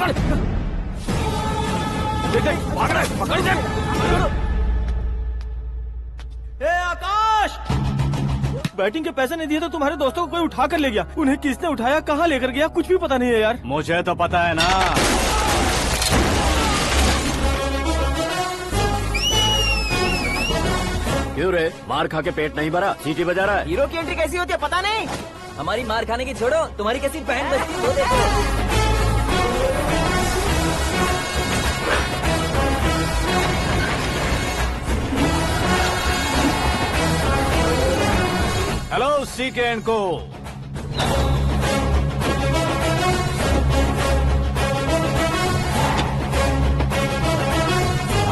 पकड़। भाग रहा है, पकड़ इसे। ए आकाश, बैटिंग के पैसे नहीं दिए तो तुम्हारे दोस्तों को कोई उठा कर ले गया। उन्हें किसने उठाया, कहाँ लेकर गया, कुछ भी पता नहीं है यार। मुझे तो पता है ना। क्यों रे, मार खा के पेट नहीं भरा, सीटी बजा रहा है? हीरो की एंट्री कैसी होती है पता नहीं। हमारी मार खाने की छोड़ो, तुम्हारी कैसी बहन बजती है वो देखो। हेलो सीके एंड को।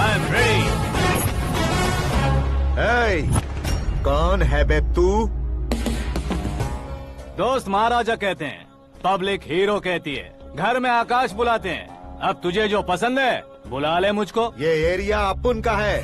I am ready. कौन है बे तू? दोस्त महाराजा कहते हैं, पब्लिक हीरो कहती है, घर में आकाश बुलाते हैं। अब तुझे जो पसंद है बुला ले मुझको। ये एरिया अपुन का है।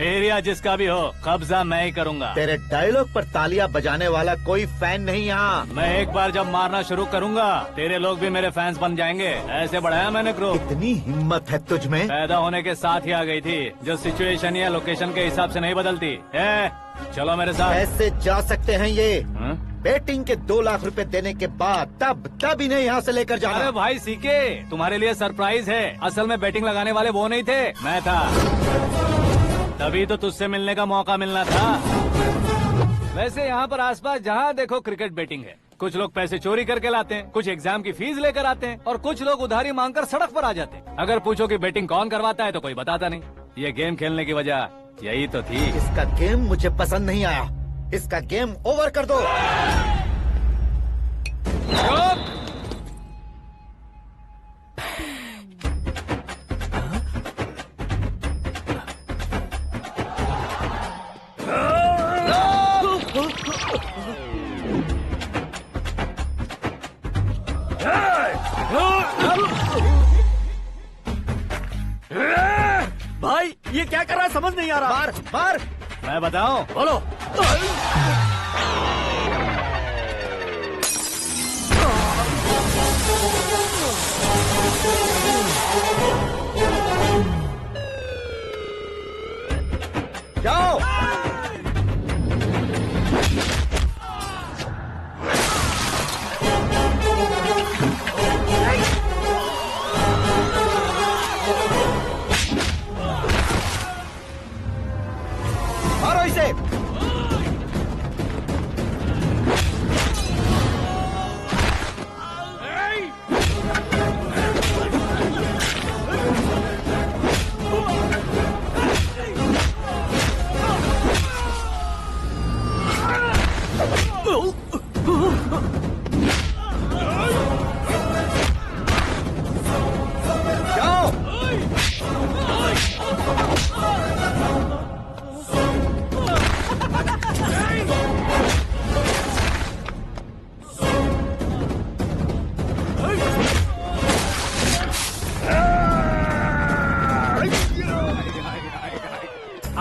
एरिया जिसका भी हो, कब्जा मैं ही करूंगा। तेरे डायलॉग पर तालियां बजाने वाला कोई फैन नहीं यहाँ। मैं एक बार जब मारना शुरू करूंगा, तेरे लोग भी मेरे फैंस बन जाएंगे। ऐसे बढ़ाया मैंने ग्रुप। इतनी हिम्मत है तुझ में? पैदा होने के साथ ही आ गई थी, जो सिचुएशन या लोकेशन के हिसाब से नहीं बदलती। चलो मेरे साथ। कैसे जा सकते हैं ये? हाँ? बेटिंग के 2 लाख रुपए देने के बाद तब इन्हें यहाँ से लेकर जाना। अरे भाई सीके, तुम्हारे लिए सरप्राइज है। असल में बैटिंग लगाने वाले वो नहीं थे, मैं था। तभी तो तुझसे मिलने का मौका मिलना था। वैसे यहाँ पर आसपास जहाँ देखो क्रिकेट बैटिंग है। कुछ लोग पैसे चोरी करके लाते हैं, कुछ एग्जाम की फीस लेकर आते हैं, और कुछ लोग उधारी मांगकर सड़क पर आ जाते हैं। अगर पूछो कि बैटिंग कौन करवाता है तो कोई बताता नहीं। ये गेम खेलने की वजह यही तो थी। इसका गेम मुझे पसंद नहीं आया। इसका गेम ओवर कर दो। भाई ये क्या कर रहा है, समझ नहीं आ रहा। मार मार। मैं बताऊं? बोलो। जाओ। मारो इसे।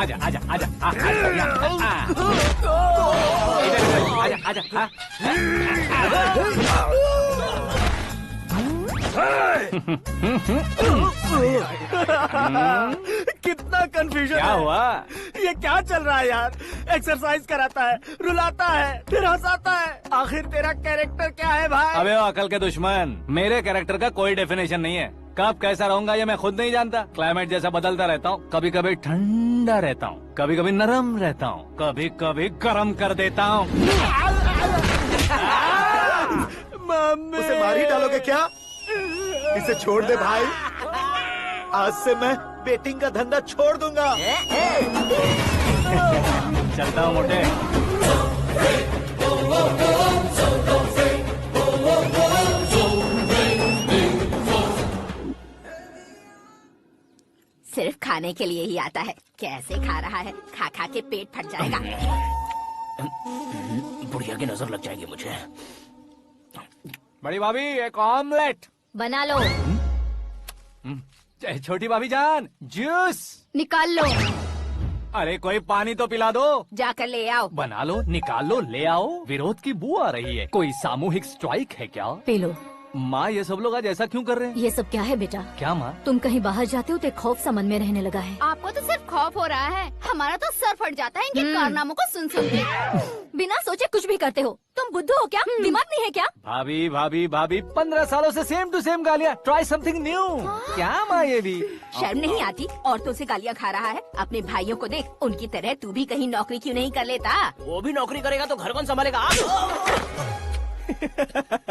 आजा आजा आजा आजा आजा। कितना कंफ्यूजन क्या है। हुआ? ये क्या चल रहा है यार? एक्सरसाइज कराता है, रुलाता है, फिर हंसाता है। आखिर तेरा कैरेक्टर क्या है भाई? अबे ओ अकल के दुश्मन, मेरे कैरेक्टर का कोई डेफिनेशन नहीं है। कब कैसा रहूंगा ये मैं खुद नहीं जानता। क्लाइमेट जैसा बदलता रहता हूँ। कभी कभी ठंडा रहता हूँ, कभी कभी नरम रहता हूँ, कभी कभी गर्म कर देता हूँ। उसे मार ही डालोगे क्या? इसे छोड़ दे भाई। आज से मैं बेटिंग का धंधा छोड़ दूंगा। चलता हूँ मोटे। सिर्फ खाने के लिए ही आता है। कैसे खा रहा है, खा खा के पेट फट जाएगा। बुढ़िया की नजर लग जाएगी मुझे। बड़ी भाभी एक ऑमलेट बना लो। छोटी भाभी जान जूस निकाल लो। अरे कोई पानी तो पिला दो। जाकर ले आओ। बना लो, निकाल लो, ले आओ। विरोध की बू आ रही है। कोई सामूहिक स्ट्राइक है क्या? P low. माँ ये सब लोग आज ऐसा क्यों कर रहे हैं? ये सब क्या है बेटा? क्या माँ? तुम कहीं बाहर जाते हो तो एक खौफ सा मन में रहने लगा है। आपको तो सिर्फ खौफ हो रहा है, हमारा तो सर फट जाता है इनके कारनामों को सुन सुन के। बिना सोचे कुछ भी करते हो। तुम बुद्धू हो क्या? दिमाग नहीं है क्या? भाभी भाभी भाभी 15 सालों से सेम टू सेम गालियाँ। Try something new. क्या माँ ये भी? शर्म नहीं आती? औरतों से गालियाँ खा रहा है। अपने भाइयों को देख, उनकी तरह तू भी कहीं नौकरी क्यों नहीं कर लेता? वो भी नौकरी करेगा तो घर कौन संभालेगा?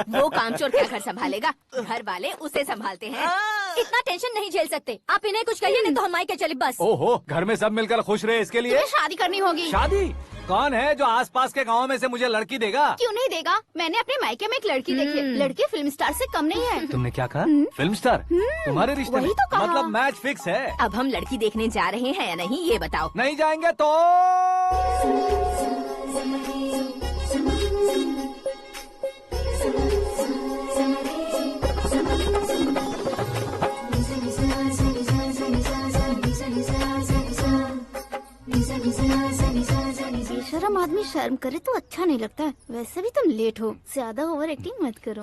वो कामचोर क्या घर संभालेगा? घर वाले उसे संभालते हैं। इतना टेंशन नहीं झेल सकते आप। इन्हें कुछ कहिए नहीं तो हम मायके चले बस। ओहो, घर में सब मिलकर खुश रहे इसके लिए। तुम्हें शादी करनी होगी। शादी? कौन है जो आसपास के गाँव में से मुझे लड़की देगा? क्यों नहीं देगा? मैंने अपने मायके में एक लड़की देखी है। लड़की फिल्म स्टार से कम नहीं है। तुमने क्या कहा? Film star? तुम्हारे रिश्ते में? वही तो कहा। मतलब मैच फिक्स है? अब हम लड़की देखने जा रहे हैं या नहीं ये बताओ। नहीं जाएंगे तो? बेशरम आदमी शर्म करे तो अच्छा नहीं लगता है। वैसे भी तुम लेट हो, ज्यादा ओवर एक्टिंग मत करो।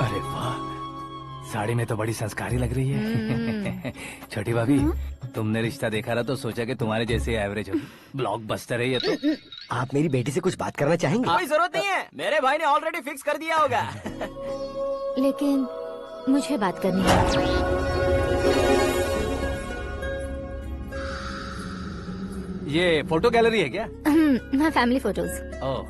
अरे वाह, साड़ी में तो बड़ी संस्कारी लग रही है। छोटी भाभी, तुमने रिश्ता देखा रहा तो सोचा कि तुम्हारे जैसे एवरेज होगी। ब्लॉकबस्टर है ये तो। आप मेरी बेटी से कुछ बात करना चाहेंगे? कोई जरूरत नहीं है, मेरे भाई ने ऑलरेडी फिक्स कर दिया होगा। लेकिन मुझे बात करनी है। ये फोटो गैलरी है क्या? मैं फैमिली फोटोज। ओह,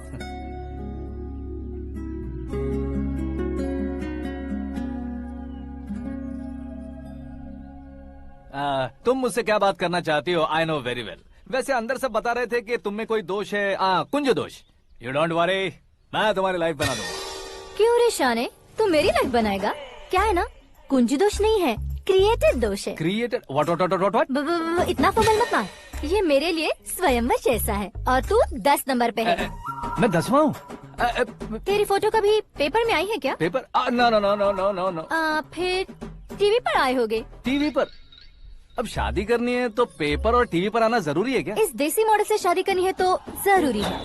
तुम मुझसे क्या बात करना चाहती हो? I know very well. वैसे अंदर सब बता रहे थे कि तुम में कोई दोष है। कुंज दोष। यू डोंट वरी, मैं तुम्हारी लाइफ बना दूंगा। क्यों रे शाने, तू मेरी लाइफ बनाएगा? क्या है ना, कुंज दोष नहीं है, क्रिएटिव दोष है। क्रिएटेड? व्हाट? इतना फबल मत मार। ये मेरे लिए स्वयंवर जैसा है और तू 10 नंबर पे है। मैं 10वां हूँ? तेरी फोटो कभी पेपर में आई है क्या? Paper? No no no no no no no. फिर टीवी पर आए होगे। टीवी पर? अब शादी करनी है तो पेपर और टीवी पर आना जरूरी है क्या? इस देसी मॉडल से शादी करनी है तो जरूरी है।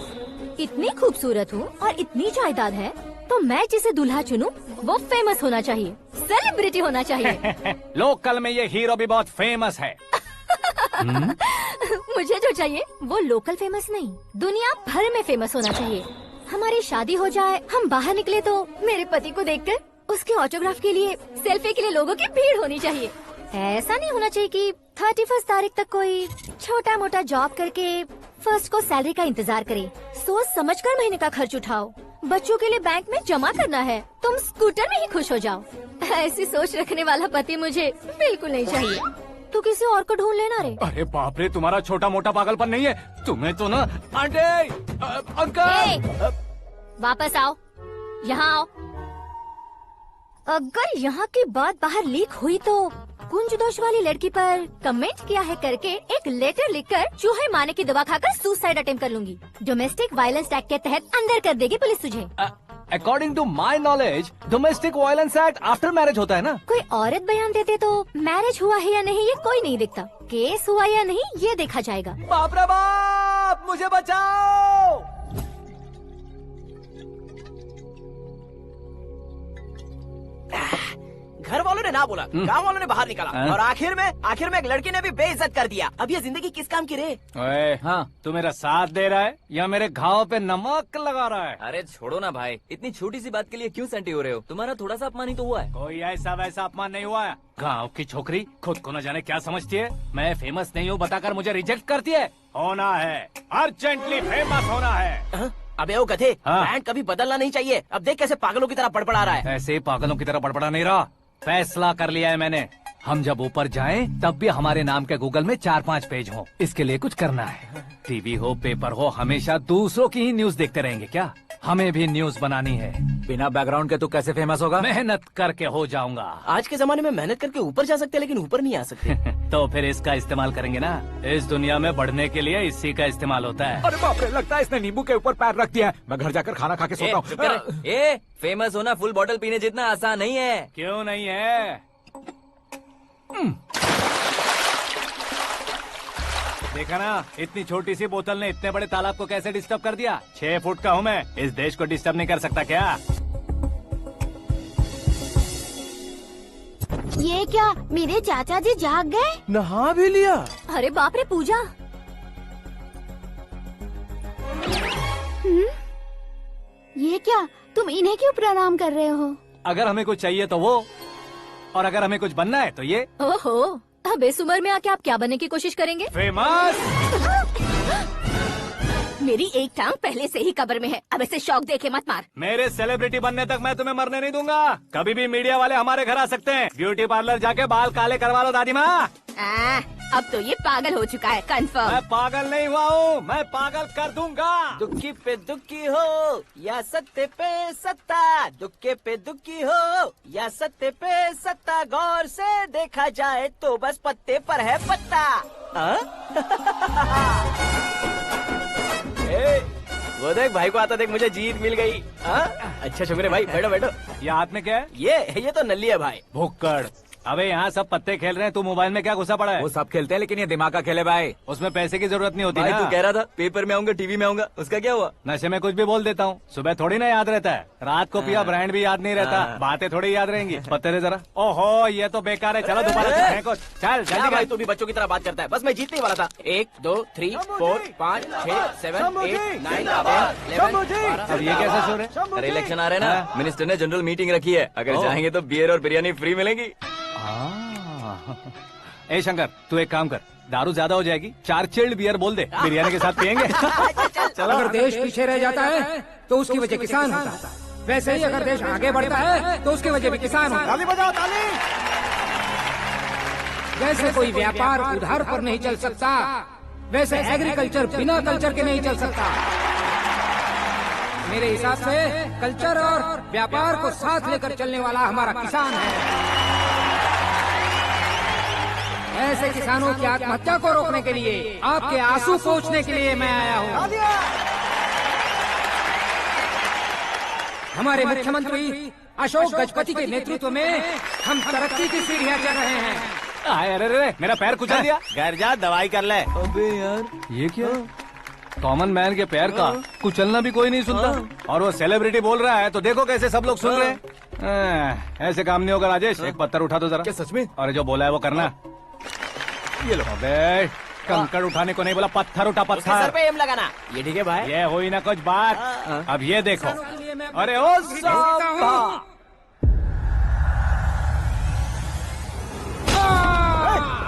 इतनी खूबसूरत हूँ और इतनी जायदाद है तो मैं जिसे दूल्हा चुनूं वो फेमस होना चाहिए, सेलिब्रिटी होना चाहिए। लोकल में ये हीरो भी बहुत फेमस है। मुझे जो चाहिए वो लोकल फेमस नहीं, दुनिया भर में फेमस होना चाहिए। हमारी शादी हो जाए, हम बाहर निकले तो मेरे पति को देखकर उसके ऑटोग्राफ के लिए, सेल्फी के लिए लोगों की भीड़ होनी चाहिए। ऐसा नहीं होना चाहिए कि 31 तारीख तक कोई छोटा मोटा जॉब करके फर्स्ट को सैलरी का इंतजार करे। सोच समझकर महीने का खर्च उठाओ। बच्चों के लिए बैंक में जमा करना है, तुम स्कूटर में ही खुश हो जाओ। ऐसी सोच रखने वाला पति मुझे बिल्कुल नहीं चाहिए। तू किसी और को ढूंढ लेना रे। अरे बाप रे, तुम्हारा छोटा मोटा पागलपन नहीं है। तुम्हें तो ना आंटी, अंकल। वापस आओ, यहाँ आओ। अगर यहाँ की बात बाहर लीक हुई तो कुंज दोष वाली लड़की पर कमेंट किया है करके एक लेटर लिखकर चूहे मारने की दवा खाकर सुसाइड अटेम्प्ट कर लूंगी। डोमेस्टिक वायलेंस एक्ट के तहत अंदर कर देगी पुलिस तुझे। According to my knowledge domestic violence act after marriage होता है ना? कोई औरत बयान देते तो मैरिज हुआ है या नहीं ये कोई नहीं देखता, केस हुआ या नहीं ये देखा जाएगा। बाप रे बाप, मुझे बचाओ। घर वालों ने ना बोला, गांव वालों ने बाहर निकाला और आखिर में एक लड़की ने भी बेइज्जत कर दिया। अब ये जिंदगी किस काम की रे? ओए, हाँ, तू मेरा साथ दे रहा है या मेरे घाव पे नमक लगा रहा है? अरे छोड़ो ना भाई, इतनी छोटी सी बात के लिए क्यों सैंटी हो रहे हो? तुम्हारा थोड़ा सा अपमान ही तो हुआ है। कोई ऐसा वैसा अपमान नहीं हुआ है। गाँव की छोकरी खुद को न जाने क्या समझती है। मैं फेमस नहीं हूँ बताकर मुझे रिजेक्ट करती है। होना है, अर्जेंटली फेमस होना है। अबे वो गधे, हाँ। ब्रांड कभी बदलना नहीं चाहिए। अब देख कैसे पागलों की तरह बड़बड़ा रहा है। ऐसे पागलों की तरह बड़बड़ा नहीं रहा। फैसला कर लिया है मैंने। हम जब ऊपर जाएं तब भी हमारे नाम के गूगल में 4-5 पेज हो। इसके लिए कुछ करना है। टीवी हो, पेपर हो, हमेशा दूसरों की ही न्यूज देखते रहेंगे क्या? हमें भी न्यूज बनानी है। बिना बैकग्राउंड के तू कैसे फेमस होगा? मेहनत करके हो जाऊंगा। आज के जमाने में मेहनत करके ऊपर जा सकते हैं लेकिन ऊपर नहीं आ सकते। तो फिर इसका इस्तेमाल करेंगे ना। इस दुनिया में बढ़ने के लिए इसी का इस्तेमाल होता है। अरे बाप रे, लगता है इसने नींबू के ऊपर पैर रख दिया है। मैं घर जाकर खाना खा के सोता चुप कर। हूँ। फेमस होना फुल बॉटल पीने जितना आसान नहीं है। क्यों नहीं है? देखा ना, इतनी छोटी सी बोतल ने इतने बड़े तालाब को कैसे डिस्टर्ब कर दिया। 6 फुट का हूँ मैं, इस देश को डिस्टर्ब नहीं कर सकता क्या? ये क्या, मेरे चाचा जी जाग गए? नहा भी लिया? अरे बाप रे पूजा। ये क्या, तुम इन्हें क्यों प्रणाम कर रहे हो? अगर हमें कुछ चाहिए तो वो, और अगर हमें कुछ बनना है तो ये। ओहो, अब इस उम्र में आके आप क्या बनने की कोशिश करेंगे? फेमस। मेरी एक टांग पहले से ही कब्र में है, अब इसे शौक देके मत मार। मेरे सेलिब्रिटी बनने तक मैं तुम्हें मरने नहीं दूंगा। कभी भी मीडिया वाले हमारे घर आ सकते हैं। ब्यूटी पार्लर जाके बाल काले करवा लो दादी माँ। अब तो ये पागल हो चुका है, कंफर्म। मैं पागल नहीं हुआ हूँ, मैं पागल कर दूंगा। दुखी पे दुखी हो या सत्य पे सत्ता, दुखे पे दुखी हो या सत्य पे सत्ता, गौर से देखा जाए तो बस पत्ते पर है पत्ता। वो देख भाई को आता देख, मुझे जीत मिल गई। अच्छा शुक्र भाई, बैठो बैठो। ये हाथ में क्या है? ये तो नल्ली है भाई। भुक्कड़। अबे यहाँ सब पत्ते खेल रहे हैं, तू मोबाइल में क्या घुसा पड़ा है? वो सब खेलते हैं लेकिन ये दिमाग का खेल है भाई। उसमें पैसे की जरूरत नहीं होती भाई ना। तू कह रहा था पेपर में आऊंगा, टीवी में आऊंगा, उसका क्या हुआ? नशे में कुछ भी बोल देता हूँ, सुबह थोड़ी ना याद रहता है। रात को पिया ब्रांड भी याद नहीं रहता, बातें थोड़ी याद रहेंगी। पत्ते दे जरा। ओहो ये तो बेकार है, चलो दोबारा फेंको। चल क्या जल्दी भाई कर। तू भी बच्चों की तरह बात करता है। बस मैं जीतने वाला था। 1 2 3 4 5 6 7 8 9 10 11 अब ये कैसा शोर है? अरे इलेक्शन आ रहे हैं ना, मिनिस्टर ने जनरल मीटिंग रखी है, अगर जाएंगे तो बियर और बिरयानी फ्री मिलेगी। ए शंकर, तू एक काम कर, दारू ज्यादा हो जाएगी, 4 चिल्ड बियर बोल दे, बिरयानी के साथ पियेंगे। अगर देश पीछे रह जाता है तो उसकी वजह किसान होता है, वैसे ही अगर देश आगे बढ़ता है तो उसकी वजह भी किसान होता है। ताली बजाओ ताली। जैसे कोई व्यापार उधार पर नहीं चल सकता, वैसे एग्रीकल्चर बिना कल्चर के नहीं चल सकता। मेरे हिसाब से कल्चर और व्यापार को साथ लेकर चलने वाला हमारा किसान है। ऐसे किसानों की आत्महत्या को रोकने के लिए, आपके आंसू पोंछने के लिए मैं आया हूँ। हमारे मुख्यमंत्री अशोक गजपति के नेतृत्व में हम तरक्की की सीढ़ियाँ चढ़ रहे हैं। अरे अरे मेरा पैर कुचल दिया। घर जा दवाई कर ले। अबे यार ये क्या? कॉमन मैन के पैर का कुचलना भी कोई नहीं सुनता, और वो सेलिब्रिटी बोल रहा है तो देखो कैसे सब लोग सुन रहे हैं। ऐसे काम नहीं होगा राजेश, एक पत्थर उठा दो जरा। क्या सच में? और जो बोला है वो करना। ये लो। अबे कंकड़ उठाने को नहीं बोला, पत्थर उठा उसके सर पत्थर। पे एम लगाना। ये ठीक है भाई। ये हुई ना कुछ बात। अब ये देखो। अरे ओ साहब,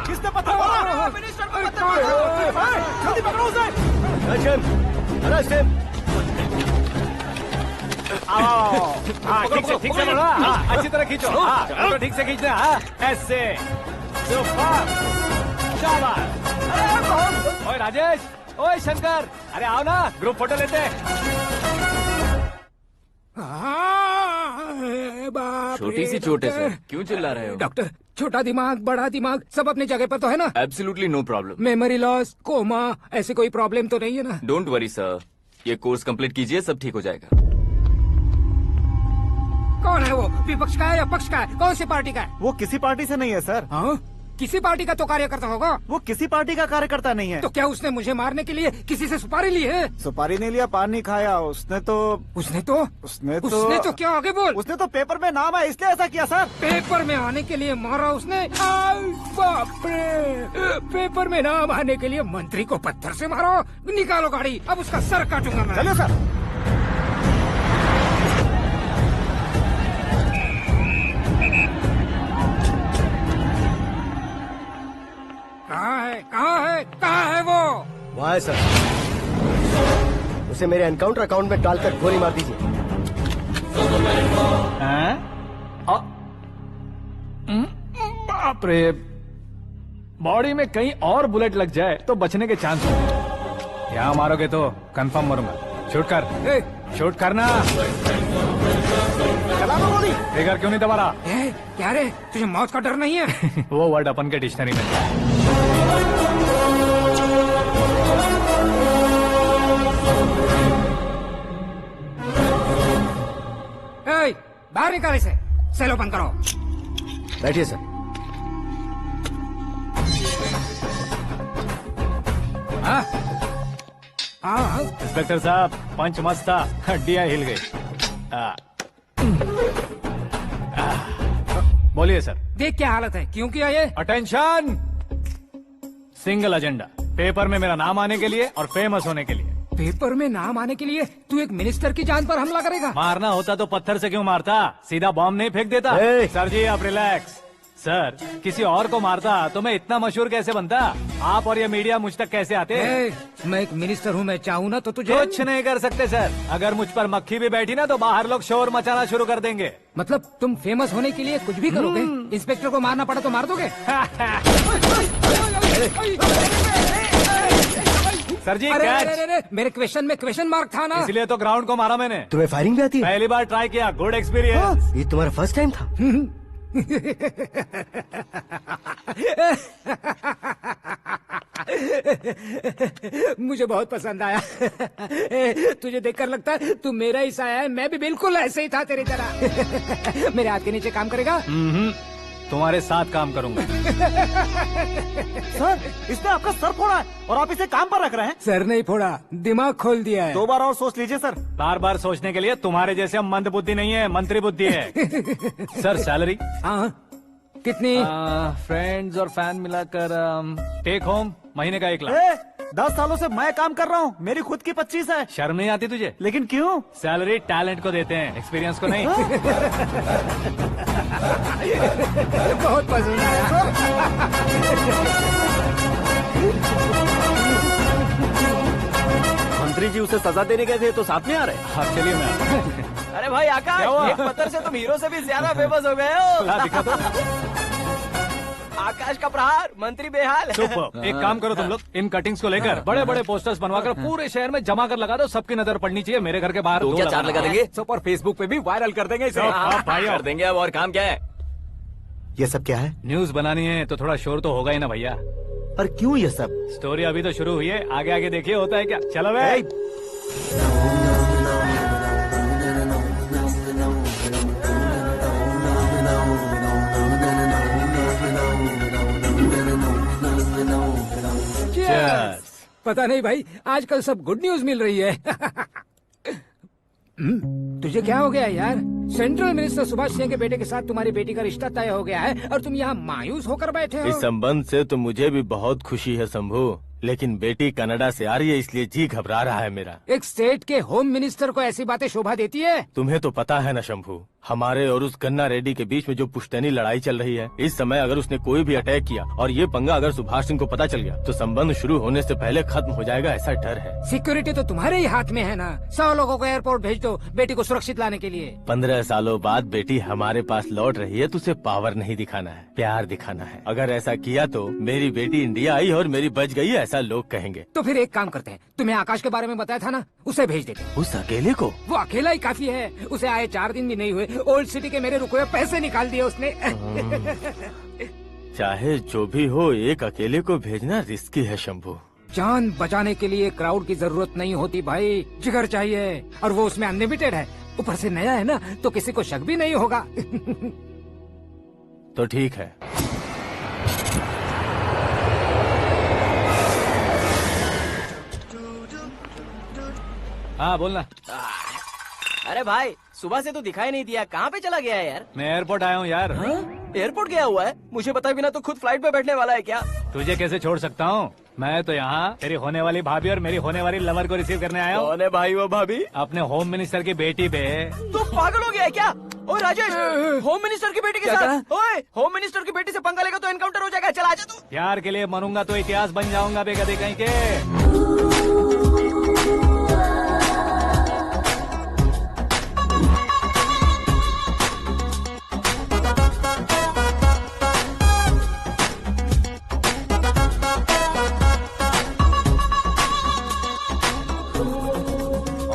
किसने पत्थर मारा? मिनिस्टर को पत्थर मारा। जल्दी पकड़ो उसे। आओ। हाँ ठीक से पकड़ो। हाँ अच्छी तरह खींचो। हाँ तो ठीक से खींचना। हाँ ऐसे। सुपर। शाबाश। ओए राजेश, ओए शंकर, अरे आओ ना, ग्रुप फोटो लेते हैं। छोटी सी चोट है सर, क्यों चिल्ला रहे हो? डॉक्टर, छोटा दिमाग बड़ा दिमाग सब अपनी जगह पर तो है ना? Absolutely no problem. Memory loss, coma, ऐसी कोई प्रॉब्लम तो नहीं है ना? डोंट वरी सर, ये कोर्स कंप्लीट कीजिए, सब ठीक हो जाएगा। कौन है वो? विपक्ष का है या पक्ष का है? कौन सी पार्टी का है? वो किसी पार्टी से नहीं है सर। हाँ? किसी पार्टी का तो कार्यकर्ता होगा। वो किसी पार्टी का कार्यकर्ता नहीं है। तो क्या उसने मुझे मारने के लिए किसी से सुपारी ली है? सुपारी नहीं लिया, पान नहीं खाया। उसने तो क्या आगे बोल? उसने तो पेपर में नाम है इसलिए ऐसा किया सर। पेपर में आने के लिए मारा उसने? बाप रे! पेपर में नाम आने के लिए मंत्री को पत्थर से मारो? निकालो गाड़ी, अब उसका सर काटूंगा मैं। चलो सर। कहाँ है वो? वहाँ है सर, उसे मेरे एनकाउंटर अकाउंट में डालकर गोली मार दीजिए। बाप रे, बॉडी में कहीं और बुलेट लग जाए तो बचने के चांस हो। यहाँ मारोगे तो कंफर्म मरूंगा। शूट कर, शूट करना। फिगर क्यों नहीं दबा रहा? क्या रे, तुझे मौत का डर नहीं है? वो वर्ड अपन के डिक्शनरी में। बाहर निकाल इसे, सेल ओपन करो। बैठिए सर। हाँ हाँ इंस्पेक्टर साहब पंच मस्त था, हड्डियां हिल गई। बोलिए सर। देख क्या हालत है, क्यों किया ये? अटेंशन, सिंगल एजेंडा, पेपर में मेरा नाम आने के लिए और फेमस होने के लिए। पेपर में नाम आने के लिए तू एक मिनिस्टर की जान पर हमला करेगा? मारना होता तो पत्थर से क्यों मारता, सीधा बॉम्ब नहीं फेंक देता। सर जी आप रिलैक्स। सर किसी और को मारता तो मैं इतना मशहूर कैसे बनता, आप और ये मीडिया मुझ तक कैसे आते? मैं एक मिनिस्टर हूँ, मैं चाहूँ ना तो तुझे कुछ नहीं कर सकते सर। अगर मुझ पर मक्खी भी बैठी ना तो बाहर लोग शोर मचाना शुरू कर देंगे। मतलब तुम फेमस होने के लिए कुछ भी करोगे? इंस्पेक्टर को मारना पड़ा तो मार दोगे? सर जी अरे, कैच। अरे, अरे, मेरे क्वेश्चन में क्वेश्चन मार्क था ना। इसलिए तो ग्राउंड को मारा मैंने। तुम्हें फायरिंग भी आती है? पहली बार ट्राई किया, गुड एक्सपीरियंस। ये तुम्हारा फर्स्ट टाइम था? मुझे बहुत पसंद आया। तुझे देखकर लगता है तू मेरा ही साया है, मैं भी बिल्कुल ऐसे ही था तेरी तरह। मेरे हाथ के नीचे काम करेगा? तुम्हारे साथ काम करूंगा। सर इसने आपका सर फोड़ा है और आप इसे काम पर रख रहे हैं। सर नहीं फोड़ा, दिमाग खोल दिया है। 2 बार और सोच लीजिए सर। बार बार सोचने के लिए तुम्हारे जैसे हम मंद बुद्धि नहीं है, मंत्री बुद्धि है। Sir salary? हाँ कितनी? फ्रेंड्स और फैन मिलाकर टेक होम महीने का 1 लाख। 10 सालों से मैं काम कर रहा हूँ, मेरी खुद की 25 है। शर्म नहीं आती तुझे? लेकिन क्यों? सैलरी टैलेंट को देते हैं, एक्सपीरियंस को नहीं। बहुत पसंद आया। मंत्री जी उसे सजा देने गए थे तो साथ में आ रहे। हाँ चलिए मैं आता हूं। अरे भाई आकाश, एक पत्थर से तुम हीरो से भी ज्यादा फेमस हो गए हो। ला दिखा दो। आकाश का प्रहार, मंत्री बेहाल। सुपर। एक काम करो तुम लोग, इन कटिंग्स को लेकर बड़े बड़े पोस्टर्स बनवाकर पूरे शहर में जमा कर लगा दो, सबकी नजर पड़नी चाहिए। मेरे घर के बाहर तो क्या 4 लगा देंगे? और फेसबुक पे भी वायरल कर देंगे इसे। भाई कर देंगे। अब और काम क्या है? ये सब क्या है? न्यूज बनानी है तो थोड़ा शोर तो होगा ही ना भैया। पर क्यों ये सब? स्टोरी अभी तो शुरू हुई है, आगे आगे देखिए होता है क्या। चलो भाई। पता नहीं भाई, आजकल सब गुड न्यूज मिल रही है। तुझे क्या हो गया यार? सेंट्रल मिनिस्टर सुभाष सिंह के बेटे के साथ तुम्हारी बेटी का रिश्ता तय हो गया है और तुम यहाँ मायूस होकर बैठे हो। इस संबंध से तो मुझे भी बहुत खुशी है शंभू, लेकिन बेटी कनाडा से आ रही है इसलिए जी घबरा रहा है मेरा। एक स्टेट के होम मिनिस्टर को ऐसी बातें शोभा देती है? तुम्हें तो पता है ना शंभू, हमारे और उस गन्ना रेड्डी के बीच में जो पुश्तैनी लड़ाई चल रही है, इस समय अगर उसने कोई भी अटैक किया और ये पंगा अगर सुभाष सिंह को पता चल गया तो संबंध शुरू होने से पहले खत्म हो जाएगा, ऐसा डर है। सिक्योरिटी तो तुम्हारे ही हाथ में है ना। 100 लोगों को एयरपोर्ट भेज दो बेटी को सुरक्षित लाने के लिए। 15 सालों बाद बेटी हमारे पास लौट रही है तो उसे पावर नहीं दिखाना है, प्यार दिखाना है। अगर ऐसा किया तो मेरी बेटी इंडिया आई और मेरी बच गई, ऐसा लोग कहेंगे। तो फिर एक काम करते हैं, तुम्हें आकाश के बारे में बताया था ना, उसे भेज देते। उस अकेले को? वो अकेला ही काफी है, उसे आए 4 दिन भी नहीं हुए, ओल्ड सिटी के मेरे रुके हुए पैसे निकाल दिए उसने। चाहे जो भी हो, एक अकेले को भेजना रिस्की है शंभू। जान बचाने के लिए क्राउड की जरूरत नहीं होती भाई, जिगर चाहिए, और वो उसमें अनलिमिटेड है। ऊपर से नया है ना, तो किसी को शक भी नहीं होगा। तो ठीक है। हाँ बोलना। अरे भाई सुबह से तो दिखाई नहीं दिया, कहाँ पे चला गया है यार? मैं एयरपोर्ट आया हूँ यार। एयरपोर्ट गया हुआ है? मुझे बताए बिना तो खुद फ्लाइट पे बैठने वाला है क्या? तुझे कैसे छोड़ सकता हूँ? मैं तो यहाँ तेरी होने वाली भाभी और मेरी होने वाली लवर को रिसीव करने आया हूँ। कौन है भाई वो भाभी? अपने होम मिनिस्टर की बेटी पे। तू पागल हो गया है क्या? ओए राजेश, होम मिनिस्टर की बेटी के साथ? ओए होम मिनिस्टर की बेटी से पंगा लेगा तो एनकाउंटर हो जाएगा। चल आजा तू। प्यार के लिए मरूंगा तो इतिहास बन जाऊंगा बेगदे कहीं के।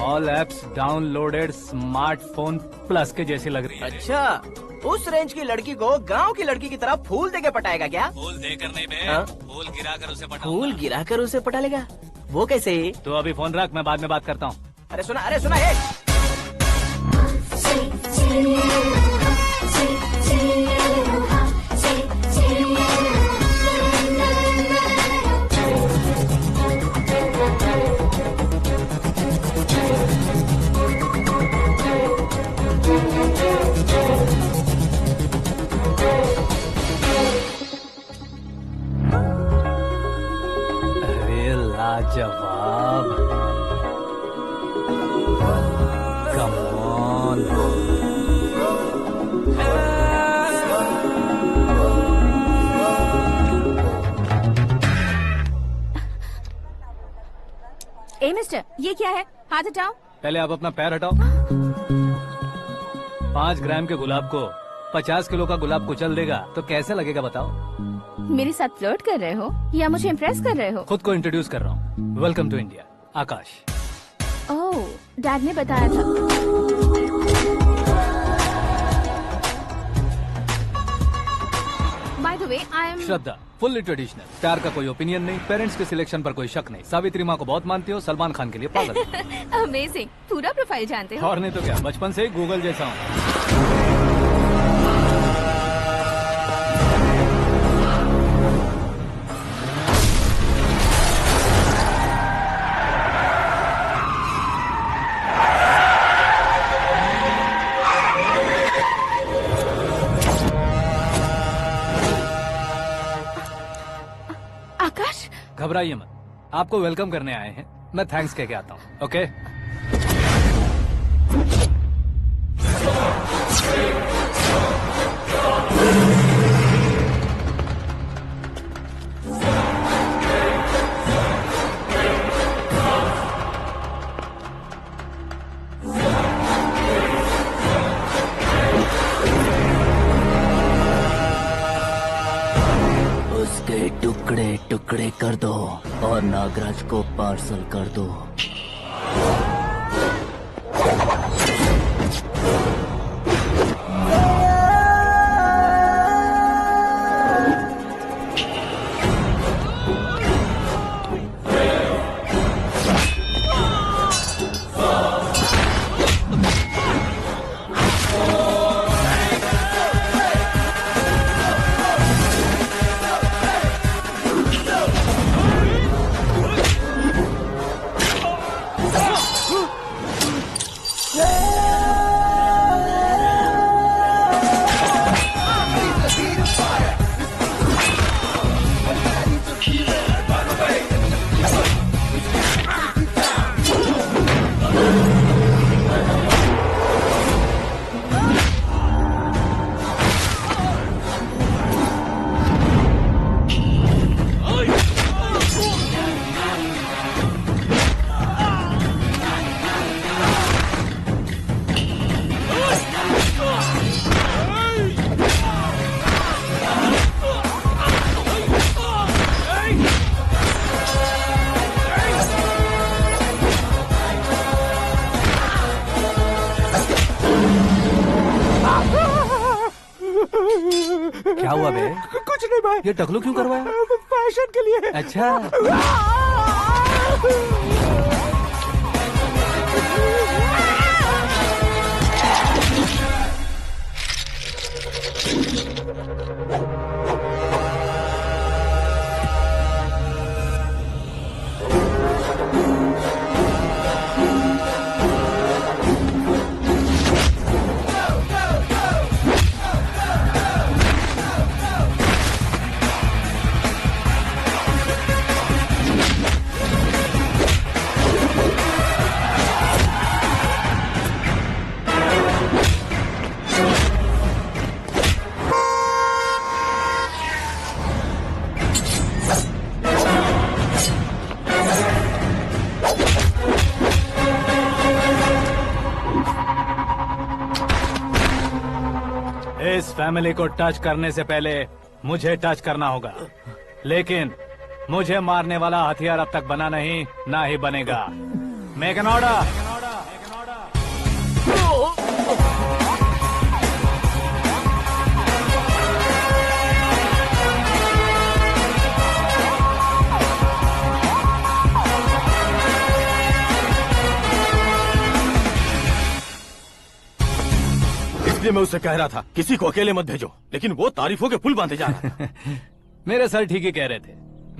All apps downloaded smartphone plus के जैसी लग रही है। अच्छा, उस रेंज की लड़की को गांव की लड़की की तरह फूल देके पटाएगा क्या? फूल देकर नहीं बे, हाँ? फूल गिराकर उसे पटा। फूल गिराकर उसे पटा लेगा? वो कैसे? तो अभी फोन रख, मैं बाद में बात करता हूँ। अरे सुना है। ए मिस्टर, ये क्या है? हाथ हटाओ। पहले आप अपना पैर हटाओ। 5 ग्राम के गुलाब को 50 किलो का गुलाब कुचल देगा तो कैसे लगेगा बताओ? मेरे साथ फ्लर्ट कर रहे हो या मुझे इम्प्रेस कर रहे हो? खुद को इंट्रोड्यूस कर रहा हूँ। Welcome to India, Akash. Oh, dad ने बताया था। By the way, I am Shraddha, fully traditional. प्यार का कोई ओपिनियन नहीं, पेरेंट्स के सिलेक्शन पर कोई शक नहीं। सावित्री माँ को बहुत मानती हो, सलमान खान के लिए पागल। अमेजिंग, पूरा प्रोफाइल जानते हो। और नहीं तो क्या, बचपन से ही गूगल जैसा हूँ। आकाश, घबराइए मत, आपको वेलकम करने आए हैं। मैं थैंक्स कह के आता हूँ, ओके? उसके टुकड़े टुकड़े कर दो और नागराज को पार्सल कर दो। क्या हुआ बे? कुछ नहीं भाई। ये टकलू क्यों करवाया? फैशन के लिए। अच्छा, इस फैमिली को टच करने से पहले मुझे टच करना होगा, लेकिन मुझे मारने वाला हथियार अब तक बना नहीं, ना ही बनेगा। Make an order. इसलिए मैं उससे कह रहा था किसी को अकेले मत भेजो, लेकिन वो तारीफों के पुल बांधे जा रहा है। मेरे सर ठीक ही कह रहे थे।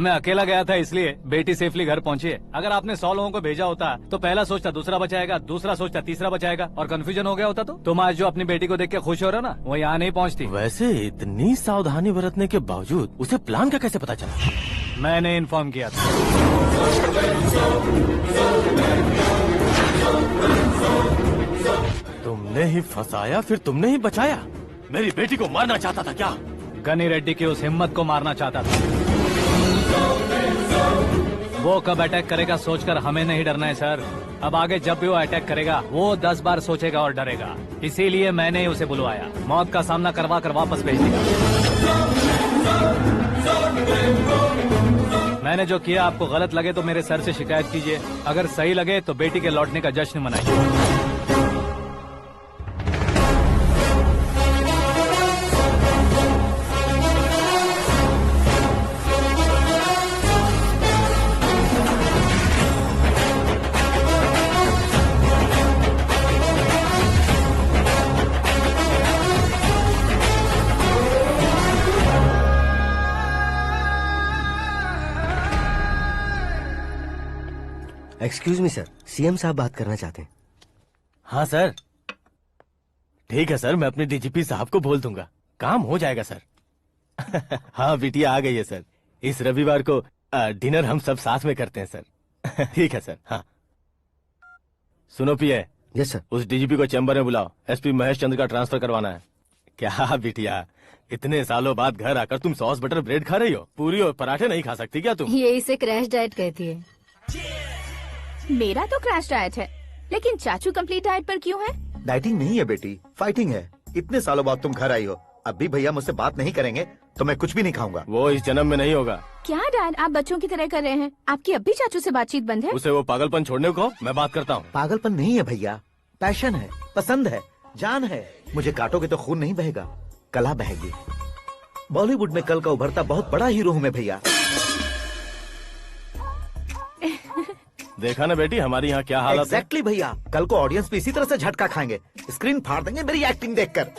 मैं अकेला गया था इसलिए बेटी सेफली घर पहुंची है। अगर आपने 100 लोगों को भेजा होता तो पहला सोचता दूसरा बचाएगा, दूसरा सोचता तीसरा बचाएगा, और कंफ्यूजन हो गया होता तो तुम आज जो अपनी बेटी को देख के खुश हो रहे हो ना, वो यहाँ नहीं पहुँचती। वैसे इतनी सावधानी बरतने के बावजूद उसे प्लान का कैसे पता चला? मैंने इन्फॉर्म किया था। तुमने ही फंसाया, फिर तुमने ही बचाया। मेरी बेटी को मारना चाहता था क्या? गनी रेड्डी की उस हिम्मत को मारना चाहता था। वो कब अटैक करेगा सोचकर हमें नहीं डरना है सर। अब आगे जब भी वो अटैक करेगा वो 10 बार सोचेगा और डरेगा। इसीलिए मैंने ही उसे बुलवाया। मौत का सामना करवा कर वापस भेज दिया। मैंने जो किया आपको गलत लगे तो मेरे सर से शिकायत कीजिए, अगर सही लगे तो बेटी के लौटने का जश्न मनाइए। एक्सक्यूज मी सर, सीएम साहब बात करना चाहते हैं। हाँ सर, ठीक है सर, मैं अपने डीजीपी साहब को बोल दूंगा, काम हो जाएगा सर। हाँ बिटिया आ गई है सर। इस रविवार को डिनर हम सब साथ में करते हैं सर। ठीक है सर। हाँ सुनो पिए। Yes sir. उस डीजीपी को चैम्बर में बुलाओ, एसपी महेश चंद्र का ट्रांसफर करवाना है। क्या बिटिया, इतने सालों बाद घर आकर तुम सॉस बटर ब्रेड खा रही हो? पूरी और पराठे नहीं खा सकती क्या तुम? ये इसे क्रैश डाइट कहती है। मेरा तो क्रैश डाइट है, लेकिन चाचू कंप्लीट डाइट पर क्यों है? डाइटिंग नहीं है बेटी, फाइटिंग है। इतने सालों बाद तुम घर आई हो, अब भी भैया मुझसे बात नहीं करेंगे तो मैं कुछ भी नहीं खाऊंगा। वो इस जन्म में नहीं होगा। क्या डैड, आप बच्चों की तरह कर रहे हैं? आपकी अब भी चाचू से बातचीत बंद है? उसे वो पागलपन छोड़ने को, मैं बात करता हूँ। पागलपन नहीं है भैया, पैशन है, पसंद है, जान है। मुझे काटोगे तो खून नहीं बहेगा, कला बहेगी। बॉलीवुड में कल का उभरता बहुत बड़ा हीरो हूँ मैं भैया। देखा ना बेटी हमारी यहाँ क्या हालत है। एग्जैक्टली भैया, कल को ऑडियंस भी इसी तरह से झटका खाएंगे, स्क्रीन फाड़ देंगे मेरी एक्टिंग देखकर।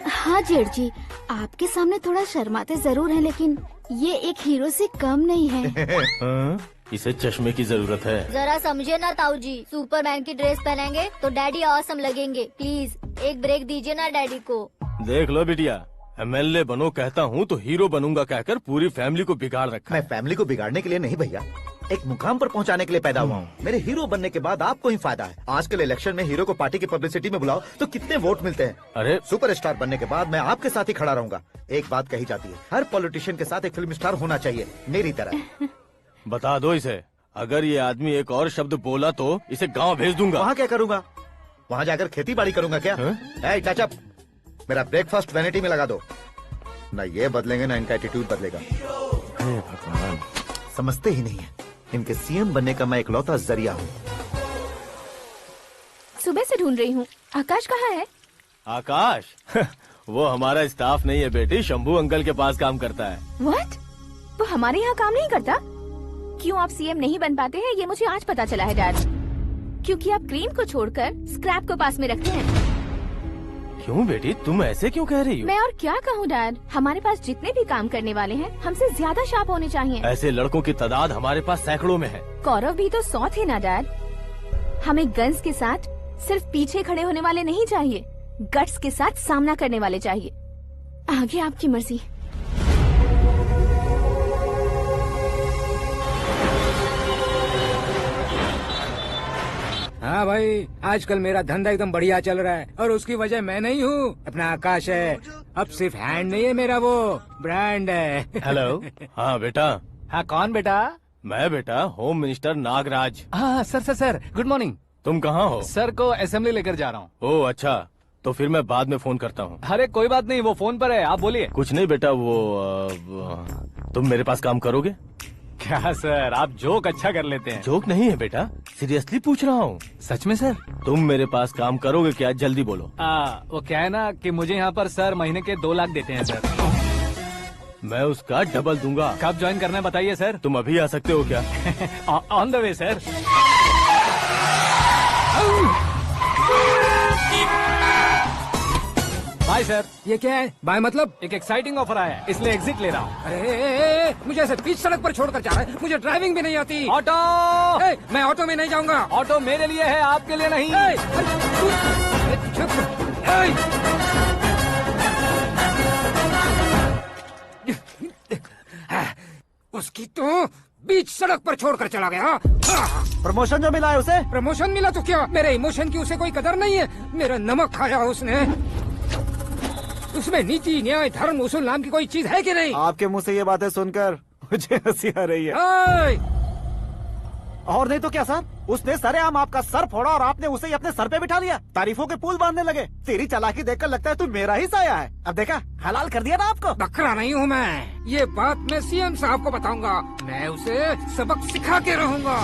हाँ जेठ जी, आपके सामने थोड़ा शर्माते जरूर हैं, लेकिन ये एक हीरो से कम नहीं है। इसे चश्मे की जरूरत है। जरा समझे ना ताऊ जी, सुपरमैन की ड्रेस पहनेंगे तो डैडी ऑसम लगेंगे। प्लीज एक ब्रेक दीजिए ना डैडी को। देख लो बिटिया, एमएलए बनो कहता हूँ तो हीरो बनूंगा कहकर पूरी फैमिली को बिगाड़ रखा। मैं फैमिली को बिगाड़ने के लिए नहीं भैया, एक मुकाम पर पहुंचाने के लिए पैदा हुआ हूँ। मेरे हीरो बनने के बाद आपको ही फायदा है। आजकल इलेक्शन में हीरो को पार्टी की पब्लिसिटी में बुलाओ तो कितने वोट मिलते हैं। अरे सुपरस्टार बनने के बाद मैं आपके साथ ही खड़ा रहूंगा। एक बात कही जाती है, हर पॉलिटिशियन के साथ एक फिल्म स्टार होना चाहिए, मेरी तरह। बता दो इसे, अगर ये आदमी एक और शब्द बोला तो इसे गाँव भेज दूंगा। वहाँ क्या करूँगा? वहाँ जाकर खेती बाड़ी करूँगा क्या? टच अप, मेरा ब्रेकफास्ट वैनिटी में लगा दो। न ये बदलेंगे न इनका एटीट्यूड बदलेगा। भगवान, समझते ही नहीं है, इनके सीएम बनने का मैं इकलौता जरिया हूँ। सुबह से ढूंढ रही हूँ, आकाश कहाँ है? आकाश? वो हमारा स्टाफ नहीं है बेटी, शंभू अंकल के पास काम करता है। व्हाट? वो हमारे यहाँ काम नहीं करता? क्यों आप सीएम नहीं बन पाते हैं ये मुझे आज पता चला है डैड। क्योंकि आप क्रीम को छोड़कर स्क्रैप को पास में रखते हैं। क्यों बेटी, तुम ऐसे क्यों कह रही हो? मैं और क्या कहूँ डैड, हमारे पास जितने भी काम करने वाले हैं हमसे ज्यादा शार्प होने चाहिए। ऐसे लड़कों की तादाद हमारे पास सैकड़ों में है। कौरव भी तो 100 थे ना डैड। हमें गन्स के साथ सिर्फ पीछे खड़े होने वाले नहीं चाहिए, गट्स के साथ सामना करने वाले चाहिए। आगे आपकी मर्जी। हाँ भाई, आजकल मेरा धंधा एकदम बढ़िया चल रहा है और उसकी वजह मैं नहीं हूँ, अपना आकाश है। अब सिर्फ हैंड नहीं है मेरा, वो ब्रांड है। हेलो। हाँ बेटा। हाँ कौन बेटा? मैं बेटा होम मिनिस्टर नागराज। हाँ सर गुड मॉर्निंग। तुम कहाँ हो? सर को असेंबली लेकर जा रहा हूँ। ओह अच्छा, तो फिर मैं बाद में फोन करता हूँ। अरे कोई बात नहीं, वो फोन पर है, आप बोलिए। कुछ नहीं बेटा, तुम मेरे पास काम करोगे? क्या सर, आप जोक अच्छा कर लेते हैं। जोक नहीं है बेटा, सीरियसली पूछ रहा हूँ। सच में सर? तुम मेरे पास काम करोगे क्या? जल्दी बोलो। वो क्या है ना कि मुझे यहाँ पर सर महीने के 2 लाख देते हैं सर। मैं उसका डबल दूंगा। कब ज्वाइन करना है बताइए सर। तुम अभी आ सकते हो क्या? On the way sir. Bye sir. ये क्या है? बाय मतलब? एक एक्साइटिंग ऑफर आया है, इसलिए एग्जिट ले रहा हूँ। अरे मुझे ऐसे बीच सड़क पर छोड़कर जा रहा है, मुझे ड्राइविंग भी नहीं आती। ऑटो! मैं ऑटो में नहीं जाऊंगा। ऑटो मेरे लिए है, आपके लिए नहीं। उसकी तो बीच सड़क पर छोड़कर चला गया। प्रमोशन जो मिला है उसे? प्रमोशन मिला तो क्या, मेरे इमोशन की उसे कोई कदर नहीं है। मेरा नमक खाया उसने। उसमें नीति, न्याय, धर्म, उसूल नाम की कोई चीज है कि नहीं? आपके मुंह से ये बातें सुनकर मुझे हंसी आ रही है। और नहीं तो क्या सर, उसने सरेआम आपका सर फोड़ा और आपने उसे ही अपने सर पे बिठा लिया। तारीफों के पुल बांधने लगे। तेरी चालाकी देखकर लगता है तू मेरा ही साया है। अब देखा, हलाल कर दिया ना आपको। बकरा नहीं हूँ मैं, ये बात मैं सीएम साहब को बताऊंगा। मैं उसे सबक सिखा के रहूंगा।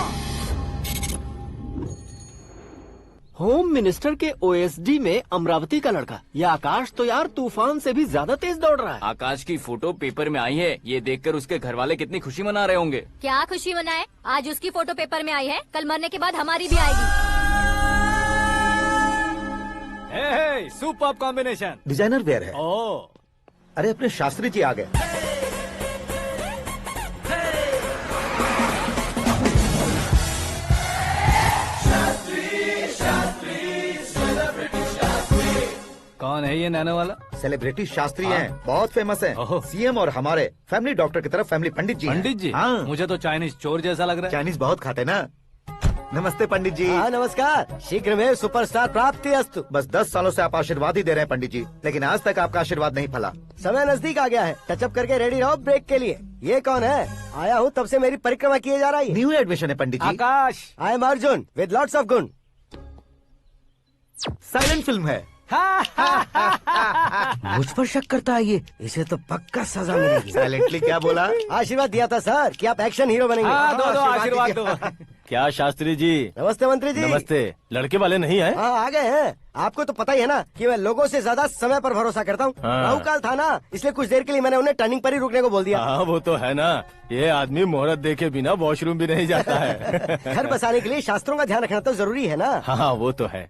होम मिनिस्टर के ओएसडी में अमरावती का लड़का, ये आकाश तो यार तूफान से भी ज्यादा तेज दौड़ रहा है। आकाश की फोटो पेपर में आई है, ये देखकर उसके घर वाले कितनी खुशी मना रहे होंगे। क्या खुशी मनाए, आज उसकी फोटो पेपर में आई है, कल मरने के बाद हमारी भी आएगी। हे, सुपर कॉम्बिनेशन। डिजाइनर वेयर है। ओ, अरे अपने शास्त्री जी आ गए। कौन है ये नैनो वाला? सेलिब्रिटी शास्त्री हैं, बहुत फेमस हैं। ओहो। सीएम और हमारे फैमिली डॉक्टर की तरफ फैमिली पंडित जी हैं। पंडित जी? हाँ, मुझे तो चाइनीज चोर जैसा लग रहा है। चाइनीज बहुत खाते ना। नमस्ते पंडित जी। हाँ नमस्कार, शीघ्र में सुपरस्टार प्राप्ति अस्तु। बस 10 सालों से आप आशीर्वाद ही दे रहे हैं पंडित जी, लेकिन आज तक आपका आशीर्वाद नहीं फला। समय नजदीक आ गया है, टचअप करके रेडी रहो ब्रेक के लिए। ये कौन है? आया हूँ तब से मेरी परिक्रमा किए जा रही है। न्यू एडमिशन है Pandit ji. Akash. I am Arjun with lots of गुण। साइलेंट फिल्म है। मुझ पर शक करता है ये, इसे तो पक्का सजा मिलेगी। साइलेंटली क्या बोला? आशीर्वाद दिया था सर कि आप एक्शन हीरो बनेंगे। हाँ, दो आशीर्वाद दो। क्या शास्त्री जी? नमस्ते मंत्री जी। नमस्ते। लड़के वाले नहीं आए? हाँ आ गए हैं। आपको तो पता ही है ना कि मैं लोगों से ज्यादा समय पर भरोसा करता हूँ। हाँ। राहु काल था ना, इसलिए कुछ देर के लिए मैंने उन्हें टर्निंग पर ही रुकने को बोल दिया। हाँ वो तो है ना, ये आदमी मुहूर्त देखे बिना वॉशरूम भी नहीं जाता है। घर बसाने के लिए शास्त्रों का ध्यान रखना तो जरूरी है ना। हाँ वो तो है।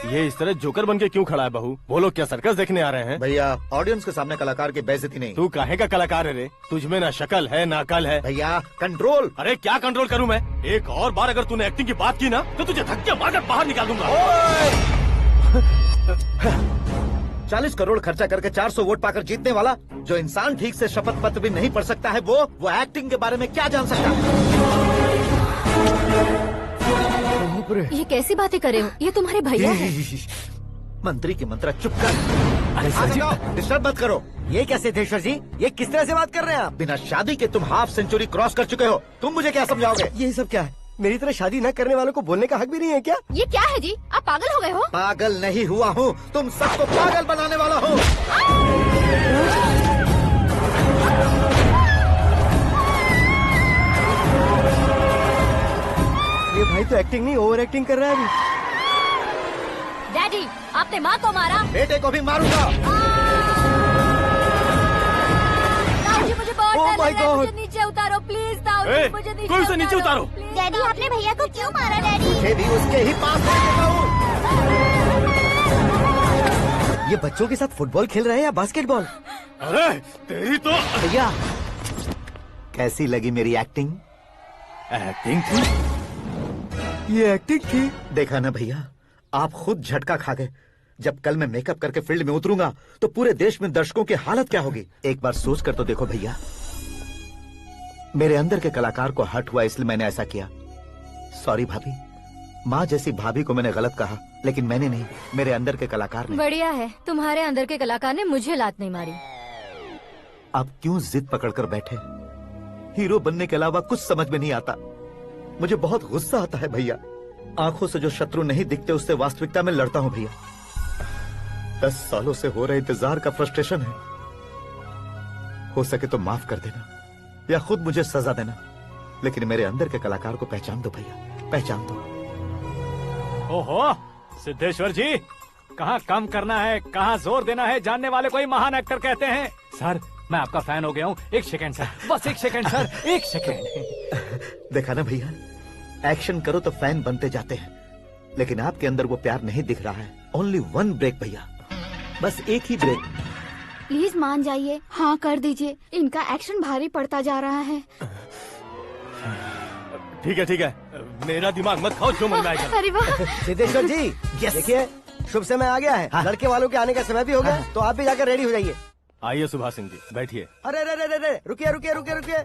ये इस तरह जोकर बन के क्यों खड़ा है बहू? वो लोग क्या सर्कस देखने आ रहे हैं? भैया ऑडियंस के सामने कलाकार की बेइज्जती नहीं। तू काहे का कलाकार है रे? तुझमें ना शक्ल है ना अकल है। भैया कंट्रोल। अरे क्या कंट्रोल करूं मैं? एक और बार अगर तूने एक्टिंग की बात की ना तो तुझे धक्के मारकर बाहर निकाल दूंगा। 40 करोड़ खर्चा करके 400 वोट पाकर जीतने वाला, जो इंसान ठीक से शपथ पत्र भी नहीं पढ़ सकता है, वो एक्टिंग के बारे में क्या जान सकता है? ये कैसी बातें कर रहे हो? ये तुम्हारे भैया हैं। मंत्री की मंत्रा चुप कर। डिस्टर्ब मत करो। ये क्या सिद्धेश्वर जी, ये किस तरह से बात कर रहे हैं आप? बिना शादी के तुम हाफ सेंचुरी क्रॉस कर चुके हो, तुम मुझे क्या समझाओगे? ये सब क्या है? मेरी तरह शादी न करने वालों को बोलने का हक भी नहीं है क्या? ये क्या है जी, आप पागल हो गए हो? पागल नहीं हुआ हूँ, तुम सबको पागल बनाने वाला हूँ। ये भाई तो एक्टिंग नहीं ओवर एक्टिंग कर रहा है अभी। डैडी, आपने माँ को मारा। बेटे को भी मारूंगा। ताऊ जी मुझे बहुत Oh डर my लग रहा है, God! मुझे नीचे उतारो प्लीज। ताऊ ए, जी मुझे कोई उसे नीचे उतारो। डैडी आपने भैया को क्यों मारा डैडी? मुझे भी उसके ही पास भेजना हूँ। ये बच्चों के साथ फुटबॉल खेल रहे हैं या बास्केटबॉल? अरे तेरी तो भैया कैसी लगी मेरी एक्टिंग? एक्टिंग थी। ये एक्टिंग थी। देखा ना भैया, आप खुद झटका खा गए। जब कल मैं मेकअप करके फील्ड में उतरूंगा तो पूरे देश में दर्शकों की हालत क्या होगी? एक बार सोच कर तो देखो भैया। मेरे अंदर के कलाकार को हर्ट हुआ इसलिए मैंने ऐसा किया। सॉरी भाभी। माँ जैसी भाभी को मैंने गलत कहा, लेकिन मैंने नहीं, मेरे अंदर के कलाकार ने। बढ़िया है, तुम्हारे अंदर के कलाकार ने मुझे लात नहीं मारी। आप क्यों जिद पकड़कर बैठे? हीरो बनने के अलावा कुछ समझ में नहीं आता। मुझे बहुत गुस्सा आता है भैया। आंखों से जो शत्रु नहीं दिखते उससे वास्तविकता में लड़ता हूँ भैया। 10 सालों से हो रहे इंतजार का फ्रस्ट्रेशन है। हो सके तो माफ कर देना या खुद मुझे सजा देना, लेकिन मेरे अंदर के कलाकार को पहचान दो भैया, पहचान दो। ओहो सिद्धेश्वर जी, कहाँ कम करना है कहाँ जोर देना है, जानने वाले को ही महान एक्टर कहते हैं। सर मैं आपका फैन हो गया हूँ। एक सेकंड सर, बस एक सेकंड सर, एक सेकंड। देखा ना भैया, एक्शन करो तो फैन बनते जाते हैं, लेकिन आपके अंदर वो प्यार नहीं दिख रहा है। ओनली 1 ब्रेक भैया, बस एक ही ब्रेक। प्लीज मान जाइए, हाँ कर दीजिए। इनका एक्शन भारी पड़ता जा रहा है। ठीक है, मेरा दिमाग मत खाओ, जो मन में आएगा। अरे वाह सिद्धेश्वर जी, देखिए शुभ समय आ गया है। हाँ। लड़के वालों के आने का समय भी हो गया, तो आप भी जाकर रेडी हो जाइए। आइए सुभाष सिंह जी, बैठिए। अरे रे रे रे रे, रुकिए रुकिए रुकिए रुकिए।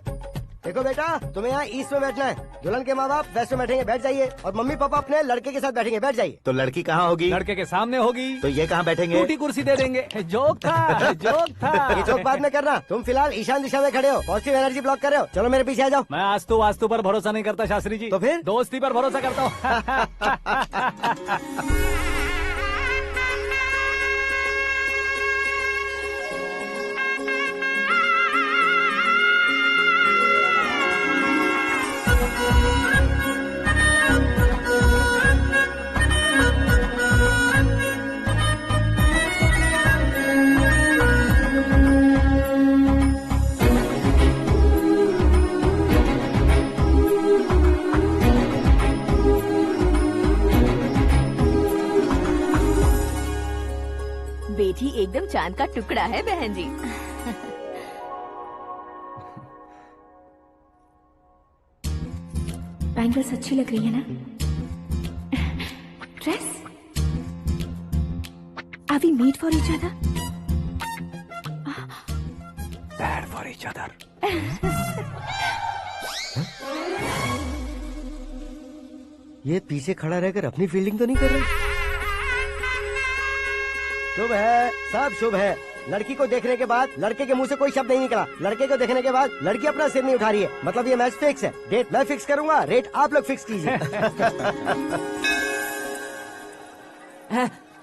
देखो बेटा, तुम्हें यहाँ ईस्ट में बैठना है। दुल्हन के माँ बाप वेस्ट में बैठेंगे, बैठ जाइए। और मम्मी पापा अपने लड़के के साथ बैठेंगे, बैठ जाइए। तो लड़की कहाँ होगी? लड़के के सामने होगी। तो ये कहाँ बैठेंगे? टूटी कुर्सी दे देंगे। जोक था, जोक था। ये जोक बाद में करना। तुम फिलहाल ईशान दिशा में खड़े हो, पॉजिटिव एनर्जी ब्लॉक कर रहे हो। चलो मेरे पीछे आ जाओ। मैं आस्तु वास्तु पर भरोसा नहीं करता शास्त्री जी। तो फिर? दोस्ती पर भरोसा करता हूँ। बेटी एकदम चांद का टुकड़ा है बहन जी। बैंगल्स अच्छी लग रही है ना? Dress? Are we made for each other? Bad for each other. ये पीछे खड़ा रहकर अपनी फील्डिंग तो नहीं कर रहा? शुभ है, सब शुभ है। लड़की को देखने के बाद लड़के के मुंह से कोई शब्द नहीं निकला। लड़के को देखने के बाद लड़की अपना सिर नहीं उठा रही है। मतलब ये मैच फिक्स है। डेट मैं फिक्स करूंगा, रेट आप लोग फिक्स कीजिए।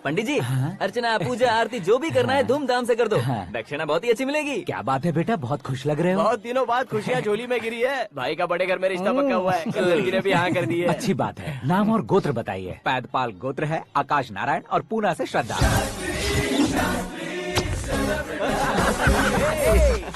पंडित जी, अर्चना पूजा आरती जो भी करना है धूमधाम से कर दो। दक्षिणा बहुत ही अच्छी मिलेगी। क्या बात है बेटा, बहुत खुश लग रहे हो। बहुत दिनों बाद खुशियाँ झोली में गिरी है। भाई का बड़े घर में रिश्ता पक्का हुआ है। कल लड़की ने भी हाँ कर दी है। अच्छी बात है। नाम और गोत्र बताइए। पैदपाल गोत्र है, आकाश नारायण, और पूना से श्रद्धा।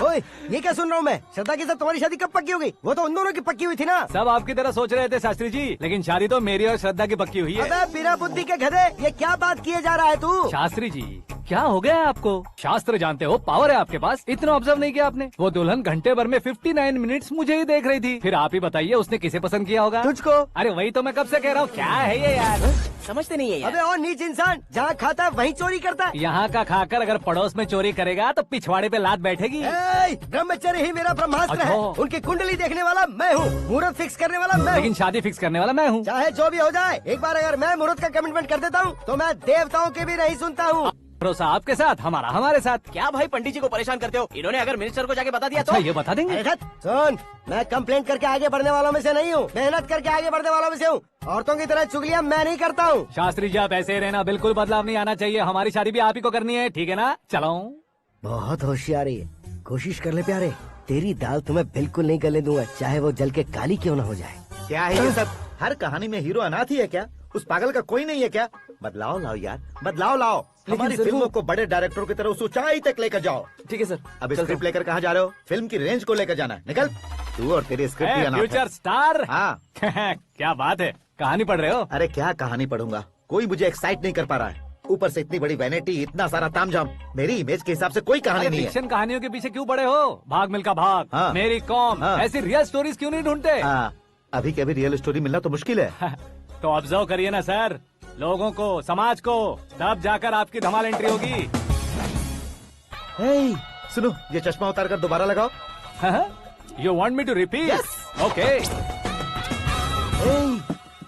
ओए, ये क्या सुन रहा हूँ मैं? श्रद्धा के साथ तुम्हारी शादी कब पक्की हो गई? वो तो उन दोनों की पक्की हुई थी ना। सब आपकी तरह सोच रहे थे शास्त्री जी, लेकिन शादी तो मेरी और श्रद्धा की पक्की हुई है। अबे बिना बुद्धि के गधे, ये क्या बात किए जा रहा है तू? शास्त्री जी, क्या हो गया है आपको? शास्त्र जानते हो, पावर है आपके पास। इतना ऑब्जर्व नहीं किया आपने? वो दुल्हन घंटे भर में 59 मिनट्स मुझे ही देख रही थी। फिर आप ही बताइए उसने किसे पसंद किया होगा? तुझको। अरे वही तो मैं कब से कह रहा हूँ। क्या है ये यार, समझते नहीं है यार। अबे और नीच इंसान, जहाँ खाता है वहीं चोरी करता है। यहाँ का खाकर अगर पड़ोस में चोरी करेगा तो पिछवाड़े पे लात बैठेगी। ब्रह्मचर्य ही मेरा ब्रह्मास्त्र है। अच्छा। उनकी कुंडली देखने वाला मैं हूँ, मुहूर्त फिक्स करने वाला मैं हूँ। लेकिन शादी फिक्स करने वाला मैं हूँ। चाहे जो भी हो जाए, एक बार अगर मैं मुहूर्त का कमिटमेंट कर देता हूँ तो मैं देवताओं की भी नहीं सुनता हूँ। भरोसा आपके साथ, हमारा हमारे साथ। क्या भाई पंडित जी को परेशान करते हो? इन्होंने अगर मिनिस्टर को जाके बता दिया अच्छा, तो ये बता देंगे। सुन, मैं कंप्लेंट करके आगे बढ़ने वालों में से नहीं हूँ, मेहनत करके आगे बढ़ने वालों में से हूँ। औरतों की तरह चुगलियाँ मैं नहीं करता हूँ। शास्त्री जी आप ऐसे ही रहना, बिल्कुल बदलाव नहीं आना चाहिए। हमारी शादी भी आप ही को करनी है, ठीक है ना? चलो। बहुत होशियारी है, कोशिश कर ले प्यारे। तेरी दाल तुम्हें बिल्कुल नहीं गलने दूंगा, चाहे वो जल के काली क्यों न हो जाए। क्या है ये सब? हर कहानी में हीरो अनाथ ही है क्या? उस पागल का कोई नहीं है क्या? बदलाव लाओ यार, बदलाव लाओ। हमारी फिल्मों को बड़े डायरेक्टरों की तरह उस ऊंचाई तक लेकर जाओ। ठीक है सर। अब स्क्रिप्ट लेकर कहाँ जा रहे हो? फिल्म की रेंज को लेकर जाना है। निकल तू और तेरी स्क्रिप्ट भी अनाथ है। Future star. हाँ। क्या बात है, कहानी पढ़ रहे हो? अरे क्या कहानी पढ़ूंगा, कोई मुझे एक्साइट नहीं कर पा रहा है। ऊपर से इतनी बड़ी वैनिटी, इतना सारा तामझाम। मेरी इमेज के हिसाब से कोई कहानी नहीं है। फिक्शन कहानियों के पीछे क्यों पड़े हो? भाग मिल्खा भाग, हाँ। मेरी कॉम, हाँ। ऐसी रियल स्टोरीज क्यों नहीं ढूंढते? हाँ, अभी के अभी रियल स्टोरी मिलना तो मुश्किल है। तो ऑब्जर्व करिए ना सर, लोगों को, समाज को, तब जाकर आपकी धमाल एंट्री होगी। सुनो, ये चश्मा उतार कर दोबारा लगाओ। You want me to repeat? Okay.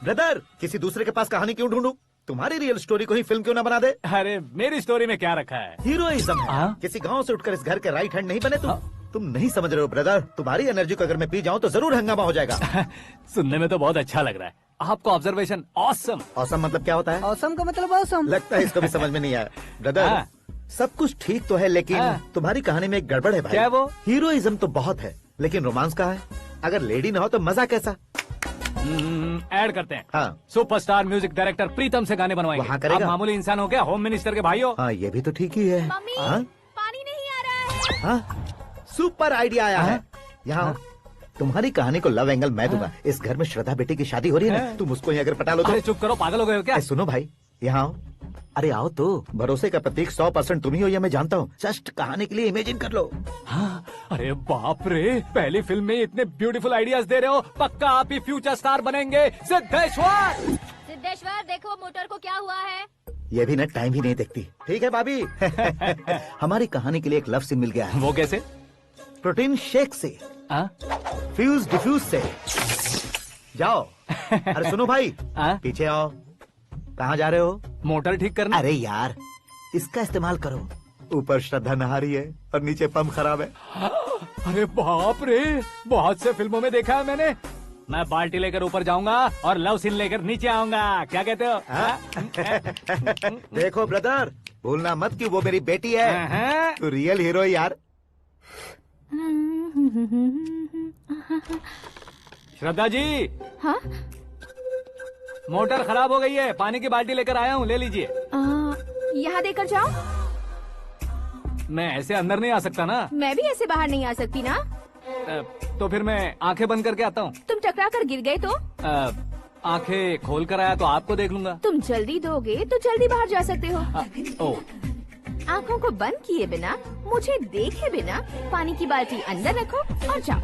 Brother, किसी दूसरे के पास कहानी क्यों ढूंढूं? तुम्हारी रियल स्टोरी को ही फिल्म क्यों ना बना दे? अरे मेरी स्टोरी में क्या रखा है? हीरोइज्म है। किसी गांव से उठकर इस घर के राइट हैंड नहीं बने तुम। तुम नहीं समझ रहे हो ब्रदर, तुम्हारी एनर्जी को अगर मैं पी जाऊं तो जरूर हंगामा हो जाएगा। सुनने में तो बहुत अच्छा लग रहा है आपको। Observation awesome. ऑसम मतलब क्या होता है? औसम का मतलब औसम। लगता है इसको भी समझ में नहीं आया। ब्रदर, सब कुछ ठीक तो है, लेकिन तुम्हारी कहानी में एक गड़बड़ है भाई। क्या वो? हीरोइज्म तो बहुत है, लेकिन रोमांस कहाँ है? अगर लेडी ना हो तो मजा कैसा? ऐड करते हैं। हाँ। सुपरस्टार म्यूजिक डायरेक्टर प्रीतम से गाने बनवाएंगे। वहाँ करेगा? आप मामूली इंसान हो क्या? होम मिनिस्टर के भाई हो। हाँ, ये भी तो ठीक ही है। मम्मी, हाँ? पानी नहीं आ रहा है। हाँ? सुपर आइडिया आया है। यहाँ तुम्हारी कहानी को लव एंगल मैं दूंगा। इस घर में श्रद्धा बेटी की शादी हो रही है ना, तुम उसको ही अगर पटा लो तो। अरे चुप करो, पागल हो गए हो क्या? सुनो भाई, यहाँ आओ। अरे आओ तो, भरोसे का प्रतीक 100% तुम ही हो, ये मैं जानता हूँ। जस्ट कहानी के लिए इमेजिन कर लो। हाँ, अरे बाप रे, पहली फिल्म में इतने ब्यूटीफुल आइडियाज दे रहे हो। पक्का आप ही फ्यूचर स्टार बनेंगे। सिद्धेश्वर, सिद्धेश्वर देखो मोटर को क्या हुआ है। ये भी ना टाइम ही नहीं देखती। ठीक है भाभी। हमारी कहानी के लिए एक लव सीन मिल गया है। वो कैसे? प्रोटीन शेक से। फ्यूज डिफ्यूज से जाओ। अरे सुनो भाई, पीछे आओ। कहाँ जा रहे हो? मोटर ठीक करना। अरे यार, इसका इस्तेमाल करो। ऊपर श्रद्धा नहा रही है और नीचे पंप खराब है। अरे बाप रे, बहुत से फिल्मों में देखा है मैंने। मैं बाल्टी लेकर ऊपर जाऊंगा और लव सीन लेकर नीचे आऊंगा। क्या कहते हो? देखो ब्रदर, भूलना मत कि वो मेरी बेटी है। तू रियल हीरो यार। श्रद्धा जी। हाँ? मोटर खराब हो गई है, पानी की बाल्टी लेकर आया हूँ, ले लीजिए। यहाँ देकर जाओ। मैं ऐसे अंदर नहीं आ सकता ना। मैं भी ऐसे बाहर नहीं आ सकती ना। तो फिर मैं आंखें बंद करके आता हूँ। तुम टकरा कर गिर गए तो? आंखें खोल कर आया तो आपको देख लूंगा। तुम जल्दी दोगे तो जल्दी बाहर जा सकते हो। ओ, आँखों को बंद किए बिना, मुझे देखे बिना पानी की बाल्टी अंदर रखो और जाओ।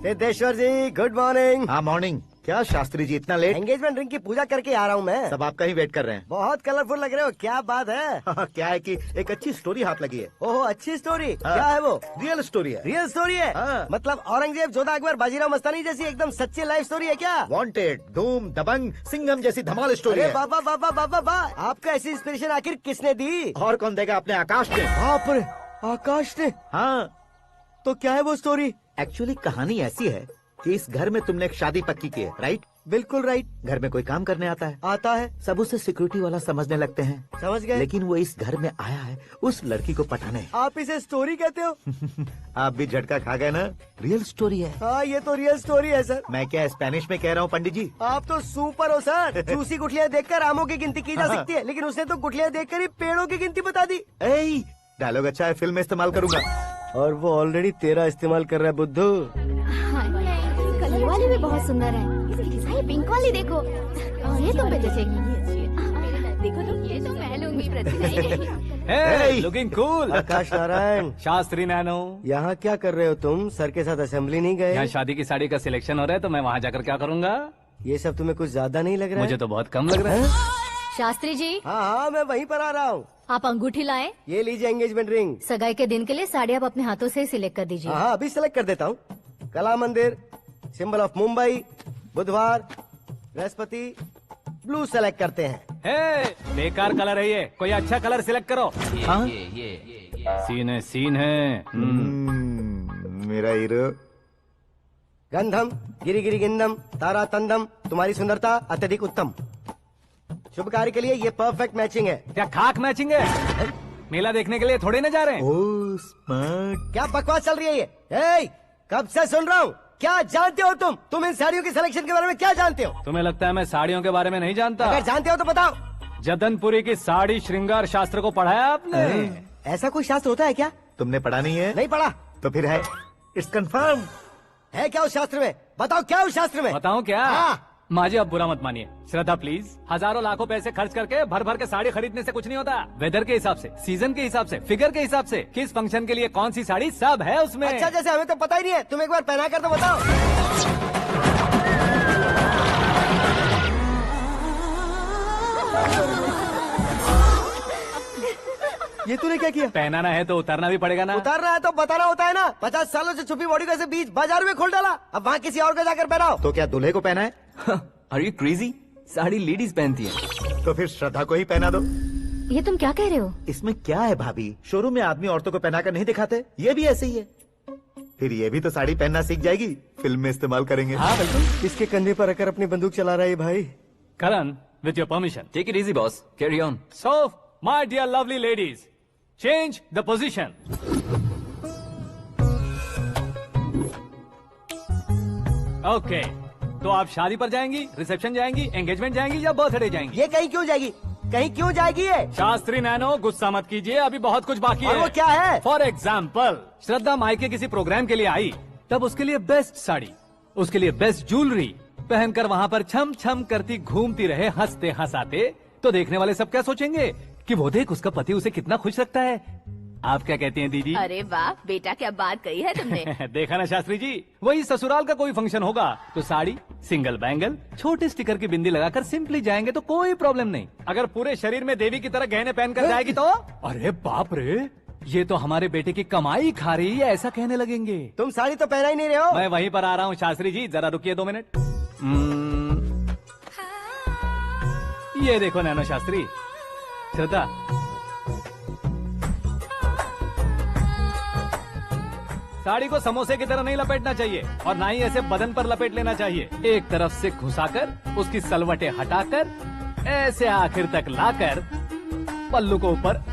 सिद्धेश्वर जी, गुड मॉर्निंग। हाँ मॉर्निंग। क्या शास्त्री जी इतना लेट? एंगेजमेंट रिंग की पूजा करके आ रहा हूँ मैं। सब आपका ही वेट कर रहे हैं। बहुत कलरफुल लग रहे हो, क्या बात है? क्या है कि एक अच्छी स्टोरी हाथ लगी है। ओहो, अच्छी स्टोरी। क्या है वो? रियल स्टोरी है। रियल स्टोरी है? मतलब औरंगजेब, जोधा अकबर, बाजीराव मस्तानी जैसी एकदम सच्ची लाइफ स्टोरी है क्या? वांटेड, धूम, दबंग, सिंघम जैसी धमाल स्टोरी है। बाबा बाबा बाबा बा, आपका ऐसी इंस्पिरेशन आखिर किसने दी? और कौन देगा? अपने आकाश ने। बाप रे, आकाश ने? हाँ। तो क्या है वो स्टोरी? एक्चुअली कहानी ऐसी है कि इस घर में तुमने एक शादी पक्की की है, राइट? बिल्कुल राइट। घर में कोई काम करने आता है? आता है। सब उसे सिक्योरिटी वाला समझने लगते हैं। समझ गए। लेकिन वो इस घर में आया है उस लड़की को पटाने। आप इसे स्टोरी कहते हो? आप भी झटका खा गए ना। रियल स्टोरी है। हाँ, ये तो रियल स्टोरी है सर। मैं क्या स्पेनिश में कह रहा हूँ पंडित जी? आप तो सुपर हो सर। चूसी गुठलियाँ देखकर आमों की गिनती की जा सकती है, लेकिन उसने तो गुठलियाँ देखकर ही पेड़ों की गिनती बता दी। डायलॉग अच्छा है, फिल्म में इस्तेमाल करूंगा। और वो ऑलरेडी तेरा इस्तेमाल कर रहा है बुद्धू। कलर वाली भी बहुत सुंदर है। ये पिंक वाली देखो, और ये तुम पे जचेगी। देखो तो, ये तो मैं लूंगी। Hey, looking cool। आकाश नारायण। शास्त्री नैनो। यहाँ क्या कर रहे हो तुम? सर के साथ असेंबली नहीं गए? यहाँ शादी की साड़ी का सिलेक्शन हो रहा है, तो मैं वहाँ जाकर क्या करूँगा? ये सब तुम्हें कुछ ज्यादा नहीं लग रहा है? मुझे तो बहुत कम लग रहा है। शास्त्री जी। हाँ हाँ, मैं वहीं पर आ रहा हूँ। आप अंगूठी लाएं। ये लीजिए एंगेजमेंट रिंग। सगाई के दिन के लिए साड़ी आप अपने हाथों से सिलेक्ट कर दीजिए। हाँ, अभी सिलेक्ट कर देता हूँ। कला मंदिर, सिंबल ऑफ मुंबई, बुधवार, बृहस्पति, ब्लू सेलेक्ट करते हैं। बेकार कलर है ये, कोई अच्छा कलर सिलेक्ट करो। हाँ? सीन है। मेरा हीरो। गंधम, गिरी गिरी गिंदम, तारा तंदम, तुम्हारी सुंदरता अत्यधिक उत्तम। शुभ कार्य के लिए ये परफेक्ट मैचिंग है। क्या खाक मैचिंग है? मेला देखने के लिए थोड़े न जा रहे हैं। Oh smart. क्या बकवास चल रही है ये? कब से सुन रहा हूँ। क्या जानते हो तुम इन साड़ियों की सिलेक्शन के बारे में क्या जानते हो? तुम्हें लगता है मैं साड़ियों के बारे में नहीं जानता? अगर जानते हो तो बताओ। जदनपुरी की साड़ी श्रृंगार शास्त्र को पढ़ाया आपने? ऐसा कोई शास्त्र होता है क्या? तुमने पढ़ा नहीं है? नहीं पढ़ा। तो फिर है। It's confirm. है क्या उस शास्त्र में? बताओ क्या उस शास्त्र में? बताऊं क्या? हाँ। माँ जी, अब बुरा मत मानिए। श्रद्धा प्लीज, हजारों लाखों पैसे खर्च करके भर भर के साड़ी खरीदने से कुछ नहीं होता। वेदर के हिसाब से, सीजन के हिसाब से, फिगर के हिसाब से, किस फंक्शन के लिए कौन सी साड़ी, सब है उसमें। अच्छा, जैसे हमें तो पता ही नहीं है, तुम एक बार पहना कर तो बताओ। ये तूने क्या किया? पहनाना है तो उतारना भी पड़ेगा ना। उतारना है तो बताना होता है ना। 50 सालों से छुपी बॉडी को ऐसे बीच बाजार में खोल डाला, अब वहाँ किसी और को जाकर पहनाओ। तो क्या दूल्हे को पहना है? Are you crazy? Sari ladies पहनती है। तो फिर श्रद्धा को ही पहना दो। ये तुम क्या कह रहे हो? इसमें क्या है भाभी? शोरूम में आदमी औरतों को पहनाकर नहीं दिखाते? ये भी ऐसे ही है। फिर ये भी तो साड़ी पहनना सीख जाएगी, फिल्म में इस्तेमाल करेंगे। हाँ बिल्कुल। इसके कंधे पर रखकर अपनी बंदूक चला रहा है भाई। करण, with your permission. Take it easy, boss. Carry on. So, my dear lovely ladies, change the position. Okay. तो आप शादी पर जाएंगी, रिसेप्शन जाएंगी, एंगेजमेंट जाएंगी या बर्थडे जाएंगी? ये कहीं क्यों जाएगी? कहीं क्यों जाएगी ये? शास्त्री नैनो, गुस्सा मत कीजिए, अभी बहुत कुछ बाकी है। और वो क्या है? फॉर एग्जाम्पल, श्रद्धा मायके किसी प्रोग्राम के लिए आई, तब उसके लिए बेस्ट साड़ी, उसके लिए बेस्ट ज्वेलरी, पहनकर वहाँ पर छम छम करती घूमती रहे हंसते हंसाते, तो देखने वाले सब क्या सोचेंगे कि वो देख उसका पति उसे कितना खुश रखता है। आप क्या कहती हैं दीदी? अरे वाह बेटा, क्या बात कही है तुमने। देखा ना शास्त्री जी, वही ससुराल का कोई फंक्शन होगा तो साड़ी, सिंगल बैंगल, छोटे स्टिकर की बिंदी लगाकर सिंपली जाएंगे तो कोई प्रॉब्लम नहीं। अगर पूरे शरीर में देवी की तरह गहने पहनकर जाएगी तो अरे बाप रे, ये तो हमारे बेटे की कमाई खा रही है, ऐसा कहने लगेंगे। तुम साड़ी तो पहना ही नहीं रहे हो। मैं वहीं पर आ रहा हूँ शास्त्री जी, जरा रुकिए 2 मिनट। ये देखो नैनो शास्त्री, श्रद्धा, साड़ी को समोसे की तरह नहीं लपेटना चाहिए और ना ही ऐसे बदन पर लपेट लेना चाहिए। एक तरफ से घुसाकर उसकी सलवटें हटाकर ऐसे आखिर तक लाकर पल्लू को ऊपर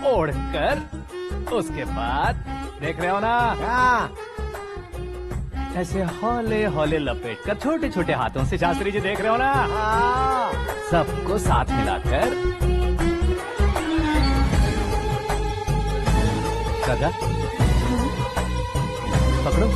ओढ़कर, उसके बाद देख रहे हो ना, ऐसे हौले हौले लपेट कर छोटे छोटे हाथों से, शास्त्री जी देख रहे हो ना, सबको साथ मिलाकर सदा पकड़ो।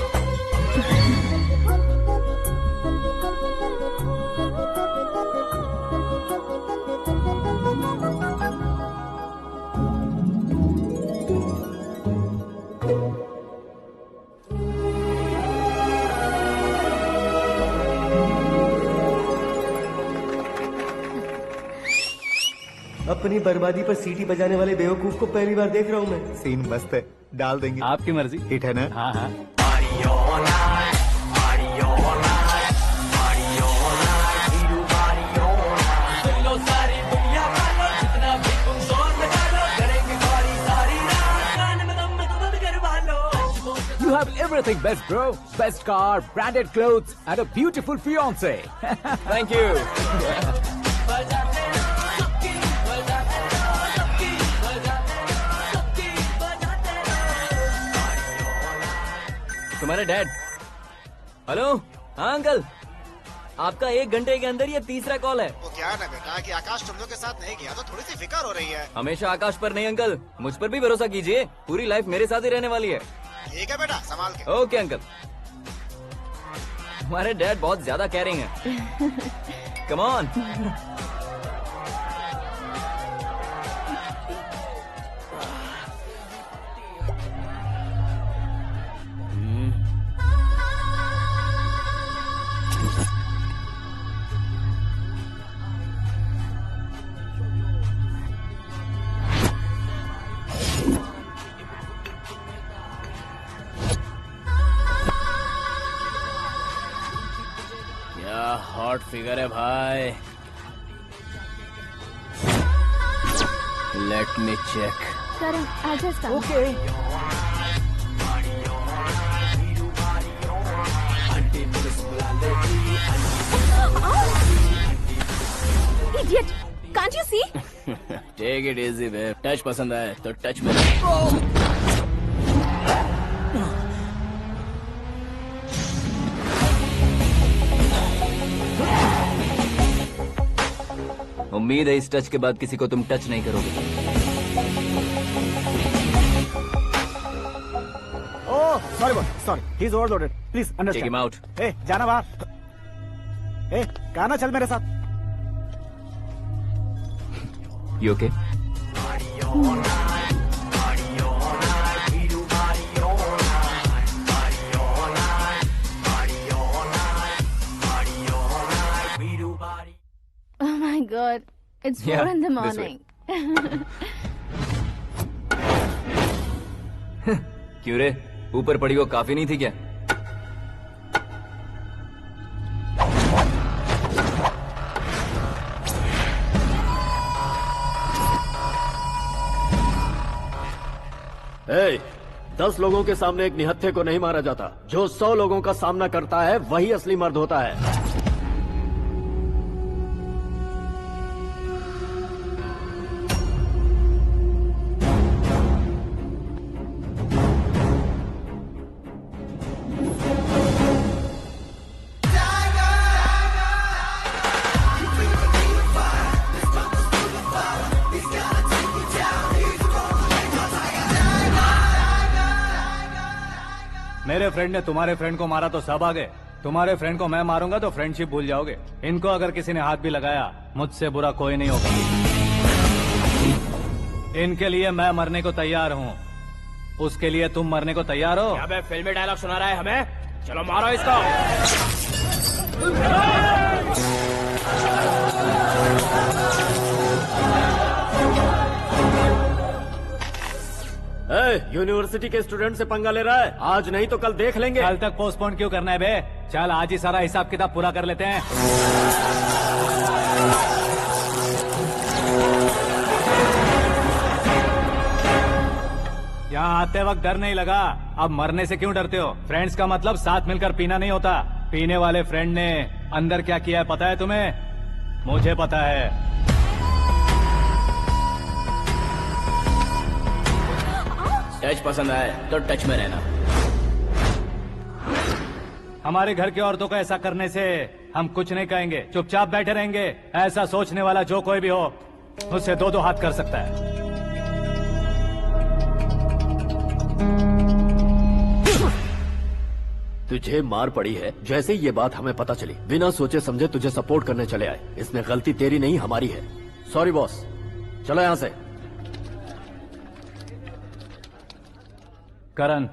अपनी बर्बादी पर सीटी बजाने वाले बेवकूफ को पहली बार देख रहा हूँ मैं। सीन मस्त है, डाल देंगे। आपकी मर्जी। हिट है ना? हाँ हाँ। You have everything best, bro. Best car, branded clothes, and a beautiful fiance. Thank you. तुम्हारे डैड। हेलो, हाँ अंकल, आपका 1 घंटे के अंदर ये तीसरा कॉल है। वो क्या है ना बेटा कि आकाश तुम लोग के साथ नहीं गया तो थोड़ी सी फिक्र हो रही है। हमेशा आकाश पर नहीं अंकल, मुझ पर भी भरोसा कीजिए, पूरी लाइफ मेरे साथ ही रहने वाली है। ठीक है बेटा, संभाल के। Okay uncle. हमारे डैड बहुत ज्यादा केयरिंग है। Come on. हॉट फिगर है भाई। Let me check. करण आजा सामने। Okay. Idiot! Can't you see? Take it easy babe. Touch पसंद आए तो टच में। उम्मीद है इस टच के बाद किसी को तुम टच नहीं करोगे। Oh sorry he is overloaded, please understand. Take him out. ए जाना बाहर। ए गाना चल मेरे साथ। You okay? Oh my God! It's 4 in the morning. क्यों रे, ऊपर पड़ी वो काफी नहीं थी क्या? ए, 10 लोगों के सामने एक निहत्थे को नहीं मारा जाता। जो 100 लोगों का सामना करता है वही असली मर्द होता है। मेरे फ्रेंड ने तुम्हारे फ्रेंड को मारा तो सब आ गए, तुम्हारे फ्रेंड को मैं मारूंगा तो फ्रेंडशिप भूल जाओगे। इनको अगर किसी ने हाथ भी लगाया, मुझसे बुरा कोई नहीं होगा। इनके लिए मैं मरने को तैयार हूँ, उसके लिए तुम मरने को तैयार हो? क्या फिल्मी डायलॉग सुना रहा है हमें? चलो मारो इसको। यूनिवर्सिटी के स्टूडेंट से पंगा ले रहा है, आज नहीं तो कल देख लेंगे। कल तक पोस्टपोन क्यों करना है बे? चल आज ही सारा हिसाब किताब पूरा कर लेते हैं। यहाँ आते वक्त डर नहीं लगा, अब मरने से क्यों डरते हो? फ्रेंड्स का मतलब साथ मिलकर पीना नहीं होता। पीने वाले फ्रेंड ने अंदर क्या किया है पता है तुम्हें? मुझे पता है। टच पसंद आए तो टच में रहना। हमारे घर की औरतों को ऐसा करने से हम कुछ नहीं कहेंगे, चुपचाप बैठे रहेंगे। ऐसा सोचने वाला जो कोई भी हो, उससे दो हाथ कर सकता है। तुझे मार पड़ी है जैसे ये बात हमें पता चली, बिना सोचे समझे तुझे सपोर्ट करने चले आए। इसमें गलती तेरी नहीं हमारी है। सॉरी बॉस, चलो यहाँ से। करण,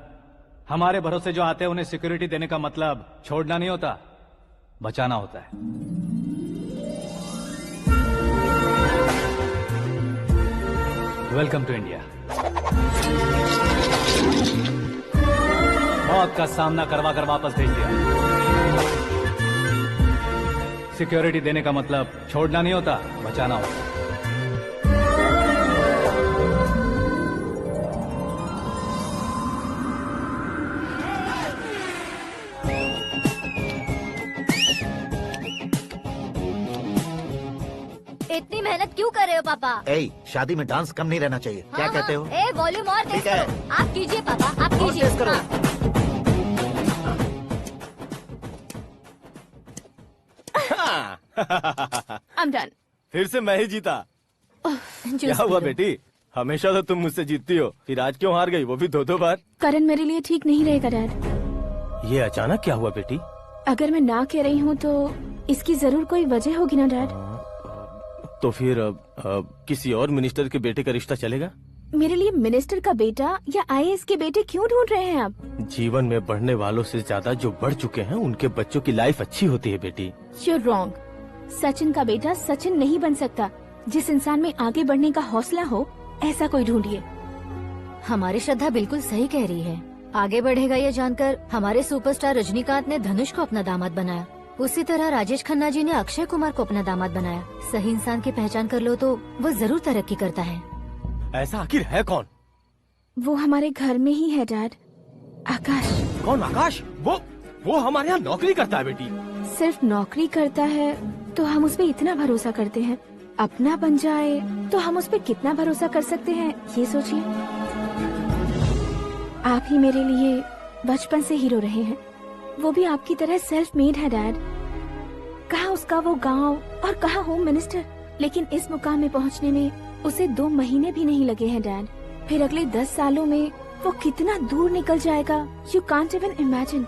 हमारे भरोसे जो आते हैं उन्हें सिक्योरिटी देने का मतलब छोड़ना नहीं होता, बचाना होता है। Welcome to India. मौत का सामना करवा कर वापस भेज दिया। सिक्योरिटी देने का मतलब छोड़ना नहीं होता, बचाना होता है। इतनी मेहनत क्यों कर रहे हो पापा? शादी में डांस कम नहीं रहना चाहिए। क्या कहते हो? वॉल्यूम और तेज करो। आप कीजिए पापा, आप कीजिए। I'm done. फिर से मैं ही जीता। क्या हुआ बेटी? हमेशा तो तुम मुझसे जीतती हो, फिर आज क्यों हार गई, वो भी दो बार? करण मेरे लिए ठीक नहीं रहेगा डैड। ये अचानक क्या हुआ बेटी? अगर मैं ना कह रही हूँ तो इसकी जरूर कोई वजह होगी ना डैड। तो फिर किसी और मिनिस्टर के बेटे का रिश्ता चलेगा? मेरे लिए मिनिस्टर का बेटा या आईएएस के बेटे क्यों ढूंढ रहे हैं आप? जीवन में बढ़ने वालों से ज्यादा जो बढ़ चुके हैं उनके बच्चों की लाइफ अच्छी होती है बेटी। You're wrong. सचिन का बेटा सचिन नहीं बन सकता। जिस इंसान में आगे बढ़ने का हौसला हो, ऐसा कोई ढूंढिए। हमारी श्रद्धा बिल्कुल सही कह रही है। आगे बढ़ेगा ये जानकर हमारे सुपरस्टार रजनीकांत ने धनुष को अपना दामाद बनाया। उसी तरह राजेश खन्ना जी ने अक्षय कुमार को अपना दामाद बनाया। सही इंसान की पहचान कर लो तो वो जरूर तरक्की करता है। ऐसा आखिर है कौन? वो हमारे घर में ही है डैड, आकाश। कौन आकाश? वो हमारे यहाँ नौकरी करता है बेटी। सिर्फ नौकरी करता है तो हम उस पर इतना भरोसा करते हैं, अपना बन जाए तो हम उस पर कितना भरोसा कर सकते हैं, ये सोचिए। आप ही मेरे लिए बचपन से हीरो रहे हैं, वो भी आपकी तरह सेल्फ मेड है डैड। कहाँ उसका वो गांव और कहाँ होम मिनिस्टर, लेकिन इस मुकाम में पहुँचने में उसे 2 महीने भी नहीं लगे हैं डैड। फिर अगले 10 सालों में वो कितना दूर निकल जाएगा, यू कांट इवन इमेजिन।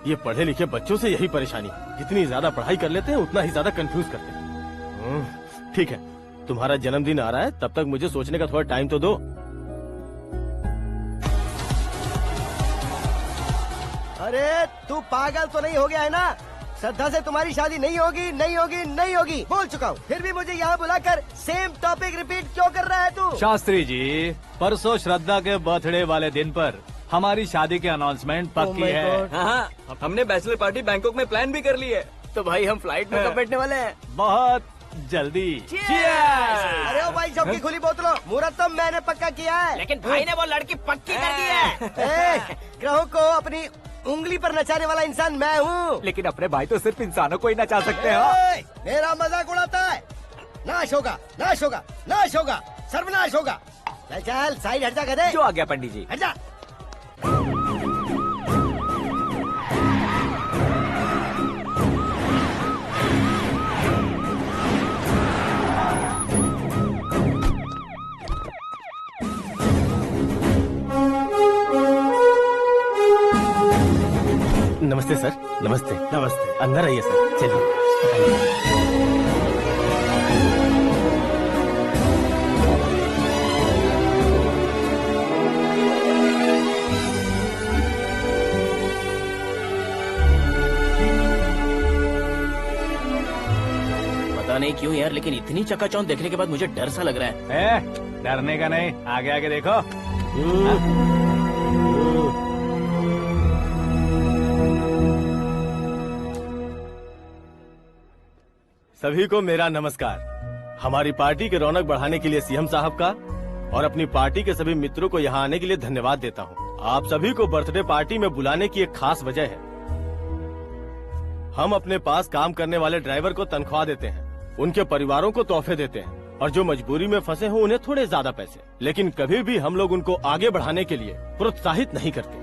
ये पढ़े लिखे बच्चों से यही परेशानी, जितनी ज्यादा पढ़ाई कर लेते हैं उतना ही ज्यादा कंफ्यूज करते हैं। ठीक है, तुम्हारा जन्मदिन आ रहा है, तब तक मुझे सोचने का थोड़ा टाइम तो दो। अरे तू पागल तो नहीं हो गया है ना? श्रद्धा से तुम्हारी शादी नहीं होगी, नहीं होगी, नहीं होगी, बोल चुका हूँ। फिर भी मुझे यहाँ बुलाकर सेम टॉपिक रिपीट क्यों कर रहा है तू? शास्त्री जी, परसों श्रद्धा के बर्थडे वाले दिन पर हमारी शादी की अनाउंसमेंट पक्की है। हाँ, हमने बैचलर पार्टी बैंकॉक में प्लान भी कर ली है। तो भाई हम फ्लाइट में कब बैठने वाले हैं? बहुत जल्दी। अरे ओ भाई, सबकी खुली बोतलों, मुहूर्त तो मैंने पक्का किया है। लेकिन भाई ने वो लड़की पक्की कर दी है। ग्रहों को अपनी उंगली पर नचाने वाला इंसान मैं हूँ। लेकिन अपने भाई तो सिर्फ इंसानों को ही नचा सकते हैं। मेरा मजाक उड़ाता है? नाश होगा, नाश होगा, नाश होगा, सर्वनाश होगा। चल चल साइड हट जा गधे। जो आ गया पंडित जी। हट जा। नमस्ते सर। नमस्ते। नमस्ते। अंदर आइए सर, चलिए। पता नहीं क्यों यार, लेकिन इतनी चकाचौंध देखने के बाद मुझे डर सा लग रहा है। डरने का नहीं, आगे आगे देखो। सभी को मेरा नमस्कार। हमारी पार्टी के रौनक बढ़ाने के लिए सीएम साहब का और अपनी पार्टी के सभी मित्रों को यहाँ आने के लिए धन्यवाद देता हूँ। आप सभी को बर्थडे पार्टी में बुलाने की एक खास वजह है। हम अपने पास काम करने वाले ड्राइवर को तनख्वाह देते हैं, उनके परिवारों को तोहफे देते हैं और जो मजबूरी में फंसे हो उन्हें थोड़े ज्यादा पैसे, लेकिन कभी भी हम लोग उनको आगे बढ़ाने के लिए प्रोत्साहित नहीं करते।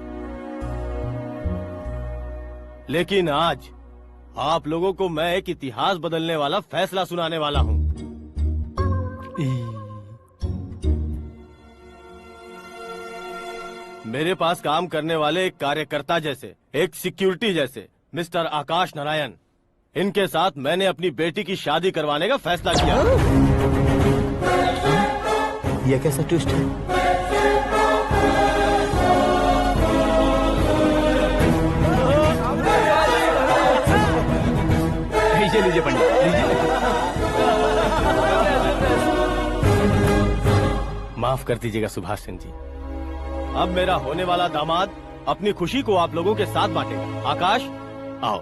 लेकिन आज आप लोगों को मैं एक इतिहास बदलने वाला फैसला सुनाने वाला हूँ। मेरे पास काम करने वाले एक कार्यकर्ता जैसे, एक सिक्योरिटी जैसे मिस्टर आकाश नारायण, इनके साथ मैंने अपनी बेटी की शादी करवाने का फैसला किया। यह कैसा ट्विस्ट है? लीजिए लीजिए पंडित, लीजिए। माफ कर दीजिएगा सुभाष सिंह जी। अब मेरा होने वाला दामाद अपनी खुशी को आप लोगों के साथ बांटेगा। आकाश, आओ।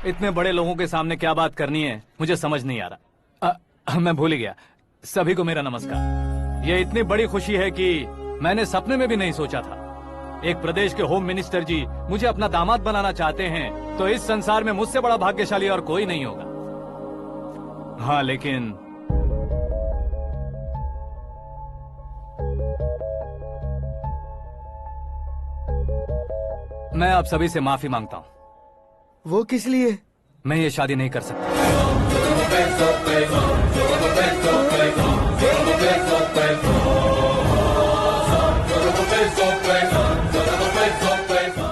इतने बड़े लोगों के सामने क्या बात करनी है मुझे समझ नहीं आ रहा। मैं भूल ही गया। सभी को मेरा नमस्कार। ये इतनी बड़ी खुशी है कि मैंने सपने में भी नहीं सोचा था। एक प्रदेश के होम मिनिस्टर जी मुझे अपना दामाद बनाना चाहते हैं तो इस संसार में मुझसे बड़ा भाग्यशाली और कोई नहीं होगा। हाँ, लेकिन मैं आप सभी से माफी मांगता हूँ। वो किस लिए? मैं ये शादी नहीं कर सकता।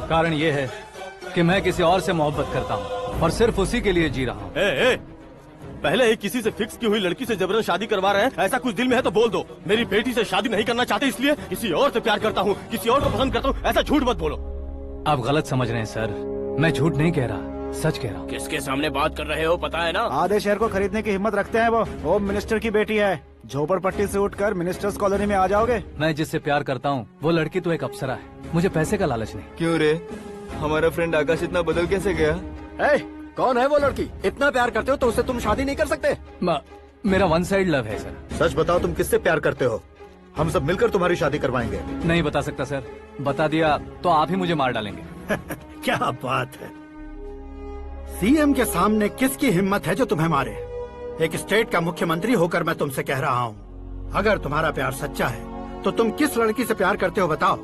कारण ये है कि मैं किसी और से मोहब्बत करता हूँ और सिर्फ उसी के लिए जी रहा हूँ। पहले ही किसी से फिक्स की हुई लड़की से जबरन शादी करवा रहे हैं। ऐसा कुछ दिल में है तो बोल दो। मेरी बेटी से शादी नहीं करना चाहते इसलिए किसी और से प्यार करता हूँ, किसी और को पसंद करता हूँ, ऐसा झूठ मत बोलो। आप गलत समझ रहे हैं सर, मैं झूठ नहीं कह रहा, सच कह रहा हूँ। किसके सामने बात कर रहे हो पता है ना? आधे शहर को खरीदने की हिम्मत रखते हैं वो। होम मिनिस्टर की बेटी है। झोपड़पट्टी से उठकर मिनिस्टर्स कॉलोनी में आ जाओगे। मैं जिससे प्यार करता हूँ वो लड़की तो एक अप्सरा है, मुझे पैसे का लालच नहीं। क्यों रे, हमारा फ्रेंड आकाश इतना बदल कैसे गया? कौन है वो लड़की? इतना प्यार करते हो तो उससे तुम शादी नहीं कर सकते? मेरा वन साइड लव है सर। सच बताओ, तुम किससे प्यार करते हो? हम सब मिलकर तुम्हारी शादी करवाएंगे। नहीं बता सकता सर, बता दिया तो आप ही मुझे मार डालेंगे। क्या बात है, सीएम के सामने किसकी हिम्मत है जो तुम्हें मारे? एक स्टेट का मुख्यमंत्री होकर मैं तुमसे कह रहा हूँ, अगर तुम्हारा प्यार सच्चा है तो तुम किस लड़की से प्यार करते हो बताओ,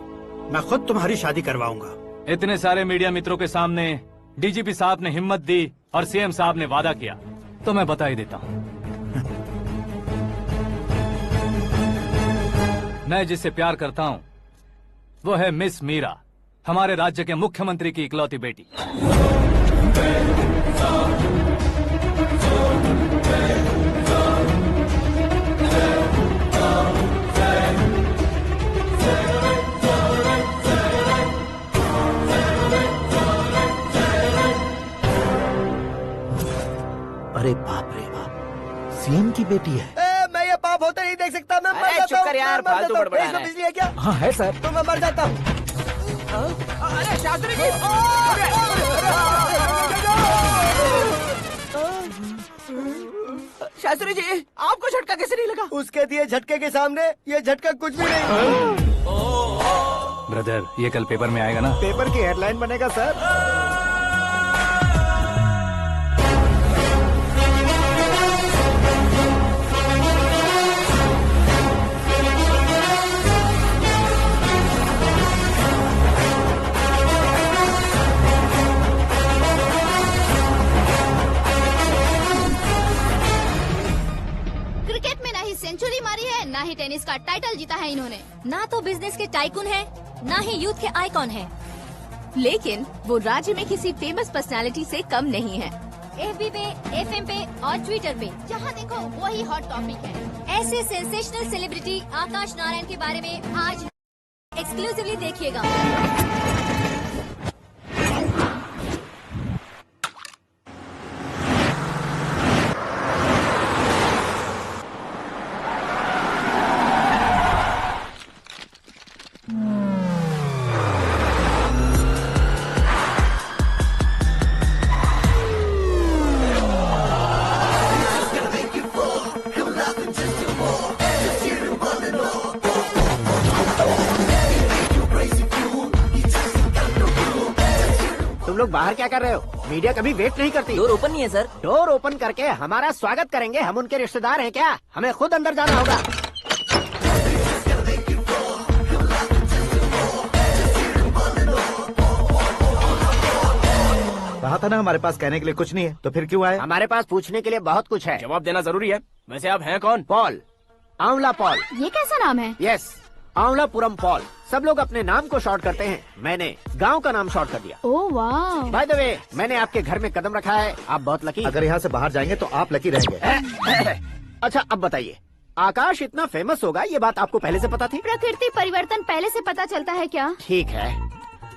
मैं खुद तुम्हारी शादी करवाऊंगा। इतने सारे मीडिया मित्रों के सामने डीजीपी साहब ने हिम्मत दी और सीएम साहब ने वादा किया तो मैं बता ही देता हूँ। मैं जिससे प्यार करता हूँ वो है मिस मीरा, हमारे राज्य के मुख्यमंत्री की इकलौती बेटी। अरे बाप रे बाप, सीएम की बेटी है। मैं ये पाप होते नहीं देख सकता। मैं मर जाता चुप कर यार, मैं मर फालतू जाता हूँ। बड़बड़ा इसमें रहा है। बिजली है क्या? हाँ है सर। तो मैं मर जाता हूँ। अरे शास्त्री जी, शास्त्री जी आपको झटका कैसे नहीं लगा? उसके दिए झटके के सामने ये झटका कुछ भी नहीं। ब्रदर, ये कल पेपर में आएगा ना? पेपर की हेडलाइन बनेगा सर। टाइटल जीता है इन्होंने। ना तो बिजनेस के टाइकून है, ना ही यूथ के आइकॉन है, लेकिन वो राज्य में किसी फेमस पर्सनालिटी से कम नहीं है। FB पे, FM पे और ट्विटर पे जहाँ देखो वही हॉट टॉपिक है। ऐसे सेंसेशनल सेलिब्रिटी आकाश नारायण के बारे में आज एक्सक्लूसिवली देखिएगा। तुम लोग बाहर क्या कर रहे हो? मीडिया कभी वेट नहीं करती। डोर ओपन नहीं है सर। डोर ओपन करके हमारा स्वागत करेंगे? हम उनके रिश्तेदार हैं क्या? हमें खुद अंदर जाना होगा। कहा था ना हमारे पास कहने के लिए कुछ नहीं है, तो फिर क्यों आए? हमारे पास पूछने के लिए बहुत कुछ है। जवाब देना जरूरी है। वैसे आप हैं कौन? पॉल, आंवला पॉल। ये कैसा नाम है? Yes, Anwalapuram Paul. सब लोग अपने नाम को शॉर्ट करते हैं, मैंने गांव का नाम शॉर्ट कर दिया। ओह वाह। बाय द वे, मैंने आपके घर में कदम रखा है, आप बहुत लकी। अगर यहाँ से बाहर जाएंगे तो आप लकी रहेंगे। अच्छा अब बताइए, आकाश इतना फेमस होगा ये बात आपको पहले से पता थी? प्रकृति परिवर्तन पहले से पता चलता है क्या? ठीक है,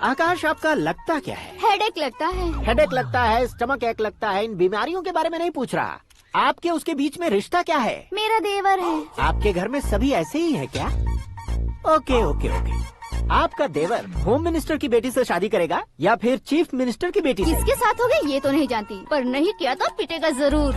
आकाश आपका लगता क्या है? हेडेक लगता है। हेडेक लगता है, स्टमक एक लगता है, इन बीमारियों के बारे में नहीं पूछ रहा। आपके उसके बीच में रिश्ता क्या है? मेरा देवर है। आपके घर में सभी ऐसे ही है क्या? Okay okay okay. आपका देवर होम मिनिस्टर की बेटी से शादी करेगा या फिर चीफ मिनिस्टर की बेटी से? किसके साथ होगा ये तो नहीं जानती, पर नहीं किया तो पिटेगा जरूर।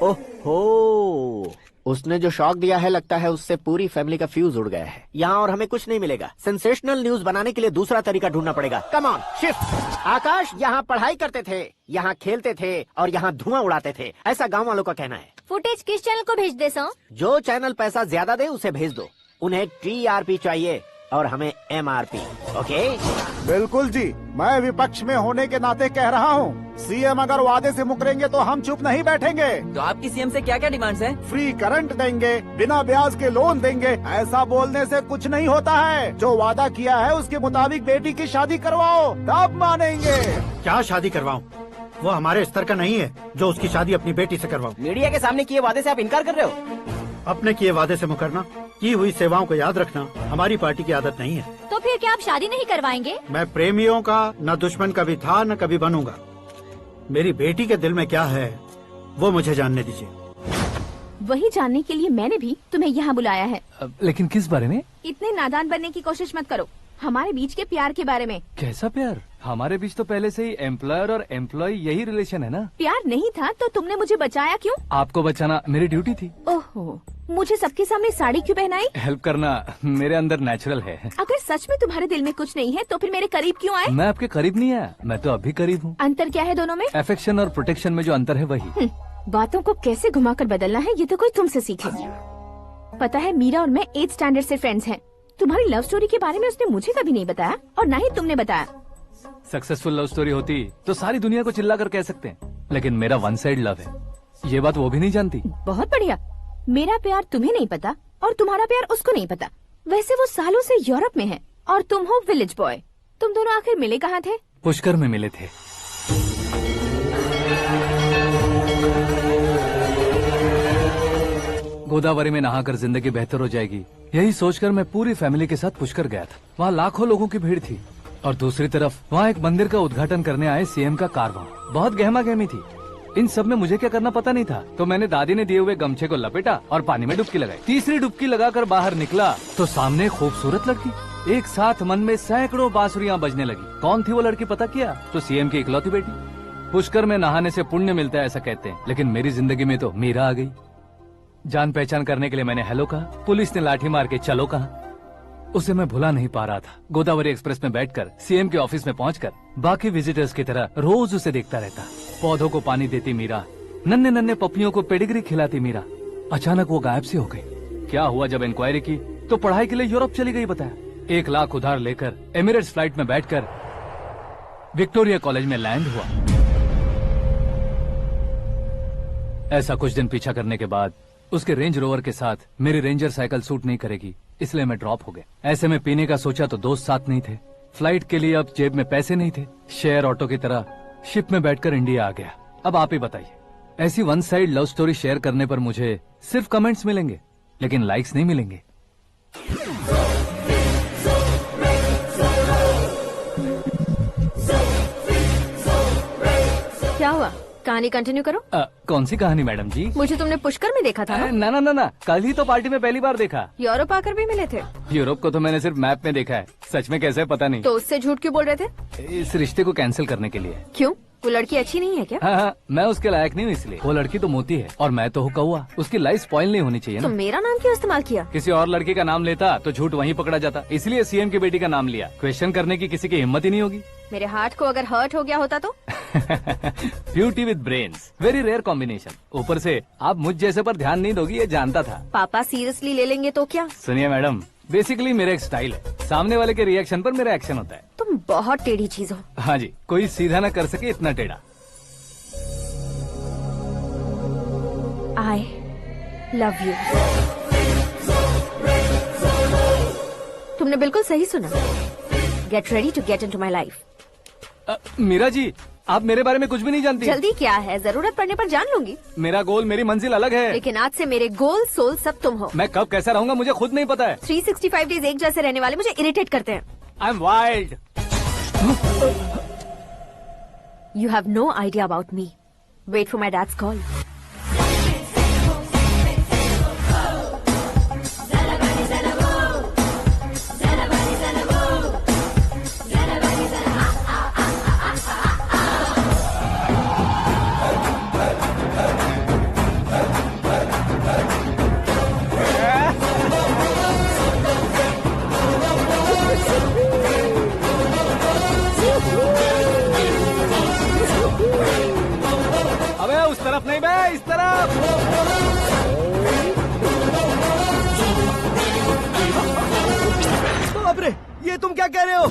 ओहो, उसने जो शॉक दिया है लगता है उससे पूरी फैमिली का फ्यूज उड़ गया है। यहाँ और हमें कुछ नहीं मिलेगा। सेंसेशनल न्यूज बनाने के लिए दूसरा तरीका ढूंढना पड़ेगा। Come on shift. आकाश यहाँ पढ़ाई करते थे, यहाँ खेलते थे और यहाँ धुआं उड़ाते थे, ऐसा गाँव वालों का कहना है। फुटेज किस चैनल को भेज दे? जो चैनल पैसा ज्यादा दे उसे भेज दो। उन्हें TRP चाहिए और हमें MRP। ओके? बिल्कुल जी, मैं विपक्ष में होने के नाते कह रहा हूँ, सीएम अगर वादे से मुकरेंगे तो हम चुप नहीं बैठेंगे। तो आपकी सीएम से क्या क्या डिमांड्स हैं? फ्री करंट देंगे, बिना ब्याज के लोन देंगे। ऐसा बोलने से कुछ नहीं होता है। जो वादा किया है उसके मुताबिक बेटी की शादी करवाओ, तब मानेंगे। क्या शादी करवाऊं? वो हमारे स्तर का नहीं है जो उसकी शादी अपनी बेटी से करवाऊं। मीडिया के सामने किए वादे से आप इनकार कर रहे हो? अपने किए वादे से मुकरना, की हुई सेवाओं को याद रखना हमारी पार्टी की आदत नहीं है। तो फिर क्या आप शादी नहीं करवाएंगे? मैं प्रेमियों का न दुश्मन कभी था न कभी बनूंगा। मेरी बेटी के दिल में क्या है वो मुझे जानने दीजिए। वही जानने के लिए मैंने भी तुम्हें यहाँ बुलाया है। लेकिन किस बारे में? इतने नादान बनने की कोशिश मत करो। हमारे बीच के प्यार के बारे में। कैसा प्यार? हमारे बीच तो पहले से ही एम्प्लॉयर और एम्प्लॉय यही रिलेशन है ना। प्यार नहीं था तो तुमने मुझे बचाया क्यों? आपको बचाना मेरी ड्यूटी थी। ओहो, मुझे सबके सामने साड़ी क्यों पहनाई? हेल्प करना मेरे अंदर नेचुरल है। अगर सच में तुम्हारे दिल में कुछ नहीं है तो फिर मेरे करीब क्यों आए? मैं आपके करीब नहीं आया, मैं तो अभी करीब हूँ। अंतर क्या है दोनों में? अफेक्शन और प्रोटेक्शन में जो अंतर है वही। बातों को कैसे घुमाकर बदलना है ये तो कोई तुमसे सीखे। पता है, मीरा और मैं 8th स्टैंडर्ड से फ्रेंड्स हैं। तुम्हारी लव स्टोरी के बारे में उसने मुझे कभी नहीं बताया और ना ही तुमने बताया। सक्सेसफुल लव स्टोरी होती तो सारी दुनिया को चिल्ला कर कह सकते हैं, लेकिन मेरा वन साइड लव है, ये बात वो भी नहीं जानती। बहुत बढ़िया। मेरा प्यार तुम्हें नहीं पता और तुम्हारा प्यार उसको नहीं पता। वैसे वो सालों से यूरोप में है और तुम हो विलेज बॉय। तुम दोनों आखिर मिले कहाँ थे? पुष्कर में मिले थे। गोदावरी में नहाकर जिंदगी बेहतर हो जाएगी, यही सोचकर मैं पूरी फैमिली के साथ पुष्कर गया था। वहाँ लाखों लोगों की भीड़ थी और दूसरी तरफ वहाँ एक मंदिर का उद्घाटन करने आए सीएम का कारवां। बहुत गहमा गहमी थी। इन सब में मुझे क्या करना पता नहीं था, तो मैंने दादी ने दिए हुए गमछे को लपेटा और पानी में डुबकी लगाई। तीसरी डुबकी लगाकर बाहर निकला तो सामने खूबसूरत लड़की। एक साथ मन में सैकड़ों बांसुरियां बजने लगी। कौन थी वो लड़की पता किया? तो सीएम की इकलौती बेटी। पुष्कर में नहाने से पुण्य मिलता है ऐसा कहते हैं, लेकिन मेरी जिंदगी में तो मीरा आ गई। जान पहचान करने के लिए मैंने हेलो कहा, पुलिस ने लाठी मार के चलो कहा। उसे मैं भुला नहीं पा रहा था। गोदावरी एक्सप्रेस में बैठकर सीएम के ऑफिस में पहुंचकर बाकी विजिटर्स की तरह रोज उसे देखता रहता। पौधों को पानी देती मीरा, नन्हे नन्हे पपियों को पेडिग्री खिलाती मीरा। अचानक वो गायब सी हो गई। क्या हुआ? जब इंक्वायरी की तो पढ़ाई के लिए यूरोप चली गई बताया। 1 लाख उधार लेकर एमिरेट्स फ्लाइट में बैठकर विक्टोरिया कॉलेज में लैंड हुआ। ऐसा कुछ दिन पीछा करने के बाद उसके रेंज रोवर के साथ मेरी रेंजर साइकिल सूट नहीं करेगी, इसलिए मैं ड्रॉप हो गया। ऐसे में पीने का सोचा तो दोस्त साथ नहीं थे, फ्लाइट के लिए अब जेब में पैसे नहीं थे, शेयर ऑटो की तरह शिप में बैठकर इंडिया आ गया। अब आप ही बताइए, ऐसी one side love story share करने पर मुझे सिर्फ कमेंट्स मिलेंगे लेकिन लाइक्स नहीं मिलेंगे। क्या हुआ, कहानी कंटिन्यू करो। कौन सी कहानी मैडम जी? मुझे तुमने पुष्कर में देखा था ना? ना ना ना ना, कल ही तो पार्टी में पहली बार देखा। यूरोप आकर भी मिले थे? यूरोप को तो मैंने सिर्फ मैप में देखा है, सच में कैसे पता नहीं। तो उससे झूठ क्यों बोल रहे थे? इस रिश्ते को कैंसिल करने के लिए। क्यों, वो लड़की अच्छी नहीं है क्या? हाँ, मैं उसके लायक नहीं हूँ इसलिए। वो लड़की तो मोती है और मैं तो हूँ कौवा, उसकी लाइफ स्पॉइल नहीं होनी चाहिए ना। तो मेरा नाम क्यों इस्तेमाल किया? किसी और लड़की का नाम लेता तो झूठ वहीं पकड़ा जाता, इसलिए सीएम की बेटी का नाम लिया। क्वेश्चन करने की किसी की हिम्मत ही नहीं होगी। मेरे हार्ट को अगर हर्ट हो गया होता तो? Beauty with brains, very rare combination. ऊपर से आप मुझ जैसे पर ध्यान नहीं दोगी ये जानता था। पापा सीरियसली ले लेंगे तो क्या? सुनिए मैडम, बेसिकली मेरा एक स्टाइल है, सामने वाले के रिएक्शन पर मेरा एक्शन होता है। तुम बहुत टेढ़ी चीज हो। हाँ जी, कोई सीधा न कर सके इतना टेढ़ा। I love you. तुमने बिल्कुल सही सुना। Get ready to get into my life. Meera ji, आप मेरे बारे में कुछ भी नहीं जानती। जल्दी क्या है, जरूरत पड़ने पर जान लूंगी। मेरा गोल, मेरी मंजिल अलग है। लेकिन आज से मेरे गोल सोल सब तुम हो। मैं कब कैसा रहूंगा मुझे खुद नहीं पता है। 365 डेज एक जैसे रहने वाले मुझे इरिटेट करते हैं। I'm wild. You have no idea about me. Wait for my dad's call. अबे उस तरफ नहीं बे, इस तरफ। बाप रे, ये तुम क्या कह रहे हो?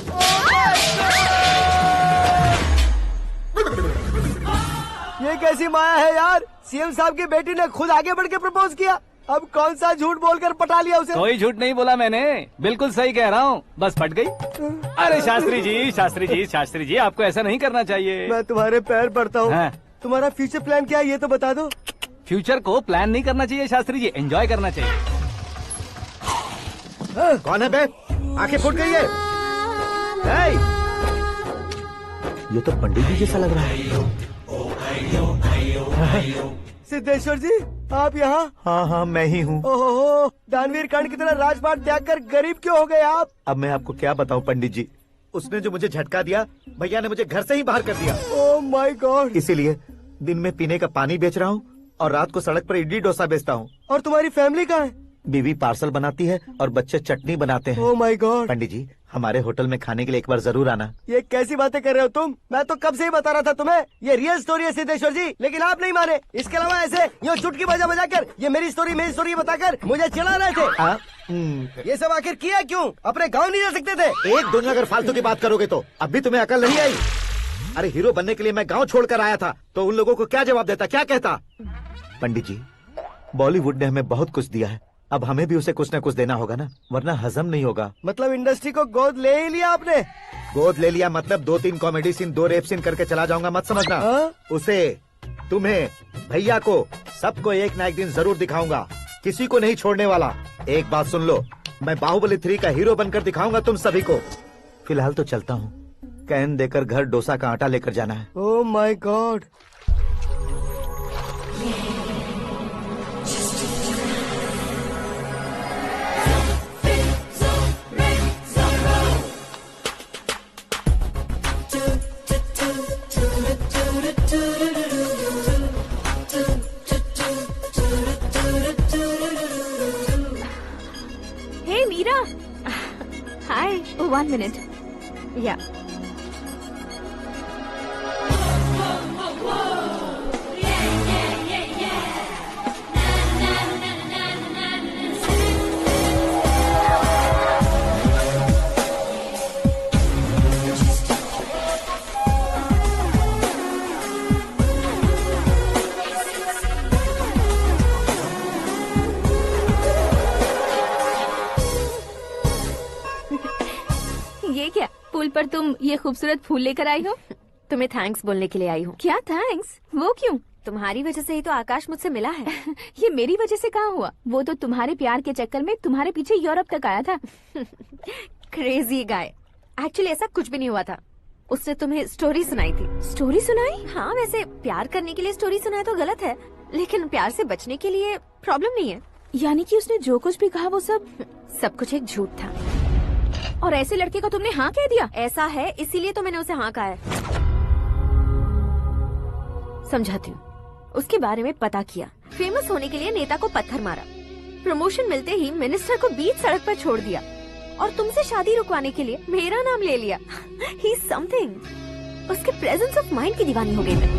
ये कैसी माया है यार? सीएम साहब की बेटी ने खुद आगे बढ़ के प्रपोज किया, अब कौन सा झूठ बोलकर पटा लिया उसे? कोई झूठ नहीं बोला मैंने, बिल्कुल सही कह रहा हूँ, बस पट गई। अरे शास्त्री जी, शास्त्री जी, शास्त्री जी, आपको ऐसा नहीं करना चाहिए। मैं तुम्हारे पैर पड़ता हूँ। हाँ। तुम्हारा फ्यूचर प्लान क्या है ये तो बता दो। फ्यूचर को प्लान नहीं करना चाहिए शास्त्री जी, एंजॉय करना चाहिए। कौन है बे? आंखें फूट गई है। ये तो पंडित जी जैसा लग रहा है। सिद्धेश्वर जी, आप यहाँ? हाँ हाँ, मैं ही हूँ। ओहो, दानवीर कांड की तरह राजपाट त्याग कर गरीब क्यों हो गए आप? अब मैं आपको क्या बताऊँ पंडित जी, उसने जो मुझे झटका दिया, भैया ने मुझे घर से ही बाहर कर दिया। Oh my God. इसीलिए दिन में पीने का पानी बेच रहा हूँ और रात को सड़क पर इडली डोसा बेचता हूँ। और तुम्हारी फैमिली कहाँ है? बीवी पार्सल बनाती है और बच्चे चटनी बनाते हैं। Oh my God. पंडित जी, हमारे होटल में खाने के लिए एक बार जरूर आना। ये कैसी बातें कर रहे हो तुम? मैं तो कब से ही बता रहा था तुम्हें, ये रियल स्टोरी है सिद्धेश्वर जी, लेकिन आप नहीं माने। इसके अलावा ऐसे यूँ चुटकी बजा कर ये मेरी स्टोरी बताकर मुझे चिढ़ा रहे थे। ये सब आखिर किया क्यों? अपने गाँव नहीं जा सकते थे? एक दिन अगर फालतू की बात करोगे तो अब भी तुम्हें अकल नहीं आई। अरे हीरो बनने के लिए मैं गाँव छोड़कर आया था तो उन लोगों को क्या जवाब देता, क्या कहता? पंडित जी, बॉलीवुड ने हमें बहुत कुछ दिया है, अब हमें भी उसे कुछ न कुछ देना होगा ना, वरना हजम नहीं होगा। मतलब इंडस्ट्री को गोद ले ही लिया आपने? गोद ले लिया मतलब 2-3 कॉमेडी सीन, 2 रेप सीन करके चला जाऊंगा मत समझना। उसे, तुम्हें, भैया को, सबको एक ना एक दिन जरूर दिखाऊंगा, किसी को नहीं छोड़ने वाला। एक बात सुन लो, मैं बाहुबली 3 का हीरो बनकर दिखाऊंगा तुम सभी को। फिलहाल तो चलता हूँ, कैन देकर घर डोसा का आटा लेकर जाना है। Oh my God. Hey Meera. Hi. Oh, 1 minute. Yeah. पुल पर तुम ये खूबसूरत फूल लेकर आई हो? तुम्हें थैंक्स बोलने के लिए आई हूँ। क्या थैंक्स? वो क्यों? तुम्हारी वजह से ही तो आकाश मुझसे मिला है। ये मेरी वजह से कहाँ हुआ? वो तो तुम्हारे प्यार के चक्कर में तुम्हारे पीछे यूरोप तक आया था। Crazy guy. एक्चुअली ऐसा कुछ भी नहीं हुआ था। उसने तुम्हें स्टोरी सुनाई थी। स्टोरी सुनाई? हाँ, वैसे प्यार करने के लिए स्टोरी सुनाए तो गलत है, लेकिन प्यार से बचने के लिए प्रॉब्लम नहीं है। यानी कि उसने जो कुछ भी कहा वो सब कुछ एक झूठ था। और ऐसे लड़के को तुमने हाँ कह दिया? ऐसा है, इसीलिए तो मैंने उसे हाँ कहा है। समझाती हूँ। उसके बारे में पता किया, फेमस होने के लिए नेता को पत्थर मारा, प्रमोशन मिलते ही मिनिस्टर को बीच सड़क पर छोड़ दिया और तुमसे शादी रुकवाने के लिए मेरा नाम ले लिया। ही समथिंग। उसके प्रेजेंस ऑफ माइंड की दीवानी हो गई मैं।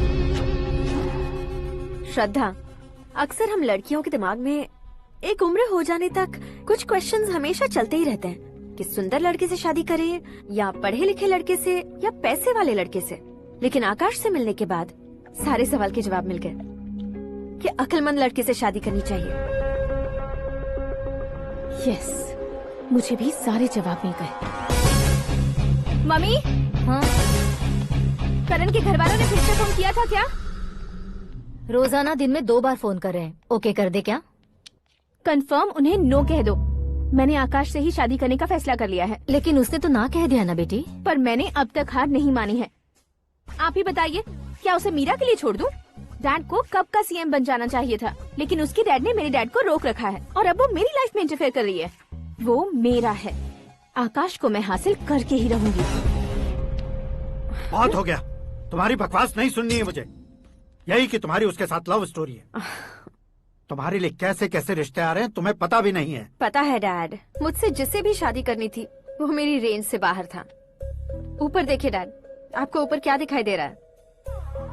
श्रद्धा, अक्सर हम लड़कियों के दिमाग में एक उम्र हो जाने तक कुछ क्वेश्चंस हमेशा चलते ही रहते हैं कि सुंदर लड़के से शादी करें या पढ़े लिखे लड़के से या पैसे वाले लड़के से। लेकिन आकाश से मिलने के बाद सारे सवाल के जवाब मिल गए कि अक्लमंद लड़के से शादी करनी चाहिए। यस, मुझे भी सारे जवाब मिल गए। मम्मी, हाँ? करण के घर वालों ने फिर से फोन किया था क्या? रोजाना दिन में 2 बार फोन कर रहे हैं। ओके कर दे क्या? कंफर्म उन्हें नो कह दो। मैंने आकाश से ही शादी करने का फैसला कर लिया है। लेकिन उसने तो ना कह दिया ना बेटी। पर मैंने अब तक हार नहीं मानी है। आप ही बताइए, क्या उसे मीरा के लिए छोड़ दूं? डैड को कब का सीएम बन जाना चाहिए था, लेकिन उसके डैड ने मेरे डैड को रोक रखा है और अब वो मेरी लाइफ में इंटरफेयर कर रही है। वो मेरा है। आकाश को मैं हासिल करके ही रहूंगी। बहुत हो गया, तुम्हारी बकवास नहीं सुननी है मुझे। यही कि तुम्हारी उसके साथ लव स्टोरी है। तुम्हारे लिए कैसे कैसे रिश्ते आ रहे हैं तुम्हें पता भी नहीं है। पता है डैड, मुझसे जिसे भी शादी करनी थी वो मेरी रेंज से बाहर था। ऊपर देखिए डैड, आपको ऊपर क्या दिखाई दे रहा है?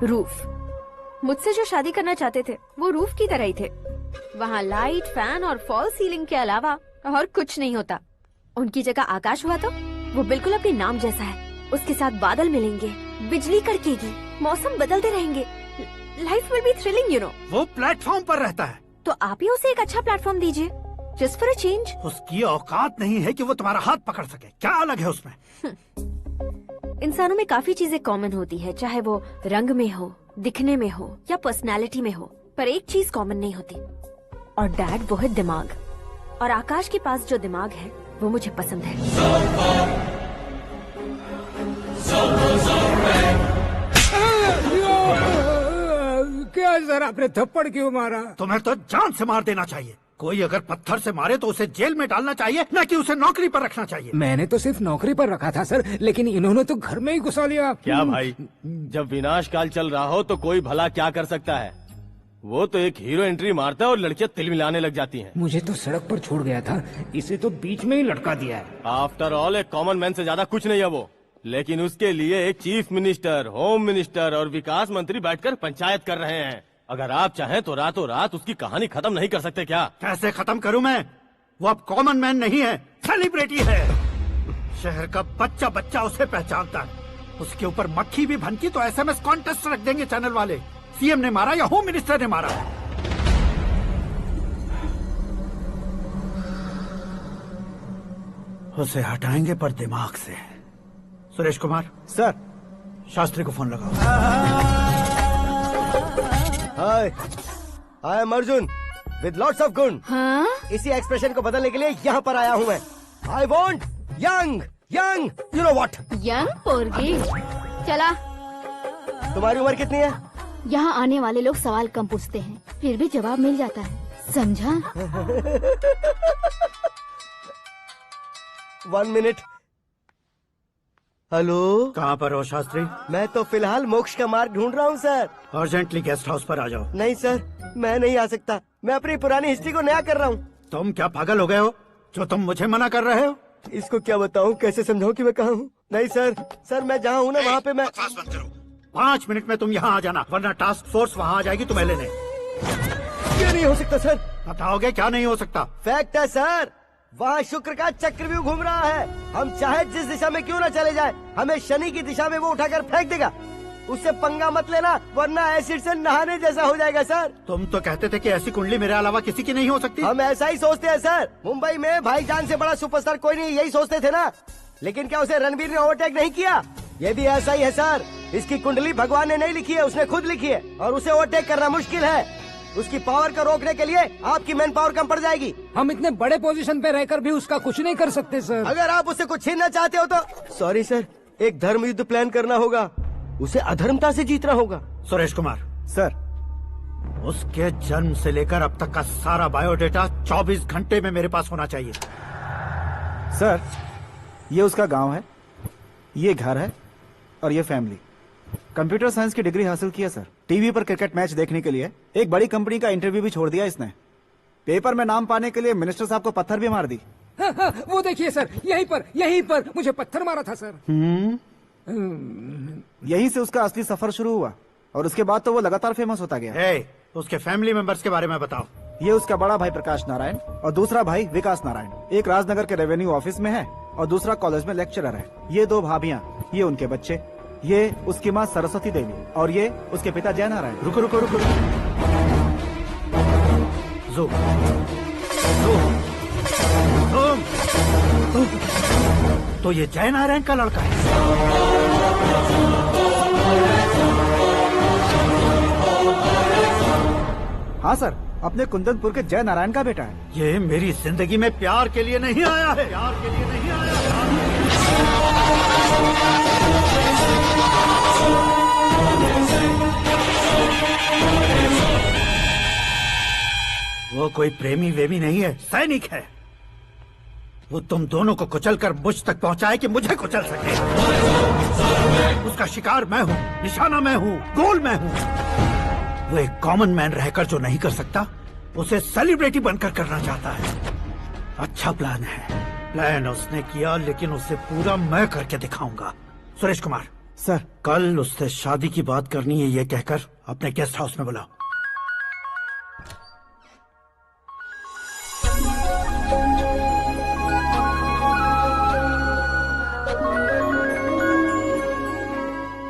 रूफ। मुझसे जो शादी करना चाहते थे वो रूफ की तरह ही थे। वहाँ लाइट, फैन और फॉल सीलिंग के अलावा और कुछ नहीं होता। उनकी जगह आकाश हुआ तो वो बिल्कुल अपने नाम जैसा है। उसके साथ बादल मिलेंगे, बिजली कड़केगी, मौसम बदलते रहेंगे। Life will be thrilling, you know. वो प्लेटफॉर्म पर रहता है तो आप ही उसे एक अच्छा प्लेटफॉर्म दीजिए, जस्ट फॉर अ चेंज। उसकी औकात नहीं है कि वो तुम्हारा हाथ पकड़ सके। क्या अलग है उसमें? इंसानों में काफी चीजें कॉमन होती है, चाहे वो रंग में हो, दिखने में हो या पर्सनालिटी में हो, पर एक चीज कॉमन नहीं होती, और डैड वो है दिमाग। और आकाश के पास जो दिमाग है वो मुझे पसंद है। क्या सर, आपने थप्पड़ क्यों मारा? तुम्हें तो जान से मार देना चाहिए। कोई अगर पत्थर से मारे तो उसे जेल में डालना चाहिए, न कि उसे नौकरी पर रखना चाहिए। मैंने तो सिर्फ नौकरी पर रखा था सर, लेकिन इन्होंने तो घर में ही घुसा लिया। क्या भाई, जब विनाश काल चल रहा हो तो कोई भला क्या कर सकता है? वो तो एक हीरो एंट्री मारता है और लड़कियां तिल मिलाने लग जाती हैं। मुझे तो सड़क पर छोड़ गया था, इसे तो बीच में ही लटका दिया है। आफ्टर ऑल एक कॉमन मैन से ज्यादा कुछ नहीं है वो, लेकिन उसके लिए एक चीफ मिनिस्टर, होम मिनिस्टर और विकास मंत्री बैठकर पंचायत कर रहे हैं। अगर आप चाहें तो रातों रात उसकी कहानी खत्म नहीं कर सकते क्या? कैसे खत्म करूं मैं? वो अब कॉमन मैन नहीं है, सेलिब्रिटी है। शहर का बच्चा बच्चा उसे पहचानता है। उसके ऊपर मक्खी भी भनकी तो एसएमएस कॉन्टेस्ट रख देंगे चैनल वाले। सीएम ने मारा या होम मिनिस्टर ने मारा। उसे हटाएंगे पर दिमाग से। सुरेश कुमार सर, शास्त्री को फोन लगाओ। Hi, I am Arjun with lots of गुण। हाँ? इसी एक्सप्रेशन को बदलने के लिए यहाँ पर आया हूँ मैं। I want young young, you know what? Young पोरगी। चला। तुम्हारी उम्र कितनी है? यहाँ आने वाले लोग सवाल कम पूछते हैं, फिर भी जवाब मिल जाता है, समझा? 1 मिनट। हेलो, कहाँ पर हो शास्त्री? मैं तो फिलहाल मोक्ष का मार्ग ढूंढ रहा हूँ सर। अर्जेंटली गेस्ट हाउस पर आ जाओ। नहीं सर, मैं नहीं आ सकता। मैं अपनी पुरानी हिस्ट्री को नया कर रहा हूँ। तुम क्या पागल हो गए हो जो तुम मुझे मना कर रहे हो? इसको क्या बताऊँ, कैसे समझाऊँ कि मैं कहाँ हूँ? नहीं सर, सर मैं जहाँ हूँ ना वहाँ पे मैं। 5 मिनट में तुम यहाँ आ जाना, वरना टास्क फोर्स वहाँ आ जाएगी तुम्हें लेने। क्या नहीं हो सकता सर? बताओगे क्या नहीं हो सकता? फैक्ट है सर, वहाँ शुक्र का चक्रव्यूह घूम रहा है। हम चाहे जिस दिशा में क्यों न चले जाए, हमें शनि की दिशा में वो उठाकर फेंक देगा। उससे पंगा मत लेना, वरना एसिड से नहाने जैसा हो जाएगा सर। तुम तो कहते थे कि ऐसी कुंडली मेरे अलावा किसी की नहीं हो सकती। हम ऐसा ही सोचते हैं सर। मुंबई में भाईजान से बड़ा सुपरस्टार कोई नहीं, यही सोचते थे ना। लेकिन क्या उसे रणवीर ने ओवरटेक नहीं किया? ये भी ऐसा ही है सर। इसकी कुंडली भगवान ने नहीं लिखी है, उसने खुद लिखी है और उसे ओवरटेक करना मुश्किल है। उसकी पावर को रोकने के लिए आपकी मैन पावर कम पड़ जाएगी। हम इतने बड़े पोजीशन पे रहकर भी उसका कुछ नहीं कर सकते सर। अगर आप उससे कुछ छीनना चाहते हो तो सॉरी सर, एक धर्म युद्ध प्लान करना होगा। उसे अधर्मता से जीतना होगा। सुरेश कुमार सर, उसके जन्म से लेकर अब तक का सारा बायोडेटा 24 घंटे में मेरे पास होना चाहिए। सर, ये उसका गांव है, ये घर है और ये फैमिली। कंप्यूटर साइंस की डिग्री हासिल की है सर। टीवी पर क्रिकेट मैच देखने के लिए एक बड़ी कंपनी का इंटरव्यू भी छोड़ दिया इसने। पेपर में नाम पाने के लिए मिनिस्टर साहब को पत्थर भी मार दी। वो देखिए सर, यहीं पर मुझे पत्थर मारा था सर। यहीं से उसका असली सफर शुरू हुआ और उसके बाद तो वो लगातार फेमस होता गया। उसके फैमिली मेंबर्स के बारे में बताओ। ये उसका बड़ा भाई प्रकाश नारायण और दूसरा भाई विकास नारायण। एक राजनगर के रेवेन्यू ऑफिस में है और दूसरा कॉलेज में लेक्चरर है। ये 2 भाभियाँ, ये उनके बच्चे, ये उसकी माँ सरस्वती देवी और ये उसके पिता जय नारायण। रुको रुको रुको, तो ये जय नारायण का लड़का है। हाँ सर, अपने कुंदनपुर के जय नारायण का बेटा है। ये मेरी जिंदगी में प्यार के लिए नहीं आया है, प्यार के लिए नहीं आया है। वो कोई प्रेमी वेमी नहीं है, सैनिक है। वो तुम दोनों को कुचलकर मुझ तक पहुंचाए कि मुझे कुचल सके। उसका शिकार मैं हूँ, निशाना मैं हूँ, गोल मैं हूँ। वो एक कॉमन मैन रहकर जो नहीं कर सकता, उसे सेलिब्रिटी बनकर करना चाहता है। अच्छा प्लान है। प्लान उसने किया, लेकिन उसे पूरा मैं करके दिखाऊंगा। सुरेश कुमार सर, कल उससे शादी की बात करनी है, ये कहकर अपने गेस्ट हाउस में बुलाओ।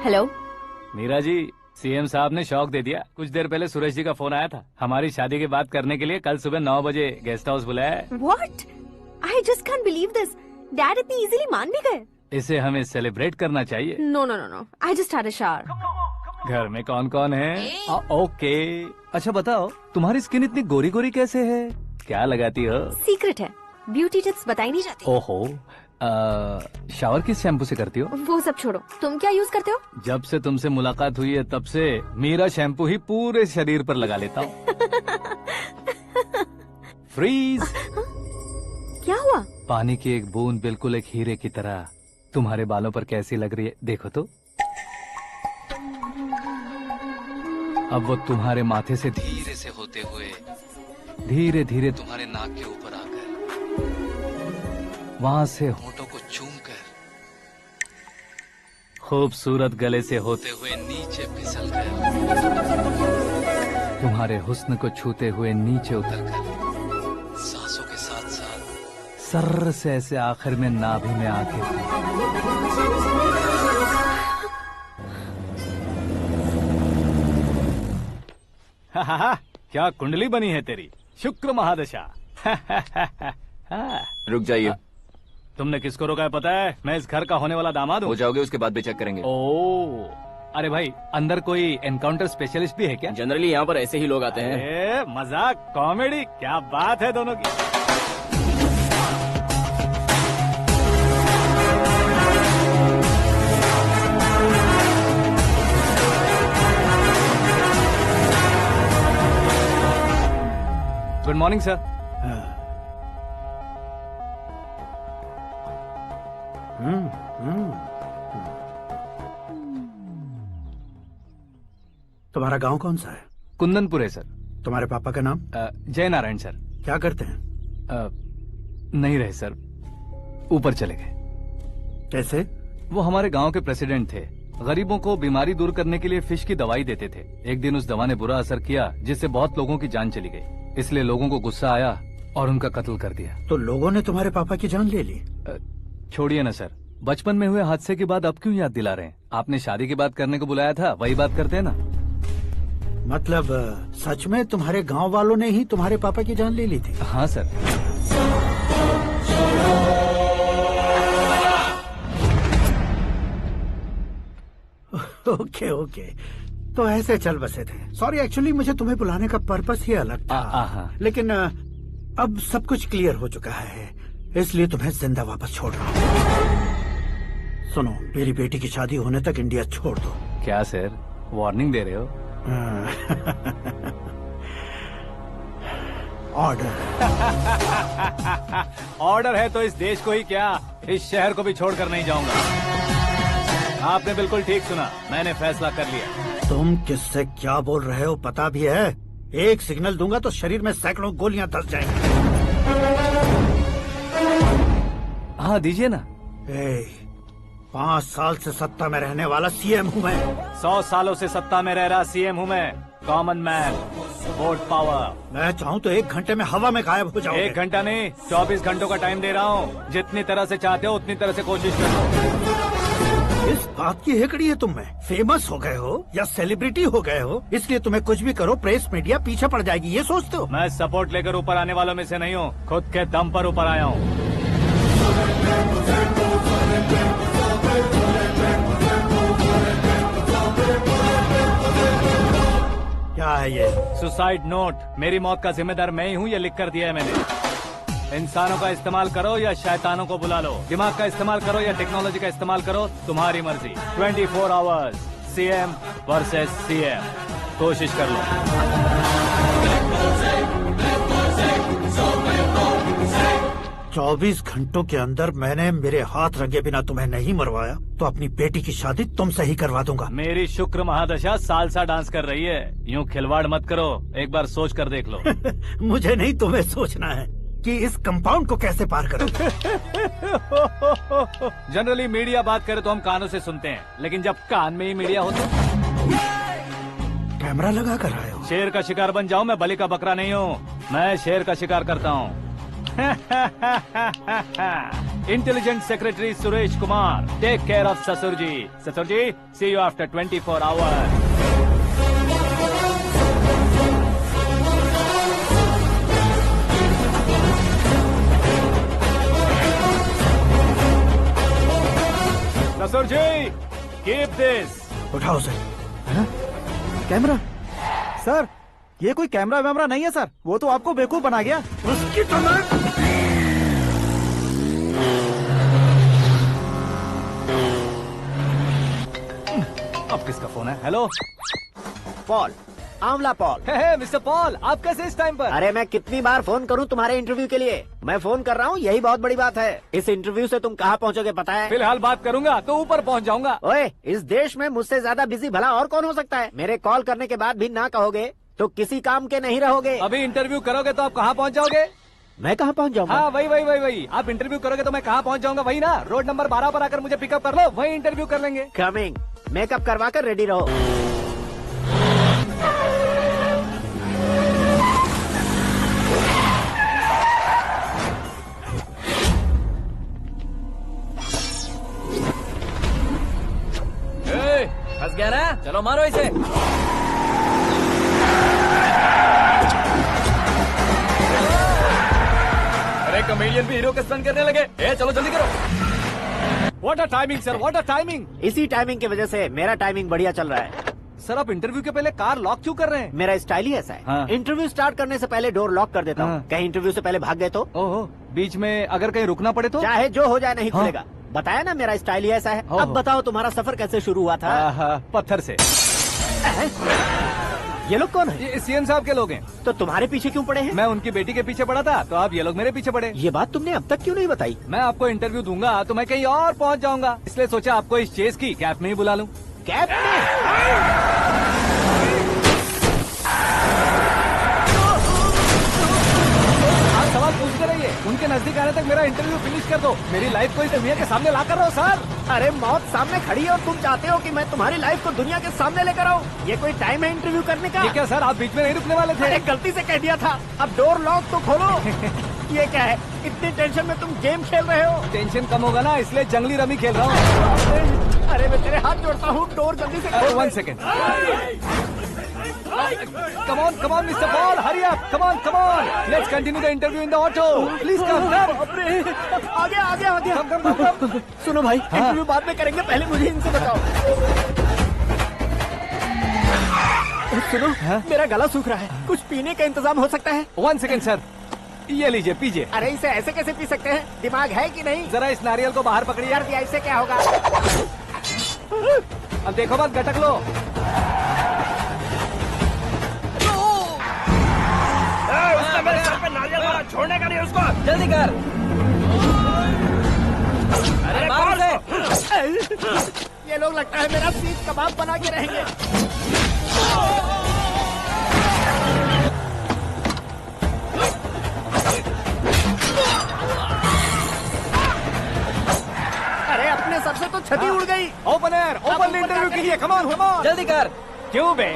हेलो मीरा जी, सीएम साहब ने शौक दे दिया। कुछ देर पहले सुरेश जी का फोन आया था, हमारी शादी की बात करने के लिए कल सुबह 9 बजे गेस्ट हाउस बुलाया है। What? I just can't believe this. Dad इतनी इजीली मान भी गए। इसे हमें सेलिब्रेट करना चाहिए। No, no, no, no. I just had a shower. घर में कौन कौन है? ओके, अच्छा बताओ, तुम्हारी स्किन इतनी गोरी गोरी कैसे है? क्या लगाती हो? सीक्रेट है, ब्यूटी टिप्स बताई नहीं जाती। ओहो, शावर किस शैम्पू से करती हो? वो सब छोड़ो, तुम क्या यूज करते हो? जब से तुमसे मुलाकात हुई है तब से मेरा शैम्पू ही पूरे शरीर पर लगा लेता हूँ। फ्रीज। क्या हुआ? पानी की एक बूंद बिल्कुल एक हीरे की तरह तुम्हारे बालों पर कैसी लग रही है, देखो तो। अब वो तुम्हारे माथे से धीरे से होते हुए धीरे धीरे तुम्हारे नाक के ऊपर आकर वहां से होठों को चूमकर खूबसूरत गले से होते हुए नीचे फिसलकर तुम्हारे हुस्न को छूते हुए नीचे उतरकर सांसों के साथ साथ सर्र से ऐसे आखिर में नाभि में आके क्या कुंडली बनी है तेरी, शुक्र महादशा। रुक जाइए। तुमने किसको रोका है पता है? मैं इस घर का होने वाला दामाद हूँ। हो जाओगे उसके बाद भी चेक करेंगे। ओ, अरे भाई, अंदर कोई एनकाउंटर स्पेशलिस्ट भी है क्या? जनरली यहाँ पर ऐसे ही लोग आते हैं। मजाक, कॉमेडी, क्या बात है दोनों की। Good morning sir. तुम्हारा गांव कौन सा है? कुंदनपुर है सर। तुम्हारे पापा का नाम? जय नारायण सर। क्या करते हैं? नहीं रहे सर, ऊपर चले गए। कैसे? वो हमारे गांव के प्रेसिडेंट थे। गरीबों को बीमारी दूर करने के लिए फिश की दवाई देते थे। एक दिन उस दवा ने बुरा असर किया जिससे बहुत लोगों की जान चली गई। इसलिए लोगों को गुस्सा आया और उनका कत्ल कर दिया। तो लोगों ने तुम्हारे पापा की जान ले ली? छोड़िए ना सर, बचपन में हुए हादसे की बात अब क्यों याद दिला रहे हैं? आपने शादी की बात करने को बुलाया था, वही बात करते हैं ना। मतलब सच में तुम्हारे गांव वालों ने ही तुम्हारे पापा की जान ले ली थी? हाँ सर। ओके ओके, तो ऐसे चल बसे थे। सॉरी, एक्चुअली मुझे तुम्हें बुलाने का पर्पस ही अलग था, लेकिन अब सब कुछ क्लियर हो चुका है, इसलिए तुम्हें जिंदा वापस छोड़ रहा हूँ। सुनो, मेरी बेटी की शादी होने तक इंडिया छोड़ दो। क्या सर, वार्निंग दे रहे हो? ऑर्डर। ऑर्डर है तो इस देश को ही क्या, इस शहर को भी छोड़कर नहीं जाऊंगा। आपने बिल्कुल ठीक सुना, मैंने फैसला कर लिया। तुम किससे क्या बोल रहे हो पता भी है? एक सिग्नल दूंगा तो शरीर में सैकड़ों गोलियां धस जाएंगी। हाँ दीजिए ना। 5 साल से सत्ता में रहने वाला सीएम हूँ मैं। 100 सालों से सत्ता में रह रहा सीएम हूँ मैं। Common man, vote power. मैं चाहूँ तो 1 घंटे में हवा में गायब हो जाऊंगा। 1 घंटा नहीं, 24 घंटों का टाइम दे रहा हूँ। जितनी तरह से चाहते हो उतनी तरह से कोशिश करो। इस बात की हेकड़ी है तुम में। फेमस हो गए हो या सेलिब्रिटी हो गए हो, इसलिए तुम्हें कुछ भी करो प्रेस मीडिया पीछे पड़ जाएगी, ये सोचते हो? मैं सपोर्ट लेकर ऊपर आने वालों में से नहीं हूँ, खुद के दम पर ऊपर आया हूँ। क्या है ये? Suicide note. मेरी मौत का जिम्मेदार मैं ही हूँ, ये लिख कर दिया है मैंने। इंसानों का इस्तेमाल करो या शैतानों को बुला लो, दिमाग का इस्तेमाल करो या टेक्नोलॉजी का इस्तेमाल करो, तुम्हारी मर्जी। 24 आवर्स, सीएम वर्सेस सीएम, कोशिश कर लो। 24 घंटों के अंदर मैंने मेरे हाथ रंगे बिना तुम्हें नहीं मरवाया तो अपनी बेटी की शादी तुमसे ही करवा दूंगा। मेरी शुक्र महादशा सालसा डांस कर रही है, यूँ खिलवाड़ मत करो, एक बार सोच कर देख लो। मुझे नहीं, तुम्हें सोचना है कि इस कंपाउंड को कैसे पार करो। जनरली मीडिया बात करे तो हम कानों से सुनते हैं, लेकिन जब कान में ही मीडिया हो तो कैमरा लगा कर आए हो। शेर का शिकार बन जाऊं, मैं बलि का बकरा नहीं हूँ, मैं शेर का शिकार करता हूँ। Intelligent secretary Suresh Kumar, take care of ससुर जी। ससुर जी, सी यू आफ्टर 24 आवर्स। ससुर जी, कीप दिस। उठाओ सर। कैमरा? सर, ये कोई कैमरा वैमरा नहीं है सर, वो तो आपको बेवकूफ बना गया। उसकी तो मैं... अब किसका फोन है? हेलो पॉल, आंवला पॉल। हे मिस्टर पॉल, आप कैसे इस टाइम पर? अरे मैं कितनी बार फोन करूं तुम्हारे इंटरव्यू के लिए? मैं फोन कर रहा हूं, यही बहुत बड़ी बात है। इस इंटरव्यू से तुम कहां पहुंचोगे पता है? फिलहाल बात करूंगा तो ऊपर पहुंच जाऊंगा। ओए, इस देश में मुझसे ज्यादा बिजी भला और कौन हो सकता है? मेरे कॉल करने के बाद भी ना कहोगे तो किसी काम के नहीं रहोगे। अभी इंटरव्यू करोगे तो आप कहाँ पहुँच जाओगे? मैं कहाँ पहुँच जाऊंगा? हाँ वही। आप इंटरव्यू करोगे तो मैं कहाँ पहुँच जाऊंगा? वही ना, रोड नंबर 12 पर आकर मुझे पिकअप कर लो, वही इंटरव्यू कर लेंगे। कमिंग। मेकअप करवा कर रेडी रहो। फंस गया ना? चलो मारो इसे। अरे कमेडियन भी हीरो का स्टंट करने लगे। चलो जल्दी करो। What a timing sir, what a timing. इसी टाइमिंग की वजह से मेरा टाइमिंग बढ़िया चल रहा है। सर, आप इंटरव्यू के पहले कार लॉक क्यों कर रहे हैं? मेरा स्टाइल ही ऐसा है। हाँ। इंटरव्यू स्टार्ट करने से पहले डोर लॉक कर देता हूँ। कहीं इंटरव्यू से पहले भाग गए तो? ओहो, बीच में अगर कहीं रुकना पड़े तो? चाहे जो हो जाए नहीं खुलेगा। बताया ना, मेरा स्टाइल ही ऐसा है। अब बताओ तुम्हारा सफर कैसे शुरू हुआ था? पत्थर से। ये लोग कौन है? ये सीएम साहब के लोग हैं। तो तुम्हारे पीछे क्यों पड़े हैं? मैं उनकी बेटी के पीछे पड़ा था, तो आप ये लोग मेरे पीछे पड़े। ये बात तुमने अब तक क्यों नहीं बताई? मैं आपको इंटरव्यू दूंगा तो मैं कहीं और पहुंच जाऊंगा, इसलिए सोचा आपको इस चेस की कैब में ही बुला लूं। कैब में? सवाल पूछते रहिए, उनके नजदीक आने तक मेरा इंटरव्यू फिनिश कर दो। मेरी लाइफ को इस दुनिया के सामने ला कर रहो सर। अरे मौत सामने खड़ी है और तुम चाहते हो कि मैं तुम्हारी लाइफ को दुनिया के सामने लेकर आऊं? ये कोई टाइम है इंटरव्यू करने का? ये क्या सर, आप बीच में नहीं रुकने वाले थे? अरे गलती से कह दिया था, अब डोर लॉक तो खोलो। ये क्या है, इतनी टेंशन में तुम गेम खेल रहे हो? टेंशन कम होगा ना, इसलिए जंगली रमी खेल रहा हूँ। अरे मैं तेरे हाथ जोड़ता हूँ, डोर जल्दी से खोलो। 1 second. Come on, Mr. Paul, hurry up! Come on! Let's continue the interview in the auto. Please come. आगे। Come. सुनो भाई, इंटरव्यू बाद में करेंगे, पहले मुझे इनसे बताओ। सुनो, मेरा गला सूख रहा है, कुछ पीने का इंतजाम हो सकता है? 1 सेकेंड सर, ये लीजिए पीजिए। अरे इसे ऐसे कैसे पी सकते हैं? दिमाग है कि नहीं? जरा इस नारियल को बाहर पकड़िए। यार दिया, इससे क्या होगा? अब देखो मत, गटक लो। उसने मेरे सर पे नारियल मारा, छोड़ने का नहीं उसको। जल्दी कर। अरे मार उसे। ये लोग लगता है मेरा सीख कबाब बना के रहेंगे। अरे अपने सबसे तो छती उड़ गई। ओपन एयर, ओपन इंटरव्यू कीजिए। कम ऑन, कम ऑन, जल्दी कर। क्यों बे?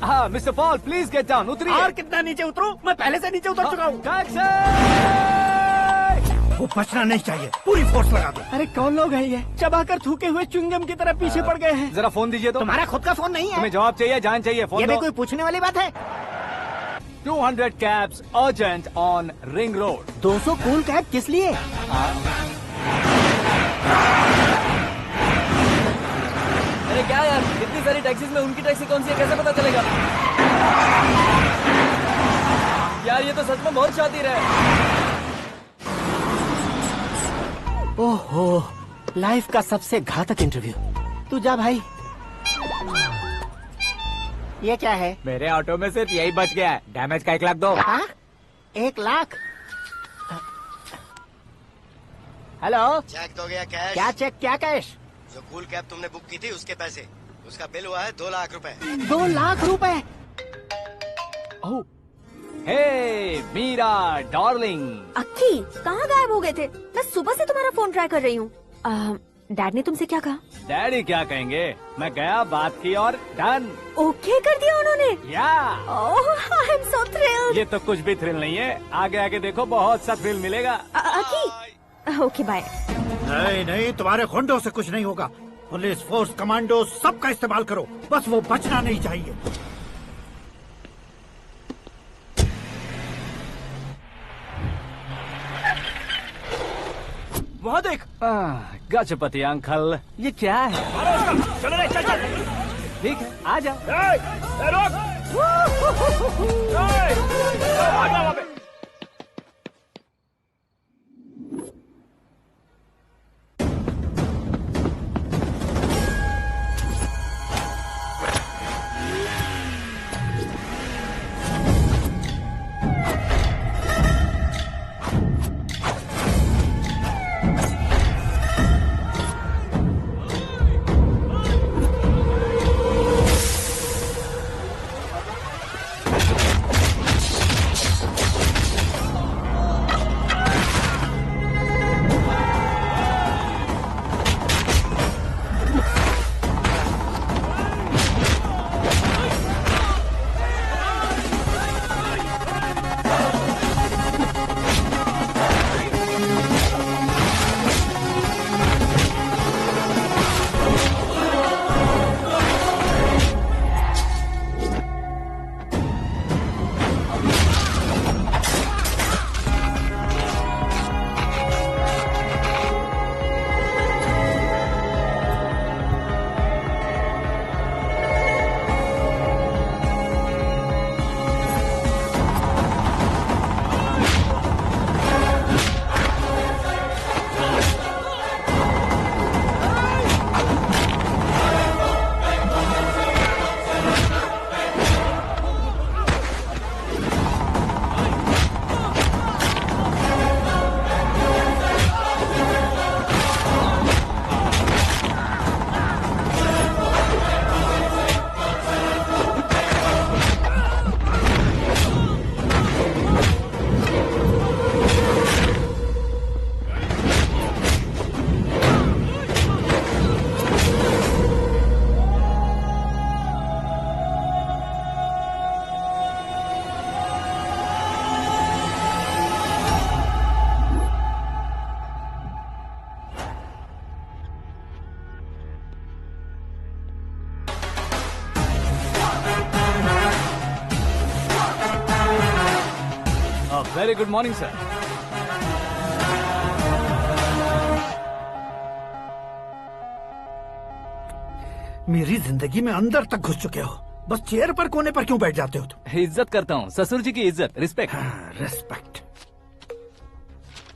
हाँ mister Paul, please get down. उतरिए। और कितना नीचे उतरूं? मैं पहले से नीचे उतर चुका हूँ। वो बचना नहीं चाहिए, पूरी फोर्स लगा दो। अरे कौन लोग हैं ये? चबाकर थूके हुए च्युइंगम की तरह पीछे पड़ गए हैं। जरा फोन दीजिए तो। तुम्हारा खुद का फोन नहीं है? तुम्हें जवाब चाहिए, जान चाहिए, फोन ये भी दो। कोई पूछने वाली बात है? 200 cabs urgent on Ring Road। 200 cool cab किस लिए? अरे क्या यार, इतनी सारी टैक्सीज में उनकी टैक्सी कौन सी है, कैसे पता चलेगा? यार ये तो सच में बहुत शातिर है। ओहो, लाइफ का सबसे घातक इंटरव्यू। तू जा भाई। ये क्या है? मेरे ऑटो में सिर्फ यही बच गया है, डैमेज का 1 लाख दो। 1 लाख? हेलो, चेक तो गया कैश। क्या चेक, क्या कैश? जो कूल कैब तुमने बुक की थी उसके पैसे, उसका बिल हुआ है 2 लाख रुपए। 2 लाख रुपए? हे मीरा डार्लिंग। अक्की, कहाँ गायब हो गए थे? मैं सुबह से तुम्हारा फोन ट्राई कर रही हूँ। डैड ने तुमसे क्या कहा? डैडी क्या कहेंगे, मैं गया, बात की और डन। ओके कर दिया उन्होंने? या। ओह, आई एम सो थ्रिल्ड। ये तो कुछ भी थ्रिल नहीं है, आगे आगे देखो बहुत सा थ्रिल मिलेगा। अक्की, ओके बाय। नहीं नहीं, तुम्हारे गुंडों से कुछ नहीं होगा। पुलिस फोर्स, कमांडो, सबका इस्तेमाल करो, बस वो बचना नहीं चाहिए। वहाँ देख। गजपति अंकल, ये क्या है? चलो रे, चल चल। ठीक है, आ जा। Very good morning sir. मेरी जिंदगी में अंदर तक घुस चुके हो, बस चेयर पर कोने पर क्यों बैठ जाते हो तुम? इज्जत करता हूँ, ससुर जी की इज्जत, रिस्पेक्ट। रिस्पेक्ट।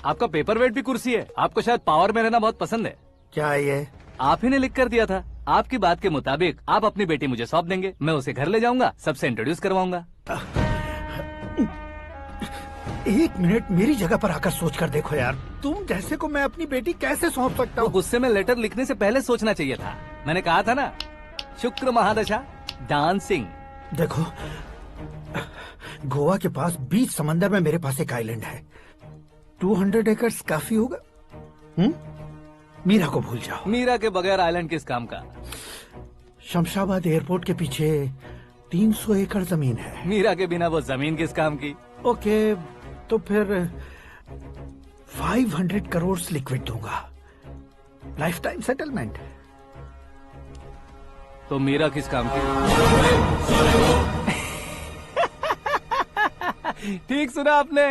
आपका पेपर वेट भी कुर्सी है। आपको शायद पावर में रहना बहुत पसंद है। क्या ये? आप ही ने लिख कर दिया था। आपकी बात के मुताबिक आप अपनी बेटी मुझे सौंप देंगे, मैं उसे घर ले जाऊंगा, सबसे इंट्रोड्यूस करवाऊंगा। एक मिनट मेरी जगह पर आकर सोच कर देखो यार, तुम जैसे को मैं अपनी बेटी कैसे सौंप सकता हूँ? गुस्से में लेटर लिखने से पहले सोचना चाहिए था। मैंने कहा था ना, शुक्र महादशा डांसिंग। देखो, गोवा के पास बीच समंदर में मेरे पास एक आइलैंड है, 200 एकर्स काफी होगा। मीरा को भूल जाओ। मीरा के बगैर आइलैंड किस काम का? शमशाबाद एयरपोर्ट के पीछे 300 एकड़ जमीन है। मीरा के बिना वो जमीन किस काम की? ओके, तो फिर 500 करोड़ लिक्विड दूंगा, लाइफ टाइम सेटलमेंट। तो मीरा किस काम की? ठीक सुना आपने,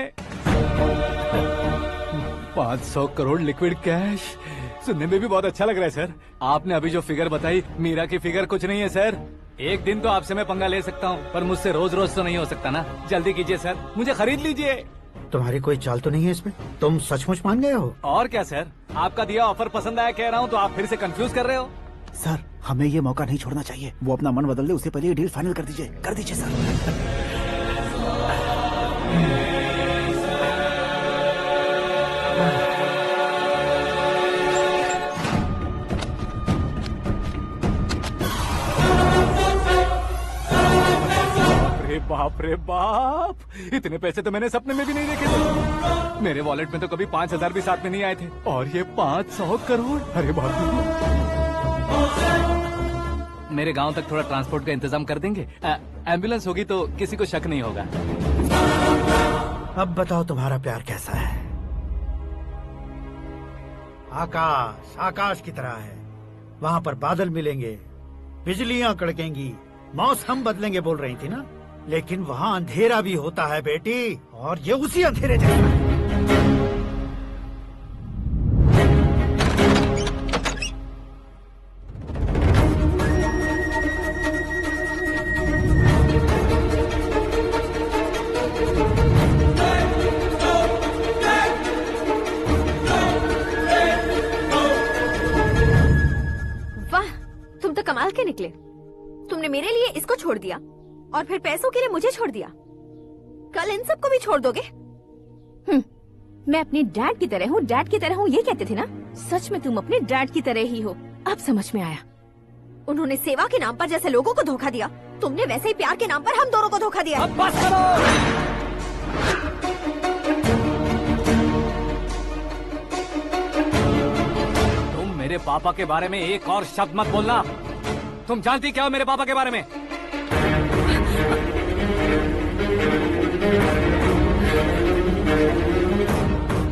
500 करोड़ लिक्विड कैश। सुनने में भी बहुत अच्छा लग रहा है सर। आपने अभी जो फिगर बताई, मीरा की फिगर कुछ नहीं है सर। एक दिन तो आपसे मैं पंगा ले सकता हूँ, पर मुझसे रोज रोज तो नहीं हो सकता ना। जल्दी कीजिए सर, मुझे खरीद लीजिए। तुम्हारी कोई चाल तो नहीं है इसमें? तुम सचमुच मान गए हो? और क्या सर, आपका दिया ऑफर पसंद आया कह रहा हूँ, तो आप फिर से कंफ्यूज कर रहे हो। सर, हमें ये मौका नहीं छोड़ना चाहिए। वो अपना मन बदल दे, उससे पहले ये डील फाइनल कर दीजिए। कर दीजिए सर। बाप रे बाप, इतने पैसे तो मैंने सपने में भी नहीं देखे थे। मेरे वॉलेट में तो कभी 5,000 भी साथ में नहीं आए थे, और ये 500 करोड़। अरे बाप रे। मेरे गांव तक थोड़ा ट्रांसपोर्ट का इंतजाम कर देंगे? एम्बुलेंस होगी तो किसी को शक नहीं होगा। अब बताओ तुम्हारा प्यार कैसा है? आकाश आकाश की तरह है, वहाँ पर बादल मिलेंगे, बिजलियाँ कड़केंगी, मौसम बदलेंगे बोल रही थी ना, लेकिन वहाँ अंधेरा भी होता है बेटी, और ये उसी अंधेरे जैसा है। वाह, तुम तो कमाल के निकले। तुमने मेरे लिए इसको छोड़ दिया और फिर पैसों के लिए मुझे छोड़ दिया। कल इन सबको भी छोड़ दोगे? मैं अपने डैड की तरह हूँ, डैड की तरह हूँ, ये कहते थे ना। सच में तुम अपने डैड की तरह ही हो, अब समझ में आया। उन्होंने सेवा के नाम पर जैसे लोगों को धोखा दिया, तुमने वैसे ही प्यार के नाम पर हम दोनों को धोखा दिया। अब बस करो। तुम मेरे पापा के बारे में एक और शब्द मत बोलना। तुम जानती क्या हो मेरे पापा के बारे में?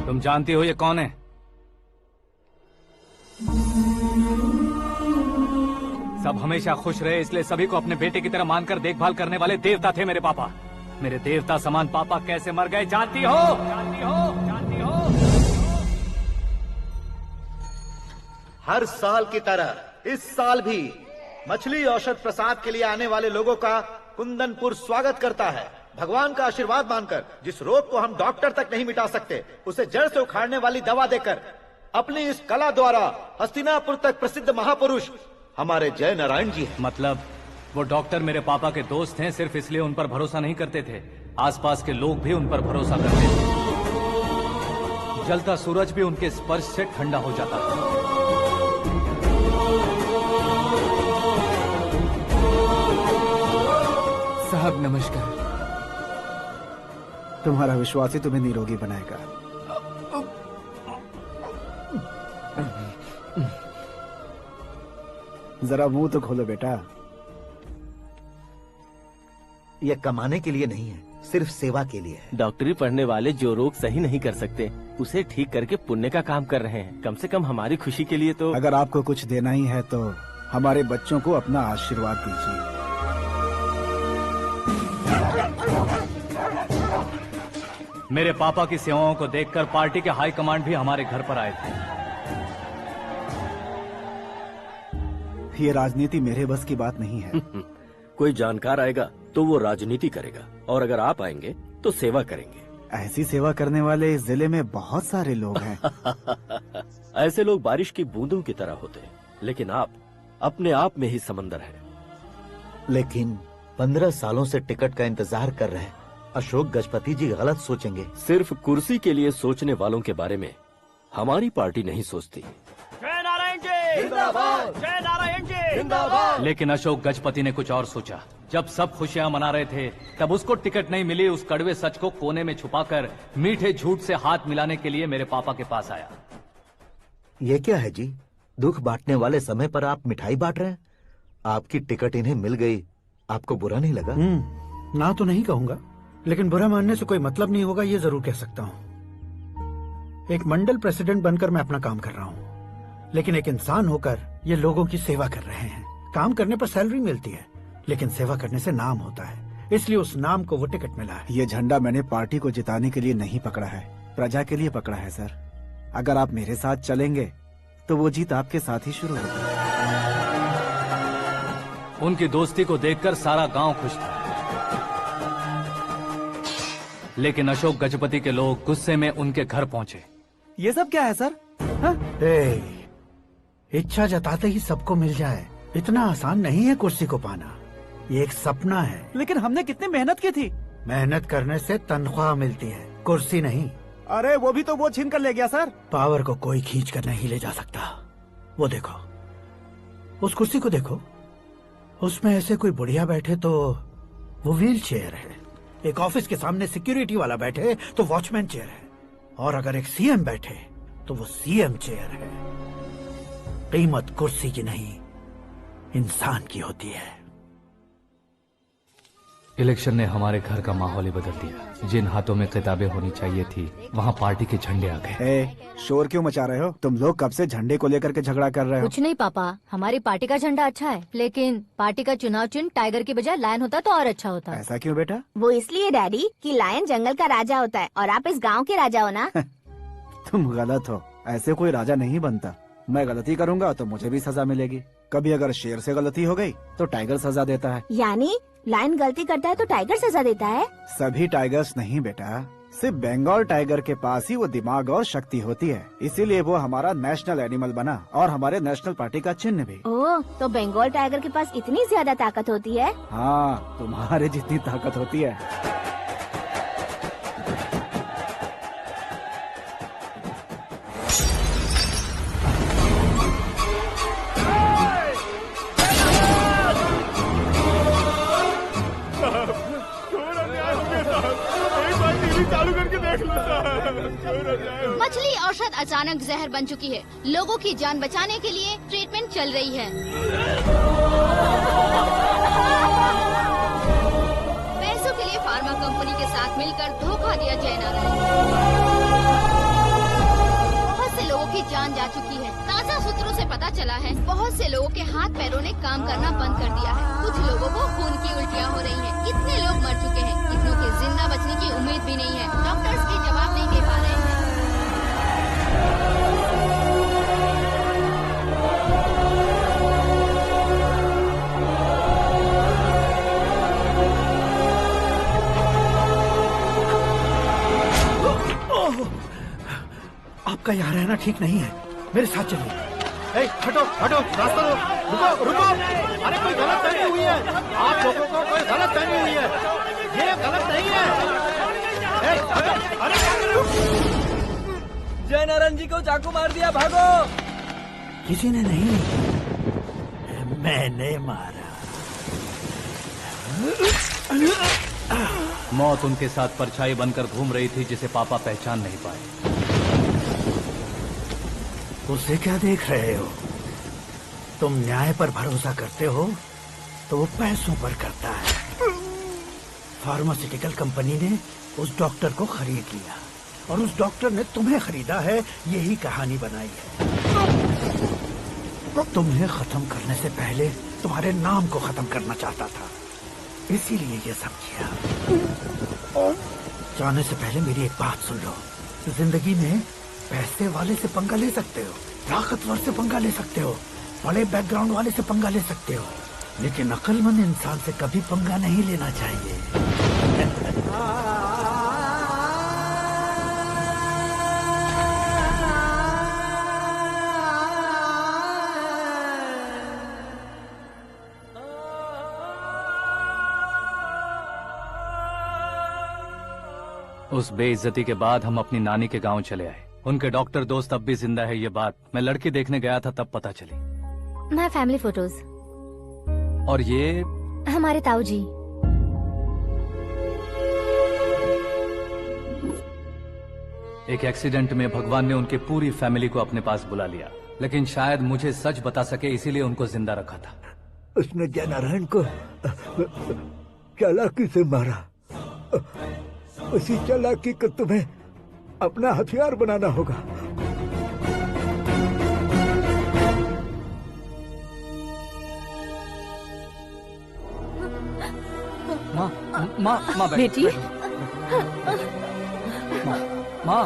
तुम जानती हो ये कौन है? सब हमेशा खुश रहे, इसलिए सभी को अपने बेटे की तरह मानकर देखभाल करने वाले देवता थे मेरे पापा। मेरे देवता समान पापा कैसे मर गए जानती हो? जानती हो? जानती हो? हर साल की तरह इस साल भी मछली औषध प्रसाद के लिए आने वाले लोगों का कुंदनपुर स्वागत करता है। भगवान का आशीर्वाद मानकर जिस रोग को हम डॉक्टर तक नहीं मिटा सकते, उसे जड़ से उखाड़ने वाली दवा देकर अपनी इस कला द्वारा हस्तिनापुर तक प्रसिद्ध महापुरुष हमारे जय नारायण जी हैं। मतलब वो डॉक्टर मेरे पापा के दोस्त हैं, सिर्फ इसलिए उन पर भरोसा नहीं करते थे, आसपास के लोग भी उन पर भरोसा करते थे। जलता सूरज भी उनके स्पर्श से ठंडा हो जाता था। साहब नमस्कार। तुम्हारा विश्वास ही तुम्हें निरोगी बनाएगा। जरा मुंह तो खोलो बेटा। यह कमाने के लिए नहीं है, सिर्फ सेवा के लिए है। डॉक्टरी पढ़ने वाले जो रोग सही नहीं कर सकते, उसे ठीक करके पुण्य का काम कर रहे हैं। कम से कम हमारी खुशी के लिए तो। अगर आपको कुछ देना ही है तो हमारे बच्चों को अपना आशीर्वाद दीजिए। मेरे पापा की सेवाओं को देखकर पार्टी के हाई कमांड भी हमारे घर पर आए थे। ये राजनीति मेरे बस की बात नहीं है। कोई जानकार आएगा तो वो राजनीति करेगा, और अगर आप आएंगे तो सेवा करेंगे। ऐसी सेवा करने वाले इस जिले में बहुत सारे लोग हैं। ऐसे लोग बारिश की बूंदों की तरह होते हैं, लेकिन आप अपने आप में ही समंदर हैं। लेकिन 15 सालों से टिकट का इंतजार कर रहे अशोक गजपति जी गलत सोचेंगे। सिर्फ कुर्सी के लिए सोचने वालों के बारे में हमारी पार्टी नहीं सोचती। जय नारायण जी जिंदाबाद, जय नारायण जी जिंदाबाद। लेकिन अशोक गजपति ने कुछ और सोचा। जब सब खुशियां मना रहे थे तब उसको टिकट नहीं मिली। उस कड़वे सच को कोने में छुपाकर मीठे झूठ से हाथ मिलाने के लिए मेरे पापा के पास आया। ये क्या है जी? दुख बांटने वाले समय पर आप मिठाई बांट रहे हैं। आपकी टिकट इन्हें मिल गई, आपको बुरा नहीं लगा? ना तो नहीं कहूंगा, लेकिन बुरा मानने से कोई मतलब नहीं होगा, ये जरूर कह सकता हूँ। एक मंडल प्रेसिडेंट बनकर मैं अपना काम कर रहा हूँ, लेकिन एक इंसान होकर ये लोगों की सेवा कर रहे हैं। काम करने पर सैलरी मिलती है, लेकिन सेवा करने से नाम होता है, इसलिए उस नाम को वो टिकट मिला है। ये झंडा मैंने पार्टी को जिताने के लिए नहीं पकड़ा है, प्रजा के लिए पकड़ा है सर। अगर आप मेरे साथ चलेंगे तो वो जीत आपके साथ ही शुरू होगी। उनकी दोस्ती को देखकर सारा गांव खुश था, लेकिन अशोक गजपति के लोग गुस्से में उनके घर पहुंचे। ये सब क्या है सर? इच्छा जताते ही सबको मिल जाए, इतना आसान नहीं है कुर्सी को पाना। ये एक सपना है। लेकिन हमने कितनी मेहनत की थी। मेहनत करने से तनख्वाह मिलती है, कुर्सी नहीं। अरे वो भी तो वो छीन कर ले गया सर। पावर को कोई खींच कर नहीं ले जा सकता। वो देखो, उस कुर्सी को देखो, उसमें ऐसे कोई बुढ़िया बैठे तो वो व्हील चेयर है। एक ऑफिस के सामने सिक्योरिटी वाला बैठे तो वॉचमैन चेयर है, और अगर एक सीएम बैठे तो वो सीएम चेयर है। कीमत कुर्सी की नहीं, इंसान की होती है। इलेक्शन ने हमारे घर का माहौल ही बदल दिया। जिन हाथों में किताबें होनी चाहिए थी, वहाँ पार्टी के झंडे आ गए। शोर क्यों मचा रहे हो? तुम लोग कब से झंडे को लेकर के झगड़ा कर रहे हो? कुछ नहीं पापा, हमारी पार्टी का झंडा अच्छा है, लेकिन पार्टी का चुनाव चिन्ह टाइगर की बजाय लायन होता तो और अच्छा होता। ऐसा क्यों बेटा? वो इसलिए डैडी कि लायन जंगल का राजा होता है और आप इस गांव के राजा हो ना। तुम गलत हो, ऐसे कोई राजा नहीं बनता। मैं गलती करूंगा तो मुझे भी सजा मिलेगी। कभी अगर शेर से गलती हो गई तो टाइगर सजा देता है। यानी लायन गलती करता है तो टाइगर सजा देता है? सभी टाइगर्स नहीं बेटा, सिर्फ बंगाल टाइगर के पास ही वो दिमाग और शक्ति होती है, इसीलिए वो हमारा नेशनल एनिमल बना और हमारे नेशनल पार्टी का चिन्ह भी। ओह, तो बंगाल टाइगर के पास इतनी ज्यादा ताकत होती है? हाँ, तुम्हारे जितनी ताकत होती है। मछली औषध अचानक जहर बन चुकी है। लोगों की जान बचाने के लिए ट्रीटमेंट चल रही है। पैसों के लिए फार्मा कंपनी के साथ मिलकर धोखा दिया जय नारायण। बहुत से लोगों की जान जा चुकी है। ताज़ा सूत्रों से पता चला है बहुत से लोगों के हाथ पैरों ने काम करना बंद कर दिया है। कुछ लोगों को खून की उल्टियाँ हो रही हैं। कितने लोग मर चुके हैं, कितनों के जिंदा बचने की उम्मीद भी नहीं है। डॉक्टर्स के जवाब नहीं दे पा रहे हैं। आपका यहाँ रहना ठीक नहीं है, मेरे साथ चलिए। हटो हटो, रास्ता दो। रुको रुको, अरे कोई गलत फहमी हुई है। आप लोगों को कोई गलत फहमी हुई है, ये गलत नहीं है। जय नारायण जी को चाकू मार दिया, भागो। किसी ने नहीं, मैंने मारा। मौत उनके साथ परछाई बनकर घूम रही थी, जिसे पापा पहचान नहीं पाए। उसे क्या देख रहे हो? तुम न्याय पर भरोसा करते हो तो वो पैसों पर करता है। फार्मास्यूटिकल कंपनी ने उस डॉक्टर को खरीद लिया और उस डॉक्टर ने तुम्हें खरीदा है, यही कहानी बनाई है। तुम्हें खत्म करने से पहले तुम्हारे नाम को खत्म करना चाहता था, इसीलिए ये सब किया। जाने से पहले मेरी एक बात सुन लो। जिंदगी में पैसे वाले से पंगा ले सकते हो, ताकतवर से पंगा ले सकते हो, बड़े बैकग्राउंड वाले से पंगा ले सकते हो, लेकिन अक्लमंद इंसान से कभी पंगा नहीं लेना चाहिए। उस बेइज्जती के बाद हम अपनी नानी के गांव चले आए। उनके डॉक्टर दोस्त अब भी जिंदा है, ये बात मैं लड़की देखने गया था तब पता चली। My family photos. और ये हमारे ताऊ जी। एक एक्सीडेंट में भगवान ने उनकी पूरी फैमिली को अपने पास बुला लिया, लेकिन शायद मुझे सच बता सके इसीलिए उनको जिंदा रखा था। उसने जयनारायण को चालाकी से मारा। उसी चालाकी को तुम्हें अपना हथियार बनाना होगा। माँ बेटी। माँ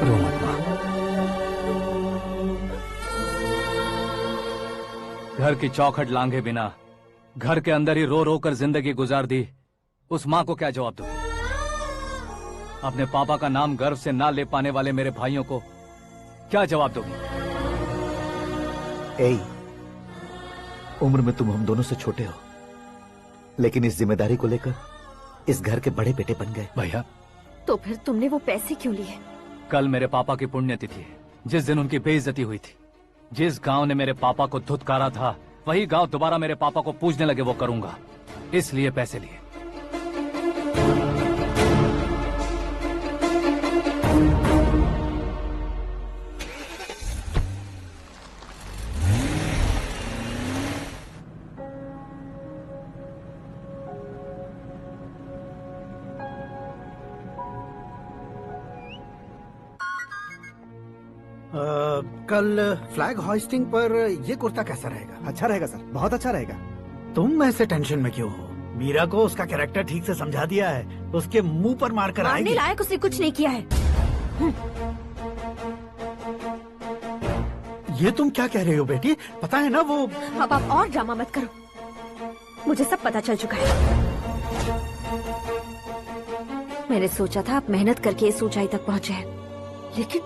रो मत माँ। घर की चौखट लांघे बिना घर के अंदर ही रो रो कर जिंदगी गुजार दी उस माँ को क्या जवाब दूं? अपने पापा का नाम गर्व से ना ले पाने वाले मेरे भाइयों को क्या जवाब दोगी? उम्र में तुम हम दोनों से छोटे हो, लेकिन इस जिम्मेदारी को लेकर इस घर के बड़े बेटे बन गए। भैया, तो फिर तुमने वो पैसे क्यों लिए? कल मेरे पापा की पुण्यतिथि है, जिस दिन उनकी बेइज्जती हुई थी। जिस गांव ने मेरे पापा को धुतकारा था, वही गांव दोबारा मेरे पापा को पूजने लगे वो करूंगा, इसलिए पैसे लिए। कल फ्लैग होइस्टिंग पर ये कुर्ता कैसा रहेगा? अच्छा रहेगा सर, बहुत अच्छा रहेगा। तुम ऐसे टेंशन में क्यों हो? मीरा को उसका कैरेक्टर ठीक से समझा दिया है, उसके मुंह पर मारकर आएगी। मारने लायक उसने कुछ नहीं किया है। ये तुम क्या कह रहे हो बेटी? पता है ना वो। अब आप और ड्रामा मत करो, मुझे सब पता चल चुका है। मैंने सोचा था आप मेहनत करके इस ऊंचाई तक पहुंचे हैं, लेकिन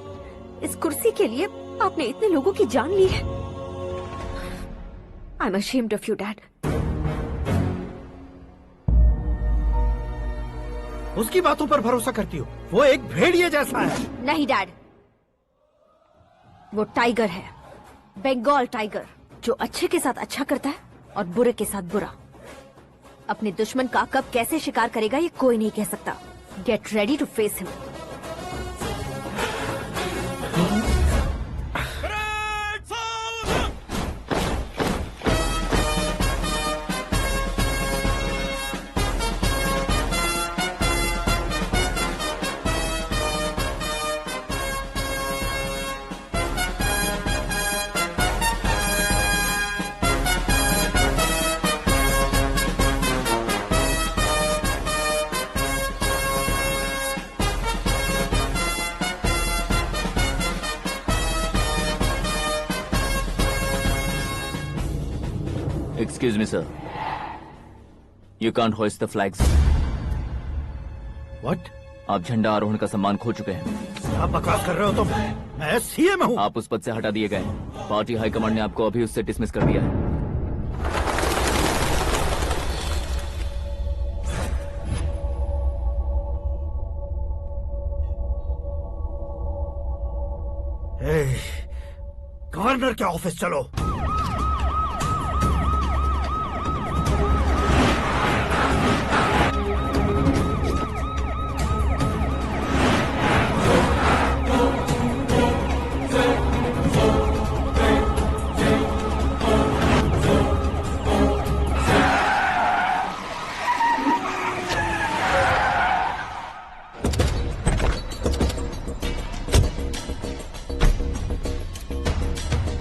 इस कुर्सी के लिए आपने इतने लोगों की जान ली है। I am ashamed of you, Dad. उसकी बातों पर भरोसा करती हो? वो एक भेड़िए जैसा है। नहीं डैड, वो टाइगर है, बंगाल टाइगर, जो अच्छे के साथ अच्छा करता है और बुरे के साथ बुरा। अपने दुश्मन का कब कैसे शिकार करेगा ये कोई नहीं कह सकता। Get ready to face him. Excuse me, sir. You can't hoist the flags. What? आप झंडा आरोहण का सम्मान खो चुके हैं। आप बकवास कर रहे हो तुम? मैं सीएम हूँ। आप उस पद से हटा दिए गए। पार्टी हाईकमांड ने आपको अभी उससे डिसमिस कर दिया है। गवर्नर के ऑफिस चलो।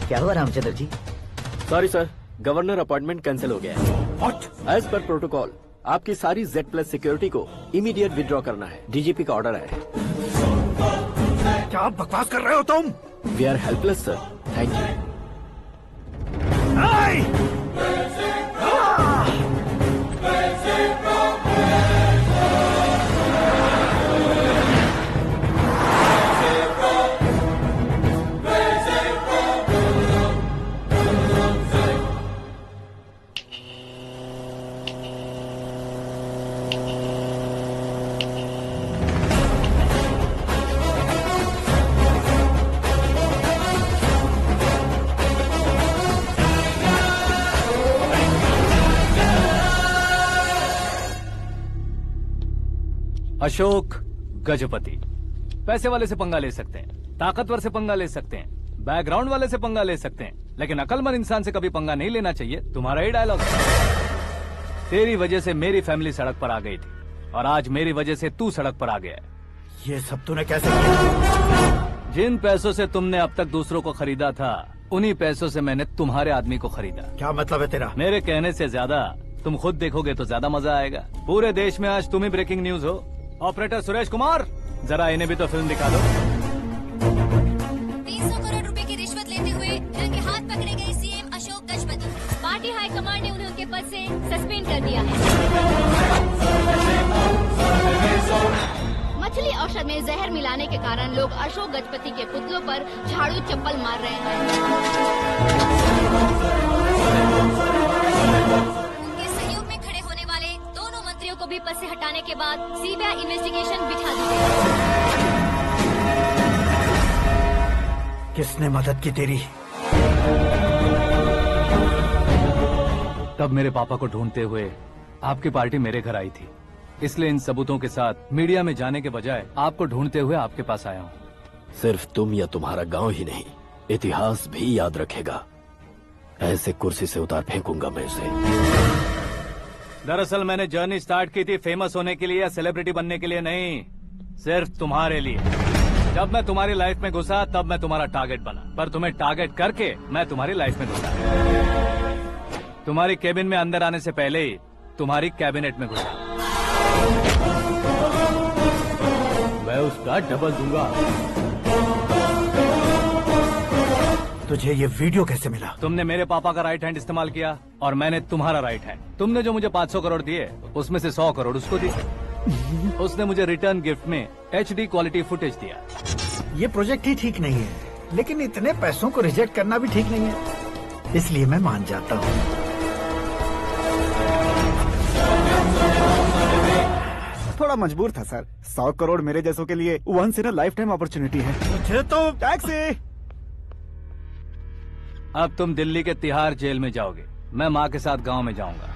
क्या हुआ Ramchandra ji? Sorry sir, governor appointment cancel हो गया है। What? एज पर प्रोटोकॉल आपकी सारी Z+ सिक्योरिटी को इमीडिएट विड्रॉ करना है। डीजीपी का ऑर्डर है। क्या बकवास कर रहे हो तुम? We are helpless sir, thank you. Ashok Gajapati पैसे वाले से पंगा ले सकते हैं, ताकतवर से पंगा ले सकते हैं, बैकग्राउंड वाले से पंगा ले सकते हैं, लेकिन अकलमंद इंसान से कभी पंगा नहीं लेना चाहिए। तुम्हारा ही डायलॉग। तेरी वजह से मेरी फैमिली सड़क पर आ गई थी और आज मेरी वजह से तू सड़क पर आ गया है। ये सब तूने कैसे किया? जिन पैसों से तुमने अब तक दूसरों को खरीदा था, उन्हीं पैसों से मैंने तुम्हारे आदमी को खरीदा। क्या मतलब है तेरा? मेरे कहने से ज्यादा तुम खुद देखोगे तो ज्यादा मजा आएगा। पूरे देश में आज तुम ही ब्रेकिंग न्यूज हो। ऑपरेटर सुरेश कुमार, जरा इन्हें भी तो फिल्म दिखा दो। 300 करोड़ रुपए की रिश्वत लेते हुए रंगे हाथ पकड़े गए CM Ashok Gajapati. Party high command ने उन्हें उनके पद से सस्पेंड कर दिया है। मछली औषध में जहर मिलाने के कारण लोग अशोक गजपति के पुतलों पर झाड़ू चप्पल मार रहे हैं। उनके सहयोग में खड़े होने वाले दोनों मंत्रियों को भी पद से हटाने के बाद सीबीआई इन्वेस्टिगेशन बिठा दी गई। किसने मदद की तेरी? तब मेरे पापा को ढूंढते हुए आपकी पार्टी मेरे घर आई थी, इसलिए इन सबूतों के साथ मीडिया में जाने के बजाय आपको ढूंढते हुए आपके पास आया हूँ। सिर्फ तुम या तुम्हारा गांव ही नहीं, इतिहास भी याद रखेगा। ऐसे कुर्सी से उतार फेंकूंगा मैं उसे। दरअसल मैंने जर्नी स्टार्ट की थी फेमस होने के लिए या सेलिब्रिटी बनने के लिए नहीं, सिर्फ तुम्हारे लिए। जब मैं तुम्हारी लाइफ में घुसा तब मैं तुम्हारा टारगेट बना, पर तुम्हें टारगेट करके मैं तुम्हारी लाइफ में घुसा। तुम्हारी केबिन में अंदर आने से पहले ही तुम्हारी कैबिनेट में घुसा। मैं उसका डबल दूंगा। तुझे ये वीडियो कैसे मिला? तुमने मेरे पापा का राइट हैंड इस्तेमाल किया और मैंने तुम्हारा राइट हैंड। तुमने जो मुझे 500 करोड़ दिए, उसमें से 100 करोड़ उसको दिए। उसने मुझे रिटर्न गिफ्ट में HD क्वालिटी फुटेज दिया। ये प्रोजेक्ट ही ठीक नहीं है, लेकिन इतने पैसों को रिजेक्ट करना भी ठीक नहीं है, इसलिए मैं मान जाता हूँ। थोड़ा मजबूर था सर। 100 करोड़ मेरे जैसों के लिए once in a lifetime opportunity है। मुझे तो टैक्सी। अब तुम दिल्ली के तिहाड़ जेल में जाओगे, मैं माँ के साथ गांव में जाऊंगा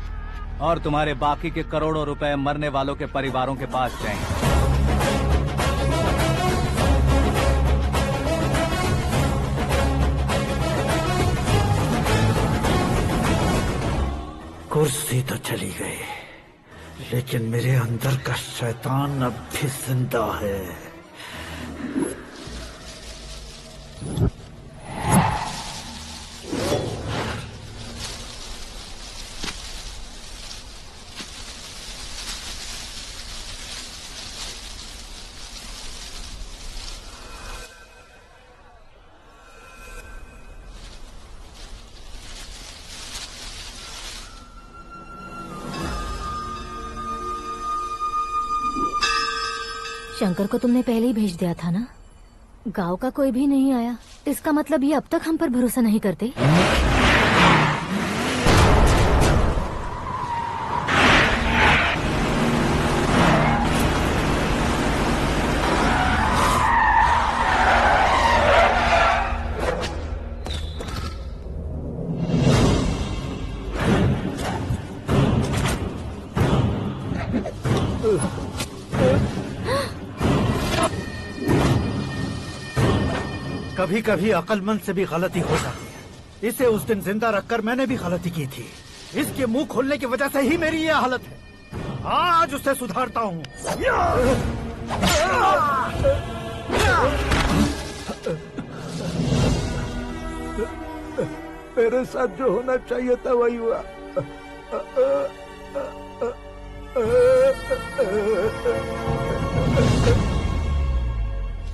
और तुम्हारे बाकी के करोड़ों रुपए मरने वालों के परिवारों के पास जाएंगे। कुर्सी तो चली गई, लेकिन मेरे अंदर का शैतान अब भी जिंदा है। शंकर को तुमने पहले ही भेज दिया था ना? गांव का कोई भी नहीं आया, इसका मतलब ये अब तक हम पर भरोसा नहीं करते। कभी कभी अक्लमंद से भी गलती हो जाती है। इसे उस दिन जिंदा रखकर मैंने भी गलती की थी। इसके मुंह खोलने की वजह से ही मेरी ये हालत है। आज उसे सुधारता हूँ। मेरे साथ जो होना चाहिए था वही हुआ।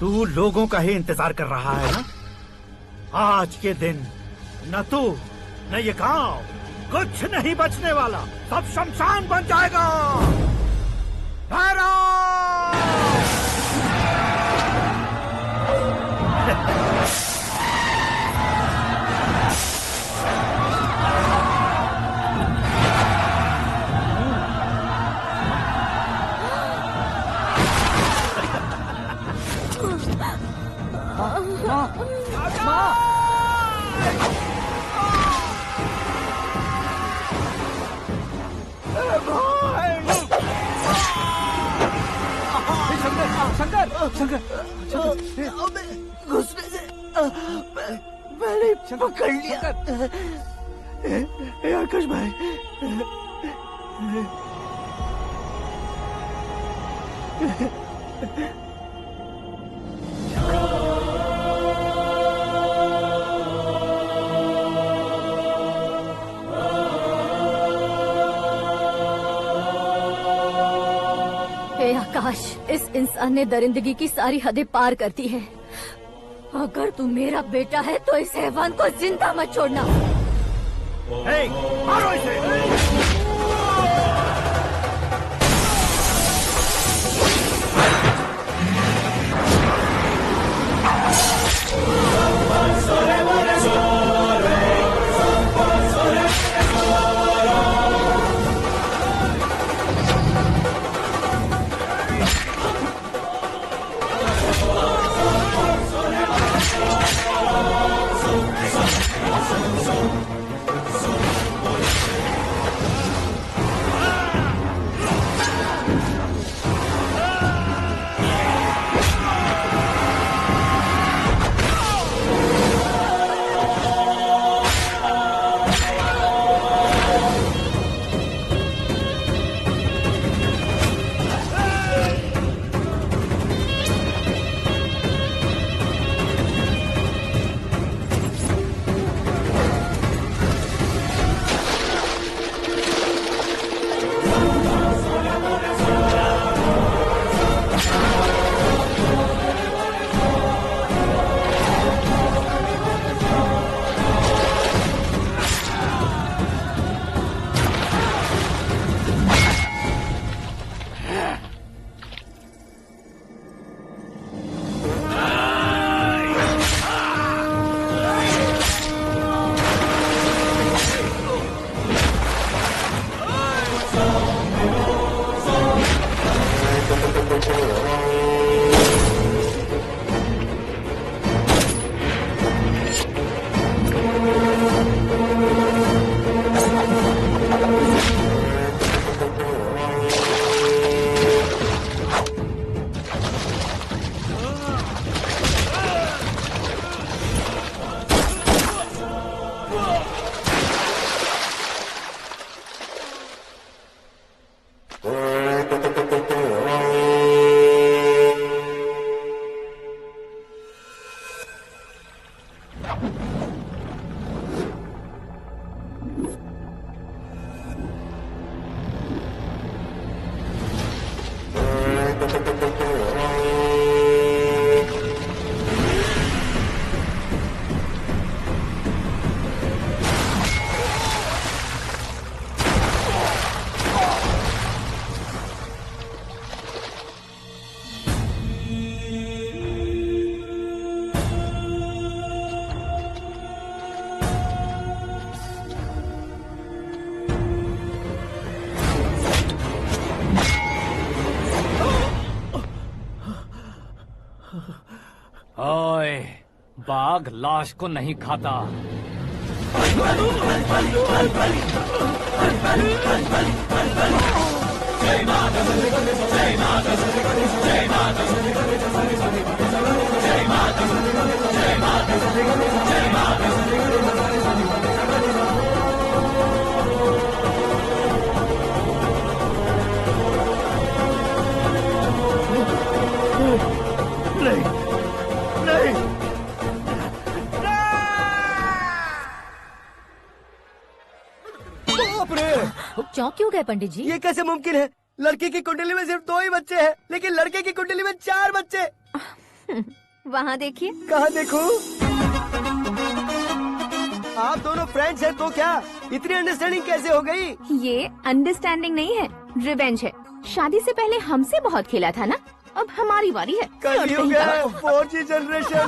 तू लोगों का ही इंतजार कर रहा है ना? आज के दिन न तू न ये गांव कुछ नहीं बचने वाला, सब शमशान बन जाएगा। घुसने से मैंने पकड़ लिया। आकाश भाई, हे आकाश, इस इंसान ने दरिंदगी की सारी हदें पार कर दी है। अगर तू मेरा बेटा है तो इस हैवान को जिंदा मत छोड़ना। मारो इसे। ओए, बाघ लाश को नहीं खाता। नहीं, नहीं। बाप रे! चौंक क्यों गए पंडित जी? ये कैसे मुमकिन है? लड़की की कुंडली में सिर्फ 2 ही बच्चे हैं, लेकिन लड़के की कुंडली में 4 बच्चे। वहाँ देखिए। कहाँ देखूं? आप दोनों फ्रेंड्स हैं तो क्या इतनी अंडरस्टैंडिंग कैसे हो गई? ये अंडरस्टैंडिंग नहीं है, रिवेंज है। शादी से पहले हमसे बहुत खेला था ना, अब हमारी बारी है। कल ही हो गया 4G जनरेशन।